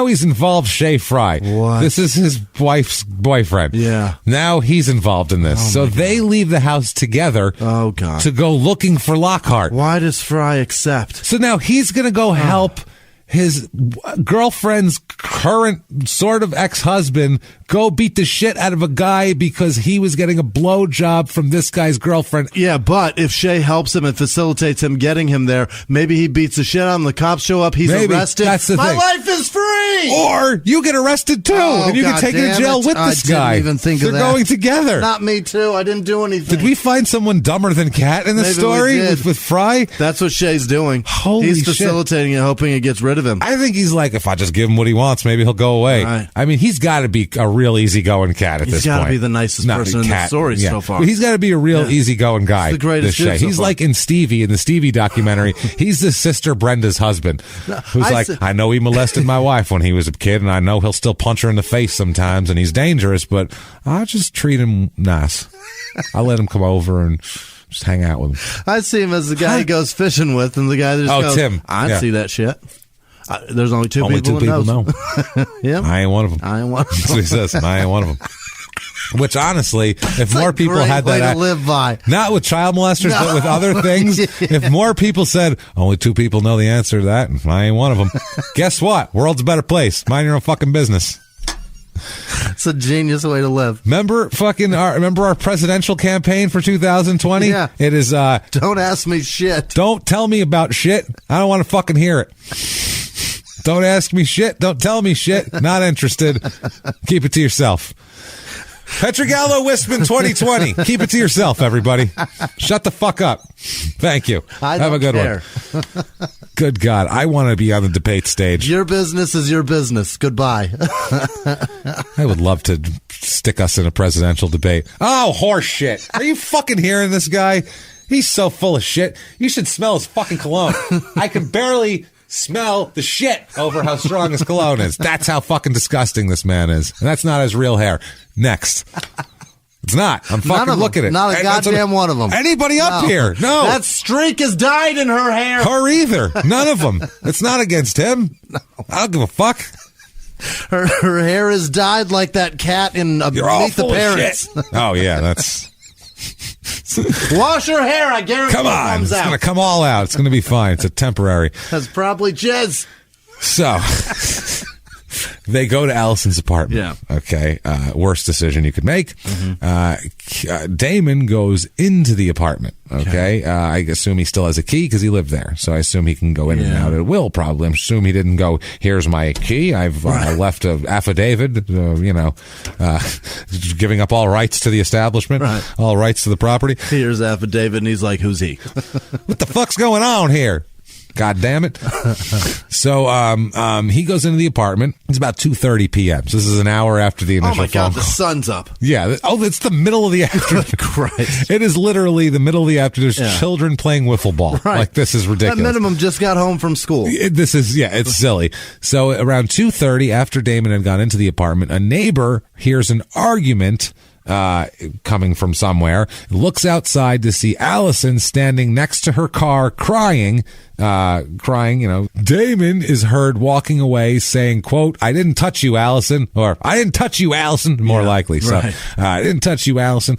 he's involved. Shay Fry. What? This is his wife's boyfriend. Yeah. Now he's involved in this. So they leave the house together. Oh, God. To go looking for Lockhart. Why does Fry accept? So now he's going to go help his girlfriend's current sort of ex-husband go beat the shit out of a guy because he was getting a blowjob from this guy's girlfriend. Yeah, but if Shay helps him and facilitates him getting him there, maybe he beats the shit out of him, the cops show up, he's arrested. That's the My thing. life is free! Or you get arrested too, and you get taken to jail with this guy. I didn't even think of that. They're going together. Not me too, I didn't do anything. Did we find someone dumber than Kat in the Maybe story we did. with Fry? That's what Shay's doing. Holy He's shit. facilitating it, hoping it gets rid of him. I think he's like, if I just give him what he wants, maybe he'll go away. Right. I mean, he's got to be a real easygoing cat at this point. He's got to be the nicest person in the story so far. He's got to be a real easygoing guy. He's the greatest this dude Shay. so He's far. like in the Stevie documentary. He's the sister Brenda's husband, who's I know he molested my wife when he was a kid, and I know he'll still punch her in the face sometimes, and he's dangerous, but I just treat him nice. I let him come over and just hang out with him. I see him as the guy he goes fishing with, and the guy that just goes, Tim. I see that shit. There's only two Only people two people know. Yep. I ain't one of them. I ain't one of them. That's what he says. I ain't one of them. Which honestly, if It's more a people great had way that, to live by. Not with child molesters, but with other things. If more people said, only two people know the answer to that, and I ain't one of them. Guess what? World's a better place. Mind your own fucking business. It's a genius way to live. Remember our presidential campaign for 2020? Yeah. It is, don't ask me shit. Don't tell me about shit. I don't want to fucking hear it. Don't ask me shit. Don't tell me shit. Not interested. Keep it to yourself. Pietragallo Whisman 2020. Keep it to yourself, everybody. Shut the fuck up. Thank you. Have a good one. Good God. I want to be on the debate stage. Your business is your business. Goodbye. I would love to stick us in a presidential debate. Oh, horse shit. Are you fucking hearing this guy? He's so full of shit. You should smell his fucking cologne. I can barely smell the shit over how strong his cologne is. That's how fucking disgusting this man is. And that's not his real hair. Next. It's not. I'm fucking looking at it. Not a goddamn one of them. Anybody up here? No. That streak has dyed in her hair. Her either. None of them. It's not against him. No. I don't give a fuck. Her hair is dyed like that cat in Meet the Parents. Oh, yeah. That's... Wash her hair. I guarantee come on. It comes it's out. going to come all out. It's going to be fine. It's a temporary. That's probably jizz. So... They go to Allison's apartment. Yeah. Okay. Worst decision you could make. Damon goes into the apartment. Okay. I assume he still has a key because he lived there. So I assume he can go in and out at will, probably. I assume he didn't go, here's my key. I've left an affidavit, giving up all rights to the establishment, all rights to the property. Here's affidavit, and he's like, who's he? What the fuck's going on here? God damn it. So he goes into the apartment. It's about 2:30 p.m. So this is an hour after the initial phone call. Oh, my God, the sun's up. Yeah. Oh, it's the middle of the afternoon. Christ. It is literally the middle of the afternoon. There's children playing wiffle ball. Right. Like, this is ridiculous. At minimum, just got home from school. It's silly. So around 2:30, after Damon had gone into the apartment, a neighbor hears an argument coming from somewhere, looks outside to see Allison standing next to her car crying, Damon is heard walking away saying, quote, I didn't touch you, Allison, or I didn't touch you, Allison, more likely. So, I didn't touch you, Allison.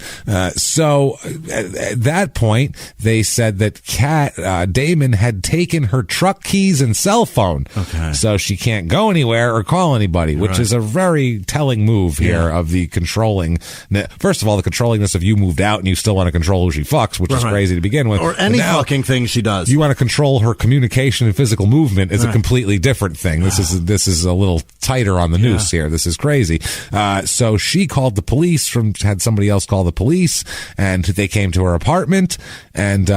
So at that point, they said that Damon had taken her truck keys and cell phone. Okay. So she can't go anywhere or call anybody, which is a very telling move here of the controlling. First of all, the controllingness of you moved out and you still want to control who she fucks, which is crazy to begin with. Or any fucking thing she does. You want to control her communication and physical movement is a completely different thing. This is a little tighter on the noose here. This is crazy. So she called the police, had somebody else call the police, and they came to her apartment, and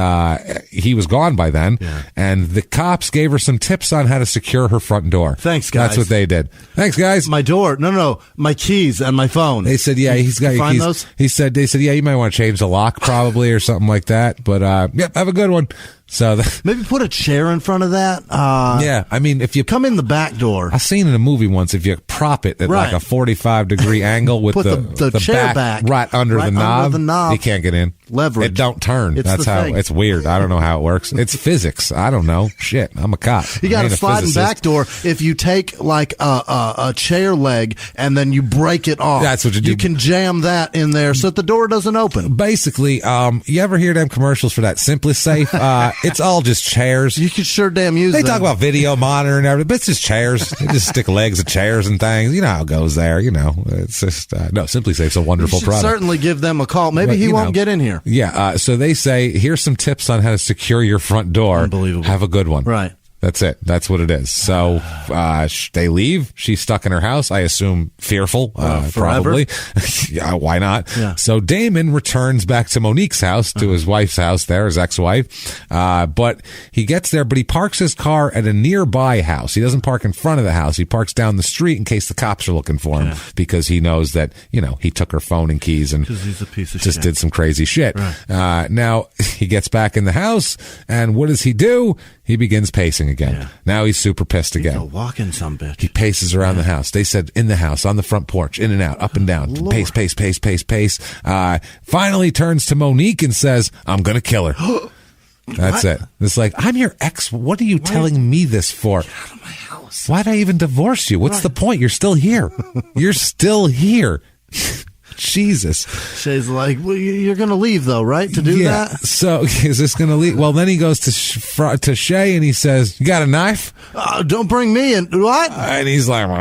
he was gone by then. Yeah. And the cops gave her some tips on how to secure her front door. Thanks, guys. That's what they did. Thanks, guys. My door. No, my keys and my phone. They said, yeah, he's got your keys. Those? They said, yeah, you might want to change the lock probably or something like that. But, have a good one. So maybe put a chair in front of that. Yeah, I mean, if you come in the back door, I've seen in a movie once, if you prop it at like a 45-degree angle with put the chair back right under the knob, you can't get in. Leverage. It don't turn. That's how it's weird. I don't know how it works. It's physics. I don't know. Shit, I'm a cop. You got a sliding back door. If you take like a chair leg and then you break it off, that's what you do. You can jam that in there so that the door doesn't open. Basically, you ever hear them commercials for that Simply Safe? It's all just chairs. You could sure damn use They talk about video monitor and everything, but it's just chairs. They just stick legs of chairs and things. You know how it goes there. You know, it's just, no, Simply Safe's a wonderful product. Certainly give them a call. Maybe he won't get in here. Yeah. So they say, here's some tips on how to secure your front door. Unbelievable. Have a good one. Right. That's it. That's what it is. So they leave. She's stuck in her house. I assume fearful, probably. Yeah, why not? Yeah. So Damon returns back to Monique's house, to his wife's house there, his ex-wife. But he gets there, but he parks his car at a nearby house. He doesn't park in front of the house. He parks down the street in case the cops are looking for him because he knows that, he took her phone and keys and he's a piece of just did some crazy shit. Right. Now he gets back in the house, and what does he do? He begins pacing again. Yeah. Now he's super pissed again. He's a walking sumbitch. He paces around the house. They said in the house, on the front porch, in and out, up and down. Pace. Finally turns to Monique and says, I'm going to kill her. That's it. It's like, I'm your ex. What are you telling me this for? Get out of my house. Why'd I even divorce you? What's the point? You're still here. You're still here. Jesus. Shay's like, well, you're going to leave, though, right, to do that? So is this going to leave? Well, then he goes to Shay and he says, you got a knife? Don't bring me in. What? And he's like, I don't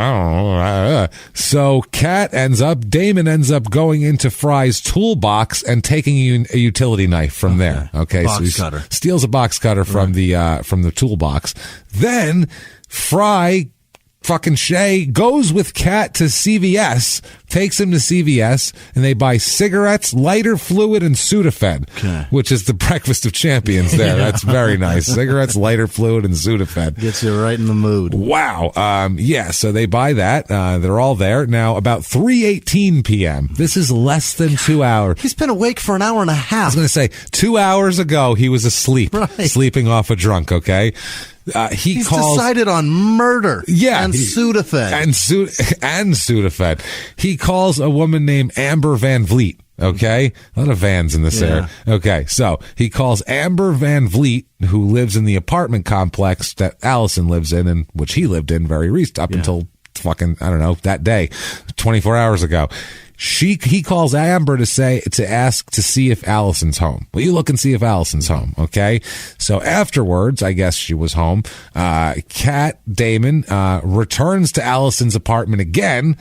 know. So Damon ends up going into Fry's toolbox and taking a utility knife from there. Okay. Box cutter. Steals a box cutter from the toolbox. Then Fry fucking Shay goes with Kat to CVS, takes him to CVS, and they buy cigarettes, lighter fluid, and Sudafed, which is the breakfast of champions there. That's very nice. Cigarettes, lighter fluid, and Sudafed. Gets you right in the mood. Wow. So they buy that. They're all there. Now, about 3:18 p.m., this is less than 2 hours. He's been awake for an hour and a half. I was going to say, 2 hours ago, he was asleep, sleeping off a drunk, okay? He's decided on murder. Yeah, and Sudafed. And Sudafed. He calls a woman named Amber Van Vliet. Okay, a lot of vans in this area. Okay, so he calls Amber Van Vliet, who lives in the apartment complex that Allison lives in, and which he lived in very recently, up until fucking, I don't know, that day, 24 hours ago. He calls Amber to ask to see if Allison's home. Will you look and see if Allison's home? Okay. So afterwards, I guess she was home. Kat Damon returns to Allison's apartment again.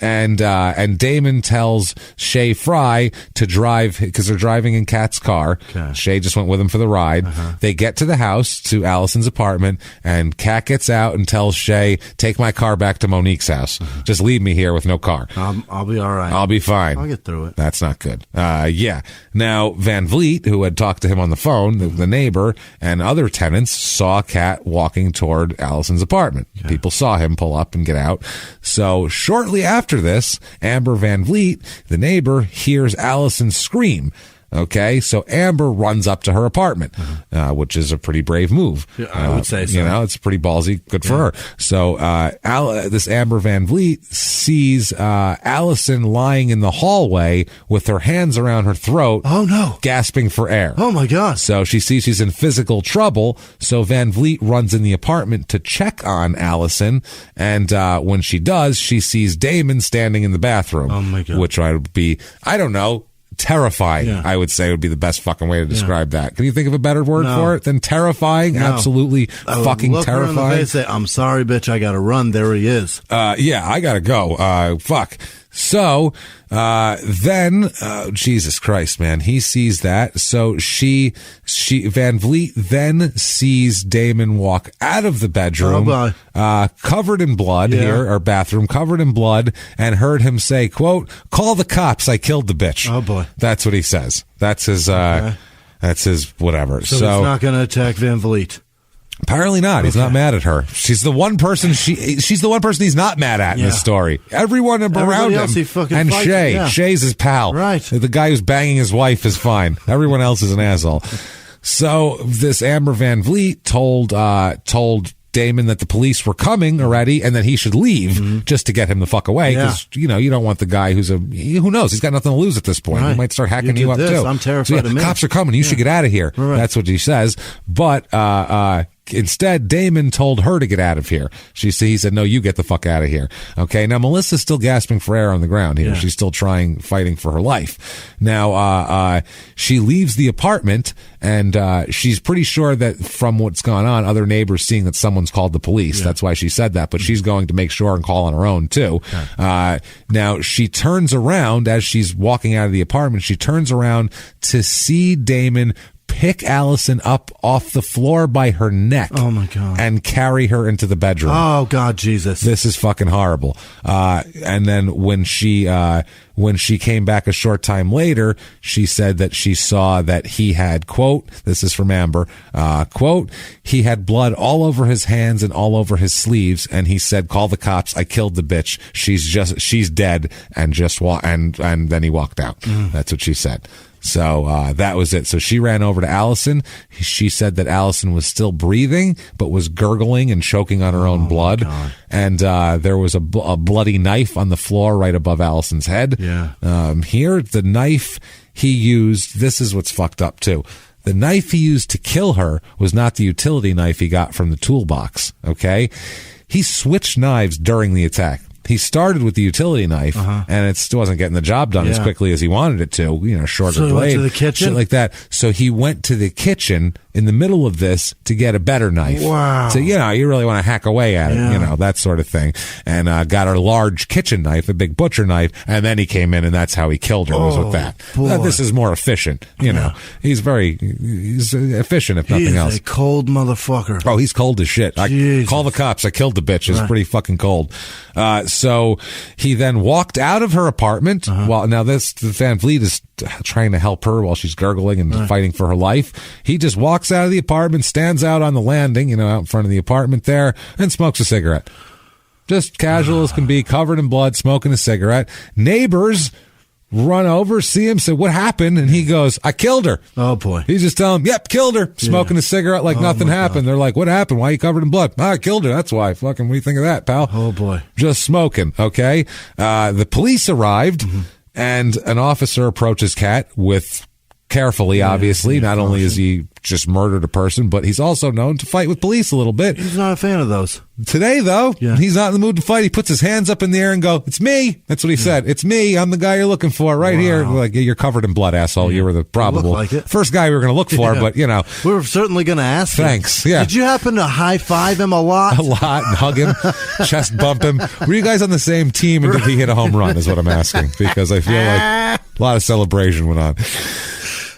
And Damon tells Shay Fry to drive, because they're driving in Kat's car. Okay. Shay just went with him for the ride. They get to the house, to Allison's apartment, and Kat gets out and tells Shay, take my car back to Monique's house. Just leave me here with no car. I'll be all right. I'll be fine. I'll get through it. That's not good. Now, Van Vliet, who had talked to him on the phone, the neighbor, and other tenants saw Kat walking toward Allison's apartment. Okay. People saw him pull up and get out. So shortly after this, Amber Van Vliet, the neighbor, hears Allison scream. Okay, so Amber runs up to her apartment, which is a pretty brave move. Yeah, I would say so. You know, it's pretty ballsy. Good for her. So this Amber Van Vliet sees Allison lying in the hallway with her hands around her throat. Oh, no. Gasping for air. Oh, my God. So she sees she's in physical trouble. So Van Vliet runs in the apartment to check on Allison. And when she does, she sees Damon standing in the bathroom. Oh, my God. Which would be, I don't know, terrifying, I would say, would be the best fucking way to describe that. Can you think of a better word for it than terrifying? No. Absolutely fucking look terrifying. Her in the face, say, I'm sorry, bitch, I gotta run. There he is. I gotta go. Fuck. So, then, Jesus Christ, man, he sees that. So Van Vliet then sees Damon walk out of the bedroom, covered in blood or bathroom, covered in blood, and heard him say, quote, call the cops, I killed the bitch. Oh boy. That's what he says. That's his, that's his whatever. So he's not going to attack Van Vliet. Apparently not. He's not mad at her. She's the one person she's the one person he's not mad at in this story. Everyone around him and Shay's his pal. Right. The guy who's banging his wife is fine. Everyone else is an asshole. So this Amber Van Vliet told Damon that the police were coming already and that he should leave just to get him the fuck away, because you don't want the guy who knows, he's got nothing to lose at this point. He might start hacking you up too. I'm terrified of me. Cops are coming, you should get out of here. Right. That's what he says. But instead, Damon told her to get out of here. He said, no, you get the fuck out of here. Okay. Now, Melissa's still gasping for air on the ground here. Yeah. She's still fighting for her life. Now, she leaves the apartment, and she's pretty sure that from what's gone on, other neighbors seeing that someone's called the police. Yeah. That's why she said that, but she's going to make sure and call on her own too. Okay. Now, she turns around as she's walking out of the apartment. She turns around to see Damon pick Allison up off the floor by her neck. Oh my God. And carry her into the bedroom. Oh God, Jesus. This is fucking horrible. And then when she came back a short time later, she said that she saw that he had, quote, this is from Amber, quote, he had blood all over his hands and all over his sleeves. And he said, call the cops. I killed the bitch. She's dead. And and then he walked out. That's what she said. So that was it. So she ran over to Allison. She said that Allison was still breathing, but was gurgling and choking on her own blood. And there was a bloody knife on the floor right above Allison's head. Yeah. Here, the knife he used, this is what's fucked up too. The knife he used to kill her was not the utility knife he got from the toolbox. Okay. He switched knives during the attack. he started with the utility knife, and it still wasn't getting the job done as quickly as he wanted it to. Shorter so he blade, went to the kitchen? shit like that. So he went to the kitchen in the middle of this to get a better knife. Wow. So, you really want to hack away at it, that sort of thing. And got a large kitchen knife, a big butcher knife, and then he came in, and that's how he killed her, was with that. This is more efficient, He's he's efficient, if nothing else. He's a cold motherfucker. Oh, he's cold as shit. I call the cops. I killed the bitch. It's pretty fucking cold. So he then walked out of her apartment. While now the Van Vliet is trying to help her while she's gurgling and fighting for her life. He just walks out of the apartment, stands out on the landing, out in front of the apartment there, and smokes a cigarette. Just casual as can be, covered in blood, smoking a cigarette. Neighbors run over, see him, say, "What happened?" And he goes, "I killed her." Oh, boy. He's just telling them, "Yep, killed her." Smoking a cigarette like nothing happened. They're like, "What happened? Why are you covered in blood?" "I killed her. That's why." Fucking, what do you think of that, pal? Oh, boy. Just smoking, okay? The police arrived, and an officer approaches Kat with carefully, obviously. Not only is he just murdered a person, but he's also known to fight with police a little bit. He's not a fan of those. Today, though, he's not in the mood to fight. He puts his hands up in the air and go, "It's me." That's what he said. "It's me. I'm the guy you're looking for right here." Like, "You're covered in blood, asshole. You were the probable like it. first guy we were going to look for, but, We were certainly going to ask him. Thanks, yeah. Did you happen to high-five him a lot? A lot, and hug him, chest bump him. Were you guys on the same team, and did he hit a home run, is what I'm asking, because I feel like a lot of celebration went on.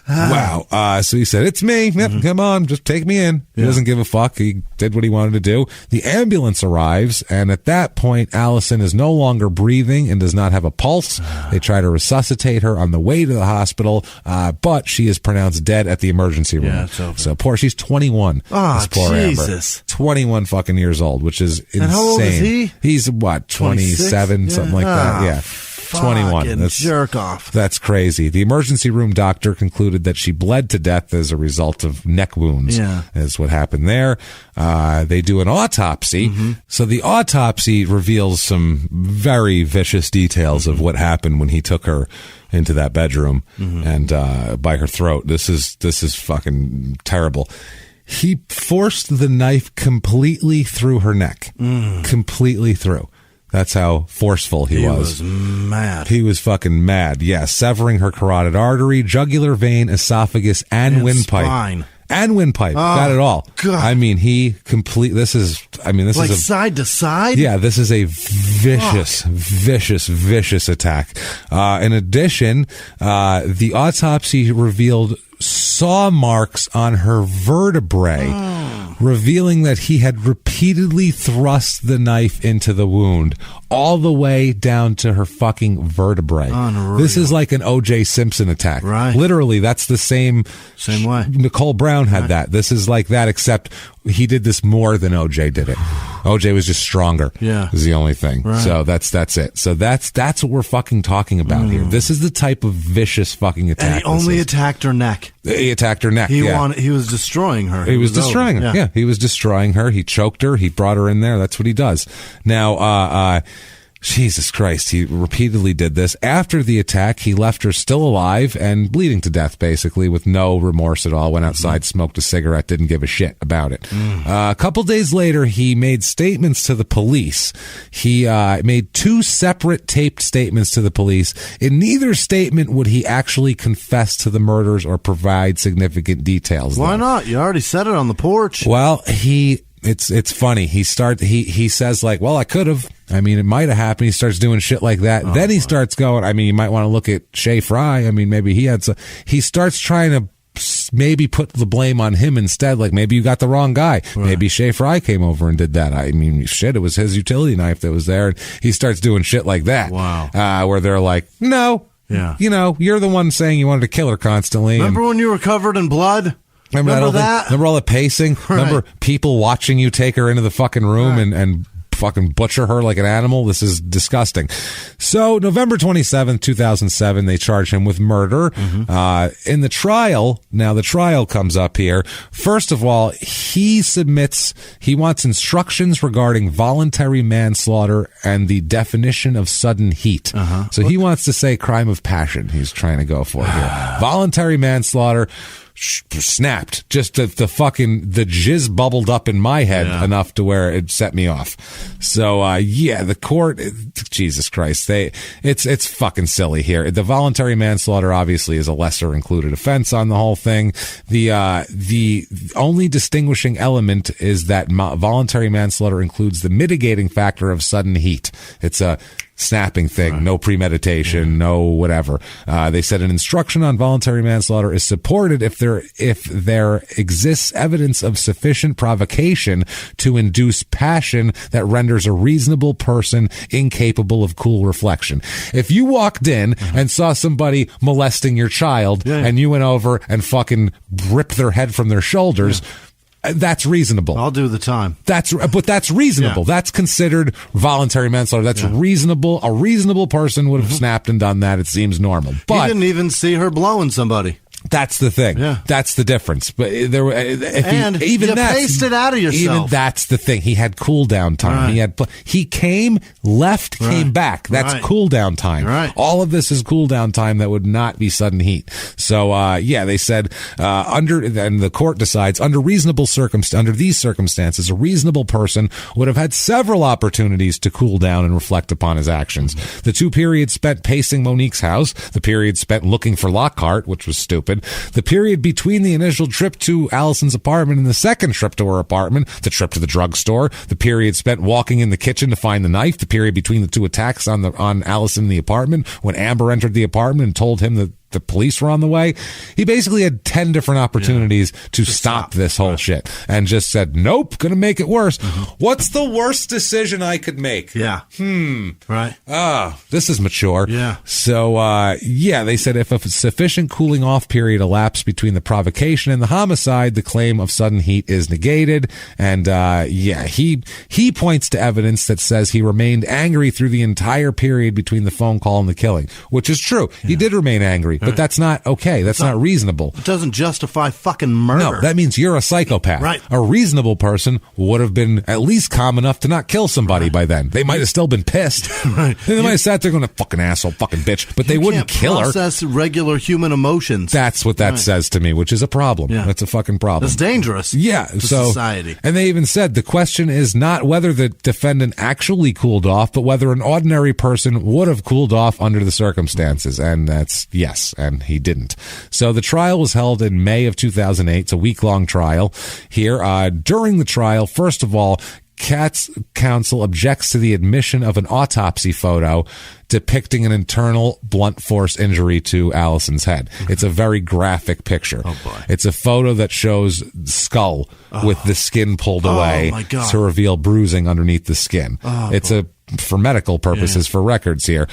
Wow. So he said, "It's me. Yep, come on, just take me in." He doesn't give a fuck. He did what he wanted to do. The ambulance arrives, and at that point, Allison is no longer breathing and does not have a pulse. They try to resuscitate her on the way to the hospital, but she is pronounced dead at the emergency room. Yeah, it's over. So she's 21. Oh, this poor Jesus. Amber. 21 fucking years old, which is insane. And how old is he? He's, 27, something like that. Yeah. 21. That's, jerk off. That's crazy. The emergency room doctor concluded that she bled to death as a result of neck wounds. Is what happened there. They do an autopsy. So the autopsy reveals some very vicious details of what happened when he took her into that bedroom and by her throat. This is fucking terrible. He forced the knife completely through her neck. Completely through. That's how forceful he was. He was mad. He was fucking mad. Yeah, severing her carotid artery, jugular vein, esophagus, and windpipe. Spine. And windpipe. Got it all. God. I mean, this is like a side to side? Yeah, this is a vicious attack. In addition, the autopsy revealed saw marks on her vertebrae, revealing that he had repeatedly thrust the knife into the wound all the way down to her fucking vertebrae. Unreal. This is like an O.J. Simpson attack. Right. Literally, that's the same way. Nicole Brown had that. This is like that, except he did this more than O.J. did it. O.J. was just stronger. Yeah. Is the only thing. Right. So that's it. So that's what we're fucking talking about here. This is the type of vicious fucking attack. And he only attacked her neck. He attacked her neck. He was destroying her. He was destroying her. Yeah, he was destroying her. He choked her. He brought her in there. That's what he does. Now, Jesus Christ, he repeatedly did this. After the attack, he left her still alive and bleeding to death, basically, with no remorse at all. Went outside, smoked a cigarette, didn't give a shit about it. A couple days later, he made statements to the police. He made 2 separate taped statements to the police. In neither statement would he actually confess to the murders or provide significant details. Why not? You already said it on the porch. Well, it's funny. He says like, "Well, I could have. I mean, it might have happened." He starts doing shit like that. Then he starts going, I mean, you might want to look at Shay Fry. I mean, maybe he had some. He starts trying to maybe put the blame on him instead. Like, maybe you got the wrong guy. Right. Maybe Shay Fry came over and did that. I mean, shit, it was his utility knife that was there. And he starts doing shit like that. Wow. Where they're like, "No, you're the one saying you wanted to kill her constantly." Remember when you were covered in blood? Remember that? Remember all the pacing? Right. Remember people watching you take her into the fucking room and fucking butcher her like an animal? This is disgusting. So November 27th, 2007, they charge him with murder. In the trial, now the trial comes up here. First of all, he wants instructions regarding voluntary manslaughter and the definition of sudden heat. So he wants to say crime of passion he's trying to go for here. Voluntary manslaughter. snapped. Just the jizz bubbled up in my head enough to where it set me off. So the court, Jesus Christ, it's fucking silly here. The voluntary manslaughter obviously is a lesser included offense on the whole thing. The only distinguishing element is that voluntary manslaughter includes the mitigating factor of sudden heat. It's a snapping thing, no premeditation, no whatever. They said an instruction on voluntary manslaughter is supported if there exists evidence of sufficient provocation to induce passion that renders a reasonable person incapable of cool reflection. If you walked in and saw somebody molesting your child and you went over and fucking ripped their head from their shoulders, that's reasonable. I'll do the time. That's reasonable. Yeah. That's considered voluntary manslaughter. That's reasonable. A reasonable person would have snapped and done that. It seems normal. But he didn't even see her blowing somebody. That's the thing. Yeah. That's the difference. But you paced it out of yourself. Even that's the thing. He had cool down time. Right. He came, left, came back. That's cool down time. Right. All of this is cool down time that would not be sudden heat. So they said and the court decides under these circumstances, a reasonable person would have had several opportunities to cool down and reflect upon his actions. The 2 periods spent pacing Monique's house, the period spent looking for Lockhart, which was stupid. The period between the initial trip to Allison's apartment and the second trip to her apartment, the trip to the drugstore, the period spent walking in the kitchen to find the knife, the period between the 2 attacks on Allison in the apartment, when Amber entered the apartment and told him that the police were on the way. He basically had 10 different opportunities to stop this whole shit and just said, nope, gonna make it worse. What's the worst decision I could make? Right. This is mature. Yeah. So, they said if a sufficient cooling off period elapsed between the provocation and the homicide, the claim of sudden heat is negated. And, he points to evidence that says he remained angry through the entire period between the phone call and the killing, which is true. He did remain angry. But that's not okay. That's not reasonable. It doesn't justify fucking murder. No, that means you're a psychopath. Right. A reasonable person would have been at least calm enough to not kill somebody by then. They might have still been pissed. They might have sat there going, fucking asshole, fucking bitch. But they wouldn't kill her. Process regular human emotions. That's what that says to me, which is a problem. Yeah. That's a fucking problem. That's dangerous. Yeah. To so, society. And they even said the question is not whether the defendant actually cooled off, but whether an ordinary person would have cooled off under the circumstances. And that's yes. And he didn't. So the trial was held in May of 2008. It's a week-long trial here. During the trial, first of all, Kat's counsel objects to the admission of an autopsy photo depicting an internal blunt force injury to Allison's head. It's a very graphic picture. Oh boy. It's a photo that shows skull with the skin pulled away to reveal bruising underneath the skin. For medical purposes, for records here.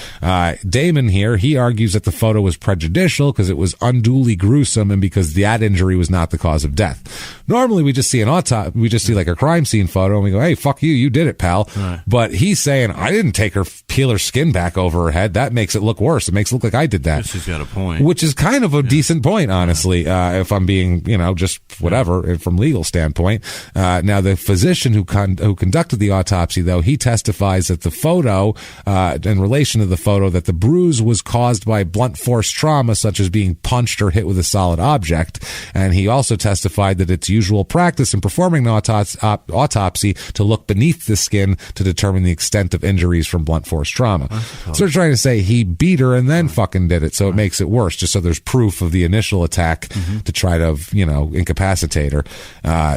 Damon here, he argues that the photo was prejudicial because it was unduly gruesome and because that injury was not the cause of death. Normally we just see like a crime scene photo and we go, hey, fuck you, you did it, pal. Right. But he's saying, I didn't take her, peel her skin back over her head. That makes it look worse. It makes it look like I did that. She's got a point. Which is kind of a decent point, honestly, if I'm being, just whatever, from legal standpoint. Now the physician who conducted the autopsy, though, he testifies that the photo, in relation to the photo, that the bruise was caused by blunt force trauma, such as being punched or hit with a solid object. And he also testified that it's usual practice in performing an autopsy to look beneath the skin to determine the extent of injuries from blunt force trauma. So they're trying to say he beat her and then fucking did it, so it makes it worse, just so there's proof of the initial attack to try to, incapacitate her.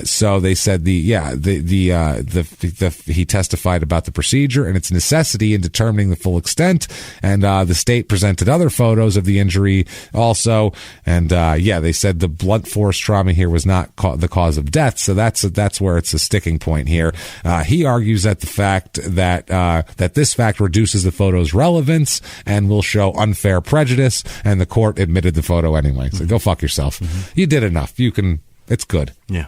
So they said he testified about the procedure and its necessity in determining the full extent, and the state presented other photos of the injury also, and they said the blunt force trauma here was not the cause of death, so that's where it's a sticking point here. He argues that the fact that this fact reduces the photo's relevance and will show unfair prejudice, and the court admitted the photo anyway. So go fuck yourself. You did enough. It's good. Yeah.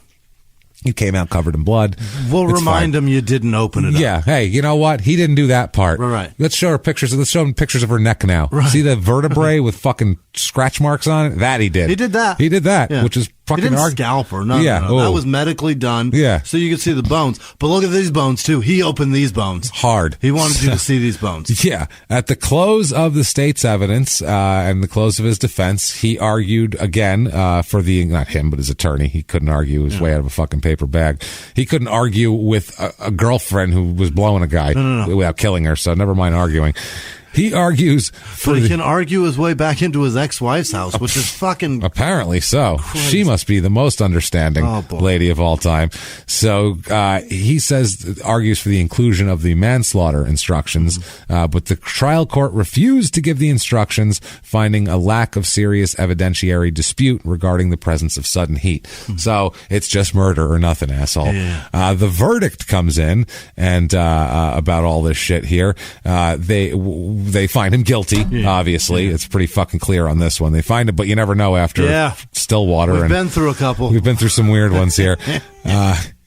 You came out covered in blood. We'll remind him you didn't open it up. Yeah. Hey, you know what? He didn't do that part. Right. Let's show him pictures of her neck now. Right. See the vertebrae with fucking scratch marks on it? That he did. He did that. Yeah. Which is He didn't scalp her. No. That was medically done. Yeah. So you could see the bones. But look at these bones, too. He opened these bones. Hard. He wanted you to see these bones. Yeah. At the close of the state's evidence and the close of his defense, he argued again for not him, but his attorney. He couldn't argue his way out of a fucking paper bag. He couldn't argue with a girlfriend who was blowing a guy without killing her, so never mind arguing. He argues he can argue his way back into his ex-wife's house, which is fucking... Apparently so. Crazy. She must be the most understanding lady of all time. So he argues for the inclusion of the manslaughter instructions, but the trial court refused to give the instructions, finding a lack of serious evidentiary dispute regarding the presence of sudden heat. So it's just murder or nothing, asshole. Yeah. The verdict comes in, and about all this shit here, they find him guilty, obviously. It's pretty fucking clear on this one. They find him, but you never know after Stillwater. We've been through a couple. We've been through some weird ones here.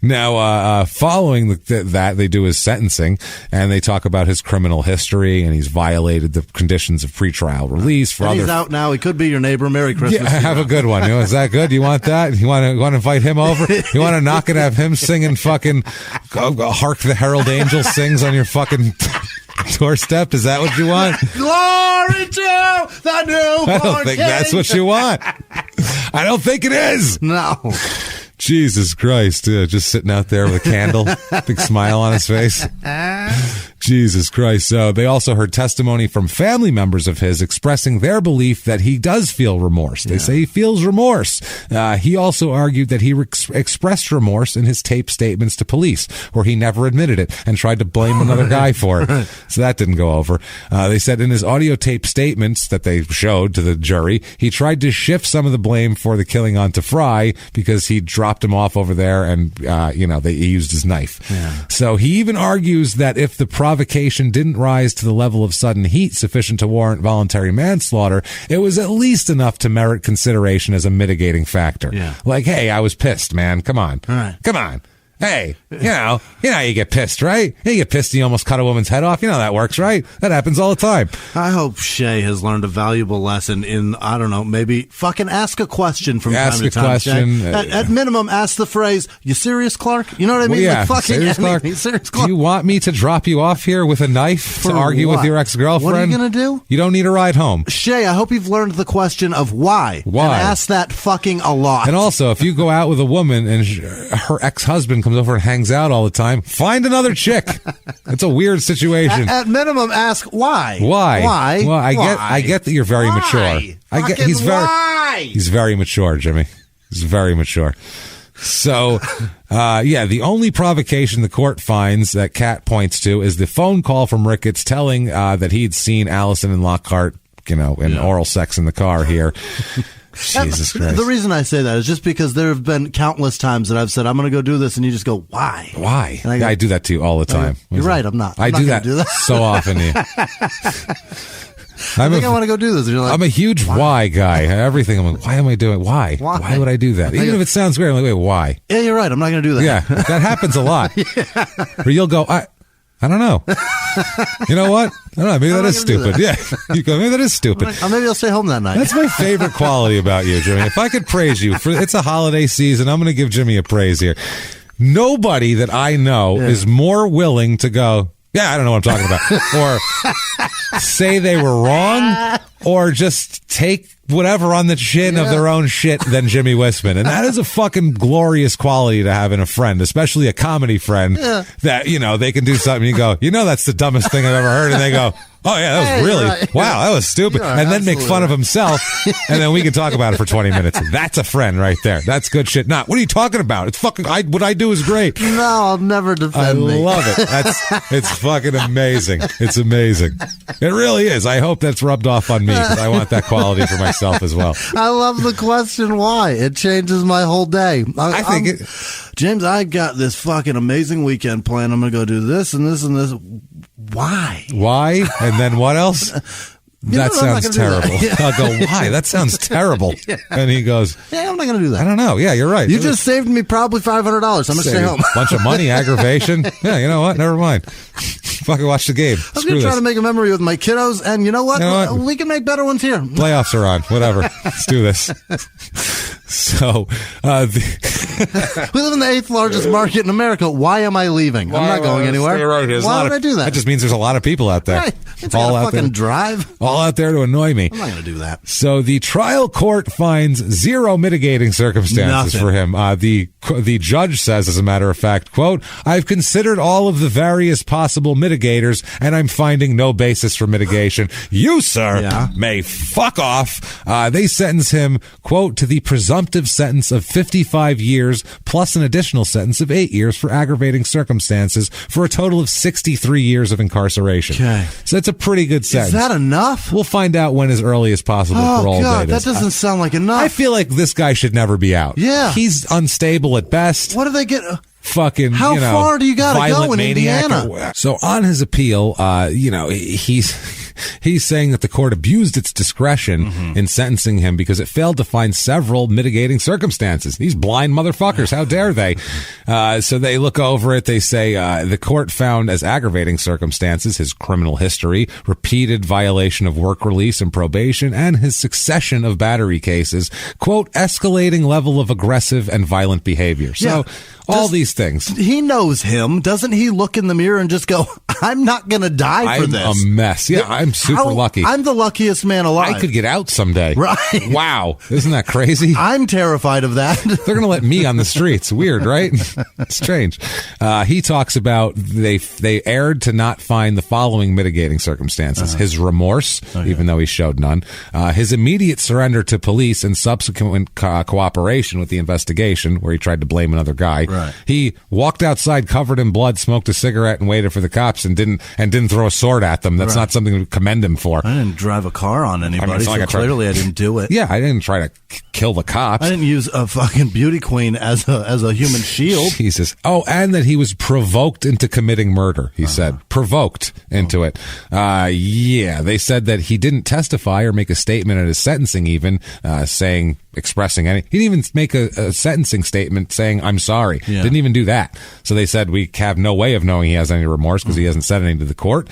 Now, following that, they do his sentencing, and they talk about his criminal history, and he's violated the conditions of pretrial release. He's out now. He could be your neighbor. Merry Christmas. Yeah, have a good one. Is that good? You want that? You want to invite him over? You want to knock it, have him singing fucking Hark the Herald Angels sings on your fucking doorstep? Is that what you want? Glory to the newborn I don't think that's what you want. I don't think it is. No. Jesus Christ. Just sitting out there with a candle, big smile on his face. Jesus Christ. So they also heard testimony from family members of his expressing their belief that he does feel remorse. They say he feels remorse. He also argued that he expressed remorse in his tape statements to police, where he never admitted it and tried to blame another guy for it. So that didn't go over. They said in his audio tape statements that they showed to the jury, he tried to shift some of the blame for the killing onto Fry because he dropped him off over there and, he used his knife. Yeah. So he even argues that if the provocation didn't rise to the level of sudden heat sufficient to warrant voluntary manslaughter, it was at least enough to merit consideration as a mitigating factor. Yeah. Like, hey, I was pissed, man. Come on. All right. Come on. Hey, you know how you get pissed, right? You get pissed and you almost cut a woman's head off. You know how that works, right? That happens all the time. I hope Shay has learned a valuable lesson in, I don't know, maybe fucking ask a question from time to time. Ask a question. At minimum, ask the phrase, "You serious, Clark?" You know what I mean? Well, yeah. Like, fucking serious, Clark? Serious, Clark? Do you want me to drop you off here with a knife to argue with your ex-girlfriend? What are you going to do? You don't need a ride home. Shay, I hope you've learned the question of why. Why? And ask that fucking a lot. And also, if you go out with a woman and her ex-husband comes over and hangs out all the time, find another chick. It's a weird situation. At minimum, ask why. Why? Well, I get that you're very mature. He's very mature, Jimmy. He's very mature. So, the only provocation the court finds that Kat points to is the phone call from Ricketts telling that he'd seen Allison and Lockhart, in oral sex in the car here. Jesus Christ. The reason I say that is just because there have been countless times that I've said, I'm going to go do this, and you just go, why? Why? I do that to you all the time. You're right, I'm not. I do that so often to you. I want to go do this. And you're like, I'm a huge why guy. Everything. I'm like, why am I doing it? Why? Why would I do that? Even if it sounds great, I'm like, wait, why? Yeah, you're right. I'm not going to do that. Yeah, that happens a lot. Where you'll go, I don't know. You know what? I don't know. Maybe that is stupid. Yeah. You go, maybe that is stupid. Maybe I'll stay home that night. That's my favorite quality about you, Jimmy. If I could praise you, it's a holiday season, I'm going to give Jimmy a praise here. Nobody that I know is more willing to go, I don't know what I'm talking about. Or say they were wrong, or just take whatever on the chin of their own shit than Jimmy Whisman. And that is a fucking glorious quality to have in a friend, especially a comedy friend that, they can do something. You go, that's the dumbest thing I've ever heard. And they go, oh, yeah, that was really, wow, that was stupid. And then make fun of himself. And then we can talk about it for 20 minutes. That's a friend right there. That's good shit. What are you talking about? It's fucking, what I do is great. No, I'll never defend me. I love it. It's fucking amazing. It's amazing. It really is. I hope that's rubbed off on me, because I want that quality for myself as well. I love the question why. It changes my whole day. James, I got this fucking amazing weekend plan. I'm going to go do this and this and this. Why? Why? And then what else? That sounds terrible. I'll go, why? That sounds terrible. And he goes, I'm not going to do that. I don't know. Yeah, you're right. You just saved me probably $500. I'm going to stay home. Bunch of money, aggravation. Yeah, you know what? Never mind. Fucking watch the game. I was going to try to make a memory with my kiddos, and you know what? We can make better ones here. Playoffs are on. Whatever. Let's do this. So, we live in the 8th largest market in America. Why am I leaving? I'm not going anywhere. Stay right here. Why would I do that? That just means there's a lot of people out there. Right. It's all out fucking drive. All out there to annoy me. I'm not going to do that. So the trial court finds zero mitigating circumstances for him. The judge says, as a matter of fact, quote, I've considered all of the various possible mitigators, and I'm finding no basis for mitigation. You, sir, may fuck off. They sentence him, quote, to the presumptive sentence of 55 years plus an additional sentence of 8 years for aggravating circumstances for a total of 63 years of incarceration. Okay. So it's a pretty good sentence. Is that enough? We'll find out when as early as possible parole God, date is. that doesn't sound like enough. I feel like this guy should never be out. Yeah. He's unstable at best. What do they get? Fucking, How far do you gotta go in Indiana? So on his appeal, he's saying that the court abused its discretion in sentencing him because it failed to find several mitigating circumstances. These blind motherfuckers, how dare they? So they look over it. They say the court found as aggravating circumstances his criminal history, repeated violation of work release and probation, and his succession of battery cases, quote, escalating level of aggressive and violent behavior. So all these things. He knows him. Doesn't he look in the mirror and just go, I'm not going to die for this? I'm a mess. Yeah, I'm super lucky. I'm the luckiest man alive. I could get out someday. Right. Wow. Isn't that crazy? I'm terrified of that. They're going to let me on the streets. Weird, right? Strange. He talks about they erred to not find the following mitigating circumstances. His remorse, even though he showed none. His immediate surrender to police and subsequent cooperation with the investigation, where he tried to blame another guy. Right. He walked outside covered in blood, smoked a cigarette, and waited for the cops and didn't throw a sword at them. That's not something to commend him for. I didn't drive a car on anybody, so clearly I didn't do it. Yeah, I didn't try to kill the cops. I didn't use a fucking beauty queen as a human shield. Jesus. Oh, and that he was provoked into committing murder, he said. Provoked into it. They said that he didn't testify or make a statement at his sentencing even, expressing any. He didn't even make a sentencing statement saying, I'm sorry. Yeah. Didn't even do that. So they said we have no way of knowing he has any remorse because he hasn't said anything to the court.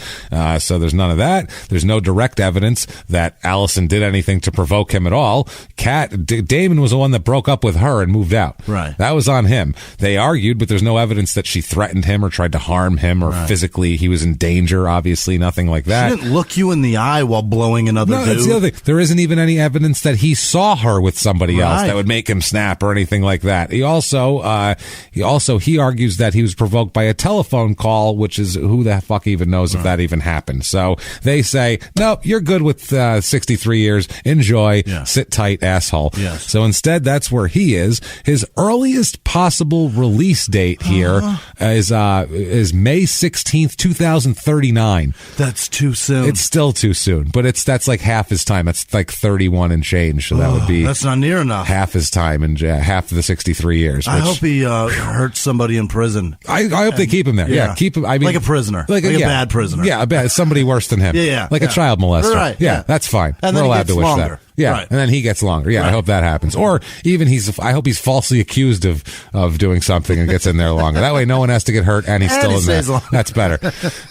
So there's none of that. There's no direct evidence that Allison did anything to provoke him at all. Damon was the one that broke up with her and moved out. Right. That was on him. They argued, but there's no evidence that she threatened him or tried to harm him or physically he was in danger. Obviously, nothing like that. She didn't look you in the eye while blowing another dude. That's the other thing. There isn't even any evidence that he saw her with somebody else that would make him snap or anything like that. He also argues that he was provoked by a telephone call, which is who the fuck even knows if that even happened. So they say, nope, you're good with 63 years. Enjoy. Yeah. Sit tight, asshole. Yes. So instead, that's where he is. His earliest possible release date here is May 16th, 2039. That's too soon. It's still too soon, but that's like half his time. That's like 31 and change. So that would be that's not near enough. Half his time and half of the 63 years. I hope he hurts somebody in prison. I hope they keep him there. Yeah, keep him. I mean, like a prisoner, like a bad prisoner. Yeah, somebody worse than him. Like a child molester. Right. Yeah, that's fine. And we're then allowed to wish longer. that. Yeah, right. And then he gets longer. Yeah, I hope that happens. Or even I hope he's falsely accused of doing something and gets in there longer. That way, no one has to get hurt, and he's still in there. Longer. That's better.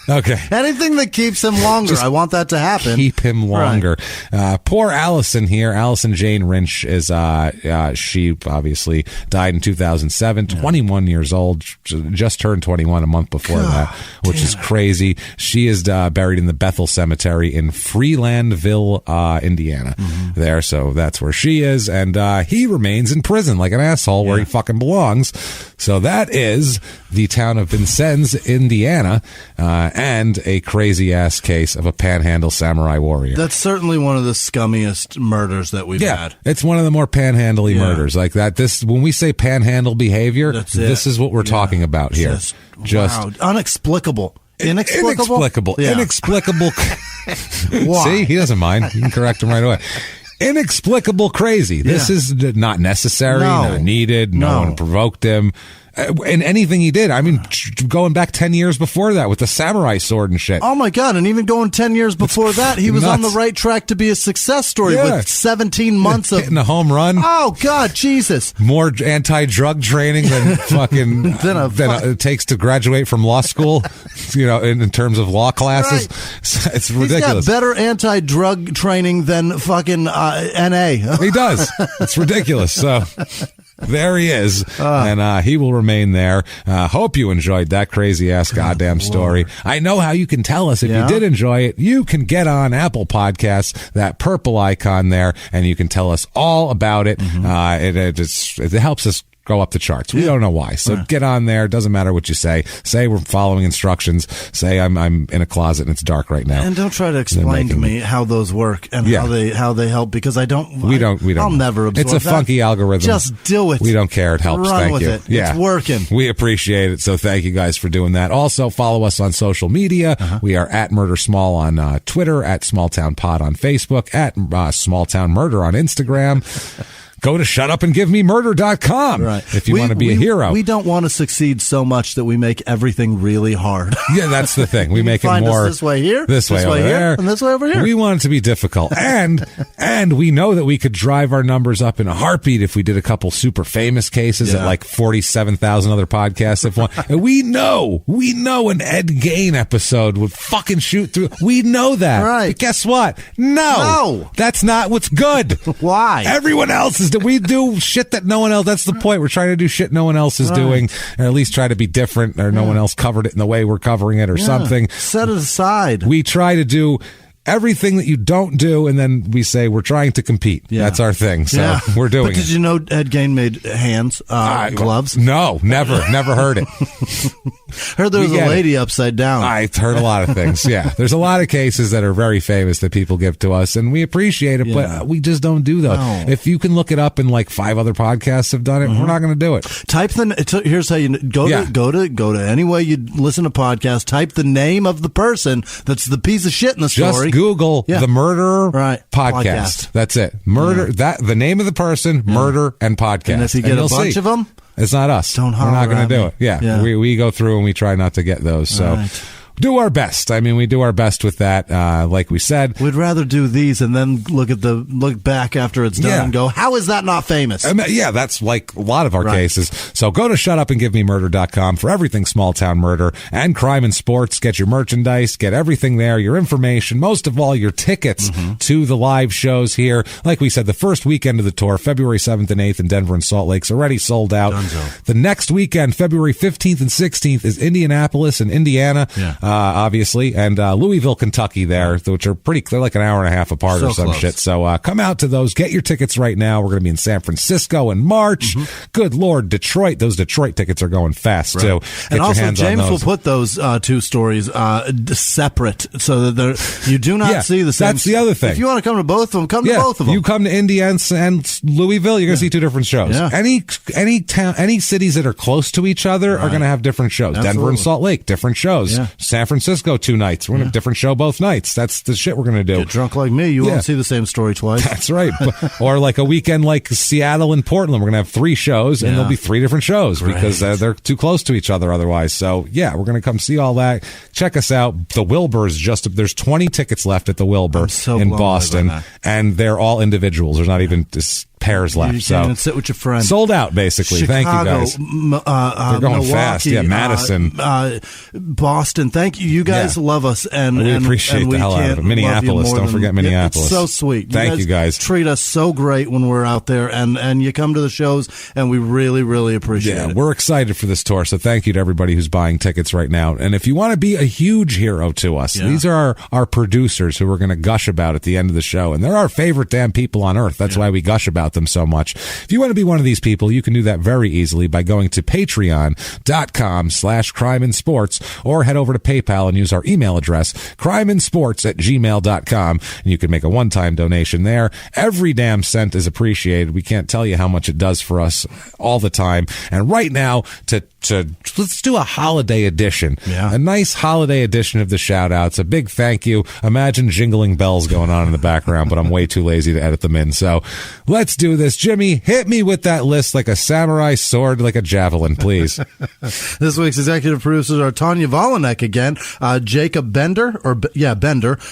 Okay. Anything that keeps him longer, I want that to happen. Keep him longer. Right. Poor Allison here. Allison Jane Rynch is she obviously died in 2007. 21 years old. Just turned 21 a month before that, which is crazy. She is buried in the Bethel Cemetery in Freelandville, Indiana. There, so that's where she is, and he remains in prison like an asshole where he fucking belongs. So that is the town of Vincennes, Indiana, and a crazy ass case of a Panhandle samurai warrior. That's certainly one of the scummiest murders that we've had. It's one of the more panhandly murders like that. When we say panhandle behavior, this is what we're talking about here. Just inexplicable. Inexplicable. Inexplicable. See, he doesn't mind. You can correct him right away. Inexplicable crazy. This is not necessary, not needed. No one provoked him. in anything he did. I mean, going back 10 years before that with the samurai sword and shit. Oh my God. And even going 10 years before that, he was on the right track to be a success story with 17 months of hitting a home run. Oh God, Jesus. More anti-drug training than fucking than it takes to graduate from law school, in terms of law classes. Right. It's ridiculous. He's got better anti-drug training than fucking NA. He does. It's ridiculous. So there he is, and he will remain there. Hope you enjoyed that crazy-ass goddamn story. I know how you can tell us if you did enjoy it. You can get on Apple Podcasts, that purple icon there, and you can tell us all about it. It helps us go up the charts. We don't know why. So get on there. Doesn't matter what you say. Say we're following instructions. Say I'm in a closet and it's dark right now. And don't try to explain to me how those work and how they help, because I don't. We don't. I'll never absorb It's a funky algorithm. Just do it. We don't care. It helps. Run thank with you. it. It's working. We appreciate it. So thank you guys for doing that. Also follow us on social media. We are at Murder Small on Twitter, at Smalltown Pod on Facebook, at Smalltown Murder on Instagram. Go to shutupandgivememurder.com if you want to be a hero. We don't want to succeed so much that we make everything really hard. Yeah, that's the thing. We make it more this way here, this way over there, and this way over here. We want it to be difficult, and we know that we could drive our numbers up in a heartbeat if we did a couple super famous cases at like 47,000 other podcasts. If one, and we know an Ed Gein episode would fucking shoot through. We know that. Right. But guess what? No, that's not what's good. Why? Everyone else is. We do shit that no one else. That's the point. We're trying to do shit no one else is doing, or at least try to be different, or no one else covered it in the way we're covering it, or something. Set it aside. We try to do everything that you don't do, and then we say we're trying to compete. That's our thing. So we're doing but did you know Ed Gein made hands, gloves? No, never heard it. Heard there was a lady upside down. I've heard a lot of things. Yeah, there's a lot of cases that are very famous that people give to us, and we appreciate it, but we just don't do those. No. If you can look it up, and like 5 other podcasts have done it, we're not going to do it. Type here's how you go to any way you listen to podcasts. Type the name of the person that's the piece of shit in the story. Just Google the Murder podcast. That's it. Murder. That the name of the person. Murder and podcast. And if you get a bunch of them, it's not us. Don't holler. We're not going to do it. Yeah. We go through and we try not to get those. So. Do our best. I mean, we do our best with that. Like we said, we'd rather do these and then look back after it's done and go, how is that not famous? That's like a lot of our cases. So go to shutupandgivememurder.com for everything small town murder and crime and sports. Get your merchandise, get everything there, your information, most of all your tickets to the live shows here. Like we said, the first weekend of the tour, February 7th and 8th in Denver and Salt Lake's already sold out. The next weekend, February 15th and 16th, is Indianapolis and Indiana. Obviously, and Louisville, Kentucky there, which are they're like an hour and a half apart or some close. Shit. So come out to those. Get your tickets right now. We're going to be in San Francisco in March. Good Lord, Detroit. Those Detroit tickets are going fast, too. Get and also, your hands James on those. will put those 2 stories separate so that you do not see the same. That's the other thing. If you want to come to both of them, come to both of them. You come to Indiana and Louisville, you're going to see 2 different shows. Any town, any cities that are close to each other are going to have different shows. Absolutely. Denver and Salt Lake, different shows. San Francisco, 2 nights. We're going to have a different show both nights. That's the shit we're going to do. Get drunk like me, you won't see the same story twice. That's right. Or like a weekend like Seattle and Portland, we're going to have 3 shows, and there'll be 3 different shows because they're too close to each other otherwise. So, we're going to come see all that. Check us out. The Wilbur's there's 20 tickets left at the Wilbur in Boston, and they're all individuals. There's not even pairs left. You can't even sit with your friend. Sold out, basically. Chicago, thank you, guys. They're going Milwaukee, fast. Madison. Boston. Thank you. You guys love us. And we appreciate the hell out of it. Minneapolis. Don't forget Minneapolis. It's so sweet. Thank you guys. Treat us so great when we're out there, and you come to the shows, and we really, really appreciate it. We're excited for this tour, so thank you to everybody who's buying tickets right now. And if you want to be a huge hero to us, these are our producers who we're going to gush about at the end of the show, and they're our favorite damn people on earth. That's why we gush about them so much. If you want to be one of these people, you can do that very easily by going to patreon.com/crimeandsports, or head over to PayPal and use our email address, crimeandsports@gmail.com, and you can make a one-time donation there. Every damn cent is appreciated. We can't tell you how much it does for us all the time. And right now, to let's do a holiday edition. Yeah. A nice holiday edition of the shout outs. A big thank you. Imagine jingling bells going on in the background, but I'm way too lazy to edit them in. So let's do this. Jimmy, hit me with that list like a samurai sword, like a javelin, please. This week's executive producers are Tanya Volanek again, Jacob Bender, Jacob's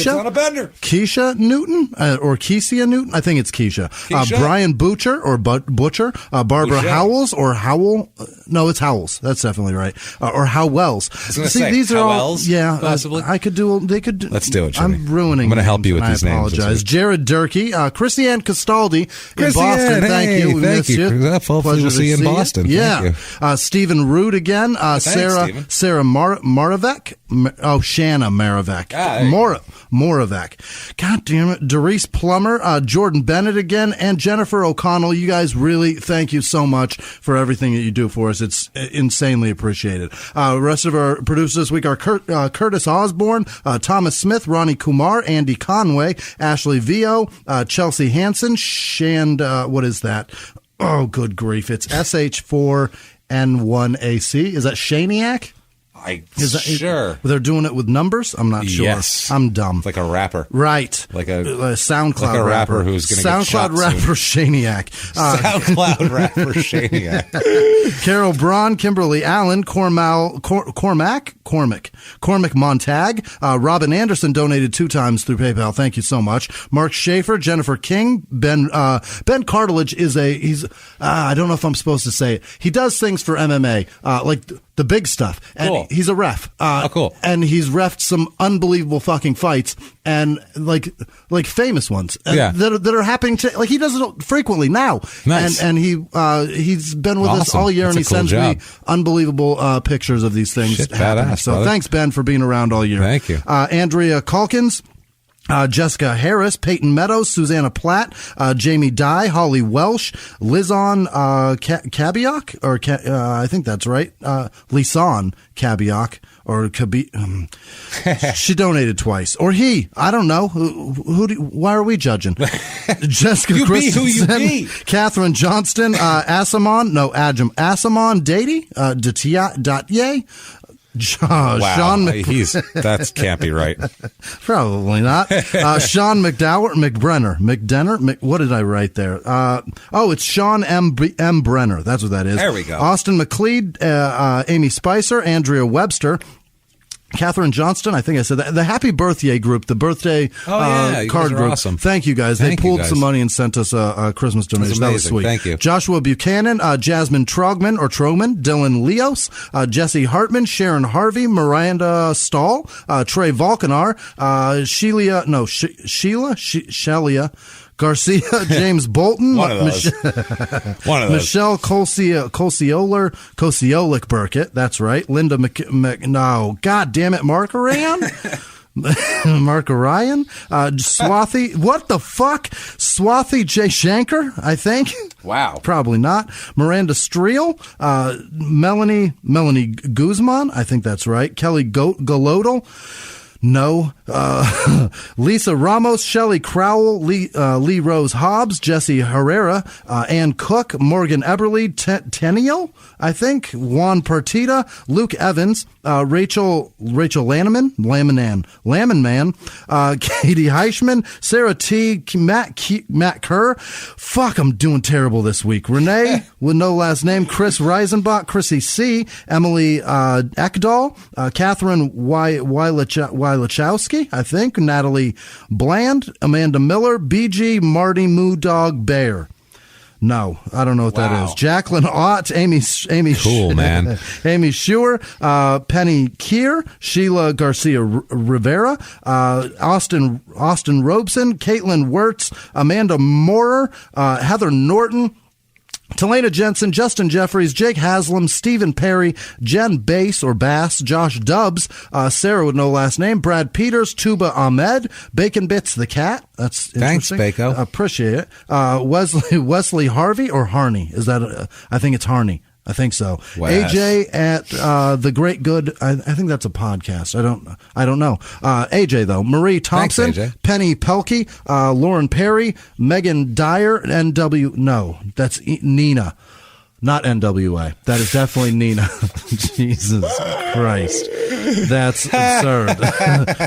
on a bender. Keisha Newton, or Keisha Newton. I think it's Keisha. Brian Butcher, or Butcher. Barbara Boucher. Howells, or Howell. No, it's Howells. That's definitely right. Or Howells. I was going to say, these are Howells, all, yeah, possibly. I could do, they could. Let's do it, Jimmy. I'm ruining I'm going to help names, you with and these names. I apologize. Jared Durkee, Christiane Castaldi in Christiane, Boston. Thank hey, you. We thank missed you. you. Hopefully Pleasure we'll to see you in see Boston. Yeah. Thank you. Stephen Root again. Sarah Moravec. Shanna Moravec. Moravec. God damn it. Doris Plummer, Jordan Bennett again, and Jennifer O'Connell. You guys really, thank you so much for everything that you do for us. It's insanely appreciated. The rest of our producers this week are Curtis Osborne, Thomas Smith, Ronnie Kumar, Andy Conway, Ashley Vio, Chelsea Hansen, what is that? Oh, good grief. It's SH4N1AC. Is that Shaniac? Sure. They're doing it with numbers? I'm not sure. Yes. I'm dumb. It's like a rapper. Right. Like a SoundCloud like a rapper who's going to get shot SoundCloud rapper Shaniac. SoundCloud rapper Shaniac. Carol Braun, Kimberly Allen, Cormac Montag, Robin Anderson donated 2 times through PayPal. Thank you so much. Mark Schaefer, Jennifer King, Ben Cartilage is I don't know if I'm supposed to say it. He does things for MMA, like the big stuff. And cool. He's a ref. Cool. And he's refed some unbelievable fucking fights, and like famous ones. That are happening to, like, he does it frequently now. Nice. And he's been with us all year. That's and he a cool sends job. me unbelievable pictures of these things. Shit, happening. badass, So brother. thanks, Ben, for being around all year. Thank you. Andrea Calkins, Jessica Harris, Peyton Meadows, Susanna Platt, Jamie Dye, Holly Welsh, Lizon Kabiak, or I think that's right, Lisan Kabiak, or she donated twice, or he, I don't know. Why are we judging? Jessica You be who you Christensen, be. Catherine Johnston, Asamon Datye. Wow. Sean That can't be right. Probably not. Sean McDenner. What did I write there? It's Sean M. Brenner. That's what that is. There we go. Austin McLeod, Amy Spicer, Andrea Webster, Catherine Johnston, I think I said that. The Happy Birthday group, the birthday You guys card are group. awesome. Thank you guys. Thank they pulled you guys. some money and sent us a Christmas donation. That was amazing. sweet. Thank you. Joshua Buchanan, Jasmine Trogman or Troman, Dylan Leos, Jesse Hartman, Sharon Harvey, Miranda Stahl, Trey Volkanar, Shelia Garcia, James Bolton, One of those. Michelle Kosiolic Burkett, that's right. Linda no, God damn it, Mark Orion? Mark Orion, Swathi, what the fuck? Swathi J. Shanker, I think. Wow. Probably not. Miranda Streel, Melanie Guzman, I think that's right. Kelly Galodal. No. Lisa Ramos, Shelley Crowell, Lee Rose Hobbs, Jesse Herrera, Ann Cook, Morgan Eberly, Tenniel, I think, Juan Partita, Luke Evans, Rachel Lanneman, Katie Heichman, Sarah T, Matt Kerr. Fuck, I'm doing terrible this week. Renee, with no last name, Chris Reisenbach, Chrissy C, Emily Ekdahl, Catherine Wylachowski, I think, Natalie Bland, Amanda Miller, BG, Marty Moodog Bear. No, I don't know what that is. Jacqueline Ott, Amy Cool, man. Amy Schuer, Penny Keir, Sheila Garcia Rivera, Austin Robeson, Caitlin Wirtz, Amanda Moorer, Heather Norton, Talena Jensen, Justin Jeffries, Jake Haslam, Stephen Perry, Jen Bass or Bass, Josh Dubbs, Sarah with no last name, Brad Peters, Tuba Ahmed, Bacon Bits the Cat. That's interesting. Thanks, Bako. Appreciate it. Wesley Harvey or Harney? Is that? I think it's Harney. I think so. Wes. AJ at The Great Good. I think that's a podcast. I don't know. AJ though. Marie Thompson. Thanks, AJ. Penny Pelkey. Lauren Perry. Megan Dyer. NW. No, that's Nina. Not NWA. That is definitely Nina. Jesus Christ. That's absurd.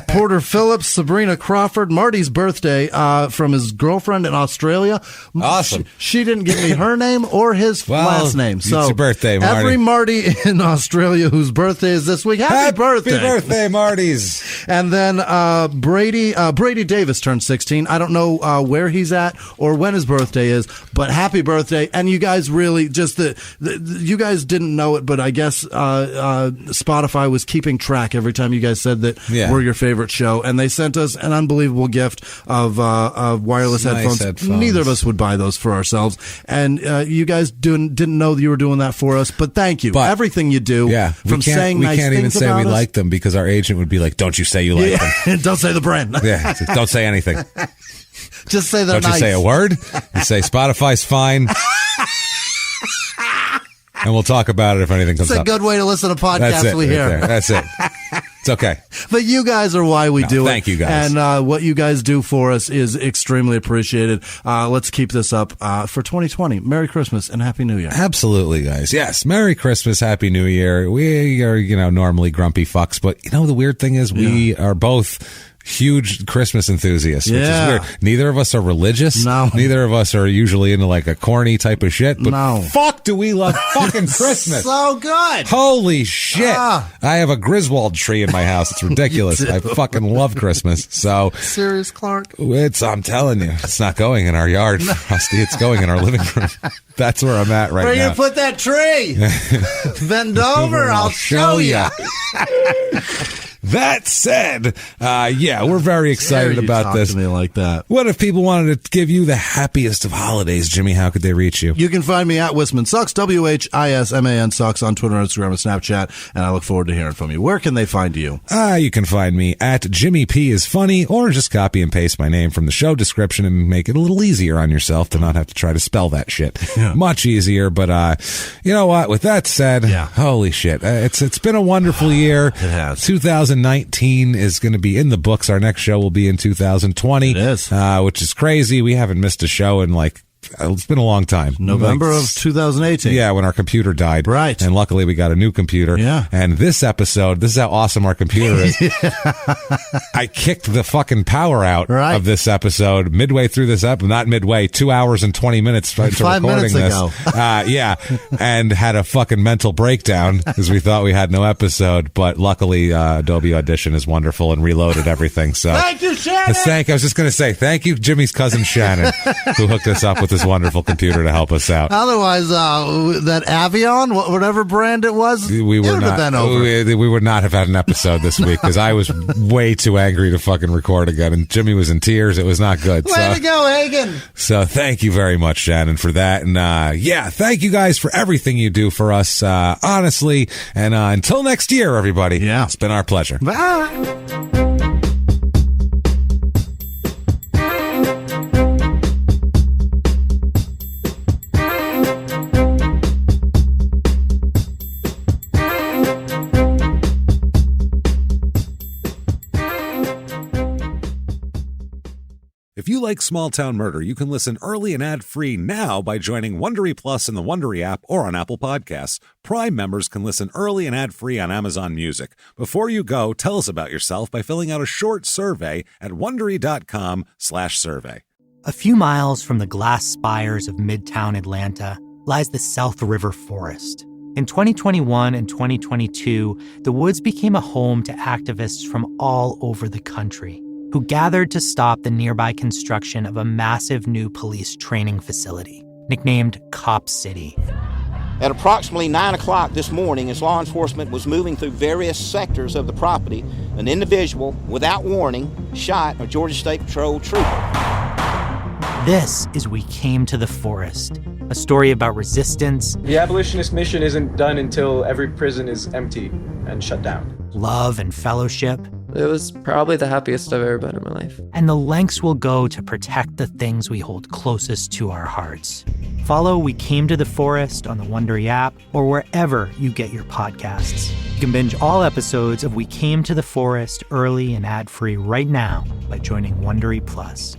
Porter Phillips, Sabrina Crawford, Marty's birthday from his girlfriend in Australia. Awesome. She didn't give me her name or his last name. So it's your birthday, Marty. Every Marty in Australia whose birthday is this week, happy birthday. Happy birthday, Marty's. And then Brady Davis turned 16. I don't know where he's at or when his birthday is, but happy birthday. And you guys really just you guys didn't know it, but I guess Spotify was keeping track every time you guys said that we're your favorite show, and they sent us an unbelievable gift of wireless headphones. Neither of us would buy those for ourselves, and you guys didn't know that you were doing that for us, but thank you. But everything you do, from saying nice things about us. We can't even say we like them because our agent would be like, don't you say you like them. Don't say the brand. Yeah, don't say anything. Just say they're nice. Don't you say a word. You say Spotify's fine. And we'll talk about it if anything comes up. It's a good way to listen to podcasts we hear. That's it. It's okay. But you guys are why we do it. Thank you guys. And what you guys do for us is extremely appreciated. Let's keep this up for 2020. Merry Christmas and Happy New Year. Absolutely, guys. Yes. Merry Christmas, Happy New Year. We are, normally grumpy fucks, but the weird thing is we are both huge Christmas enthusiasts, which is weird. Neither of us are religious. No. Neither of us are usually into like a corny type of shit. But fuck, do we love fucking Christmas? So good. Holy shit. I have a Griswold tree in my house. It's ridiculous. I fucking love Christmas. So serious, Clark? I'm telling you, it's not going in our yard, Rusty. It's going in our living room. That's where I'm at right now. Where you put that tree? Bend over, I'll show you. That said, we're very excited about this. To me like that. What if people wanted to give you the happiest of holidays, Jimmy? How could they reach you? You can find me at Whisman Sucks, WHISMAN Sucks on Twitter, Instagram, and Snapchat, and I look forward to hearing from you. Where can they find you? You can find me at Jimmy P is Funny, or just copy and paste my name from the show description and make it a little easier on yourself to not have to try to spell that shit. Yeah. Much easier, but you know what? With that said, holy shit, it's been a wonderful year. It has. 2019 is going to be in the books. Our next show will be in 2020. It is. Which is crazy. We haven't missed a show in it's been a long time. November of 2018. Yeah, when our computer died. Right. And luckily we got a new computer. Yeah. And this episode, this is how awesome our computer is. I kicked the fucking power out of this episode midway through this episode. Not midway, 2 hours and 20 minutes to 5 recording minutes this. Ago. And had a fucking mental breakdown because we thought we had no episode. But luckily, Adobe Audition is wonderful and reloaded everything. So thank you, Shannon. I was just going to say thank you, Jimmy's cousin Shannon, who hooked us up with this wonderful computer to help us out. Otherwise, that Avion, whatever brand it was, we would not have been over. We would not have had an episode this week because I was way too angry to fucking record again, and Jimmy was in tears. It was not good. Way to go, Hagen. So thank you very much, Shannon, for that. And thank you guys for everything you do for us, honestly. And until next year, everybody, it's been our pleasure. Bye. If you like Small Town Murder, you can listen early and ad-free now by joining Wondery Plus in the Wondery app or on Apple Podcasts. Prime members can listen early and ad-free on Amazon Music. Before you go, tell us about yourself by filling out a short survey at Wondery.com/survey. A few miles from the glass spires of Midtown Atlanta lies the South River Forest. In 2021 and 2022, the woods became a home to activists from all over the country who gathered to stop the nearby construction of a massive new police training facility, nicknamed Cop City. At approximately 9 o'clock this morning, as law enforcement was moving through various sectors of the property, an individual, without warning, shot a Georgia State Patrol trooper. This is We Came to the Forest, a story about resistance. The abolitionist mission isn't done until every prison is empty and shut down. Love and fellowship. It was probably the happiest I've ever been in my life. And the lengths we'll go to protect the things we hold closest to our hearts. Follow We Came to the Forest on the Wondery app or wherever you get your podcasts. You can binge all episodes of We Came to the Forest early and ad-free right now by joining Wondery Plus.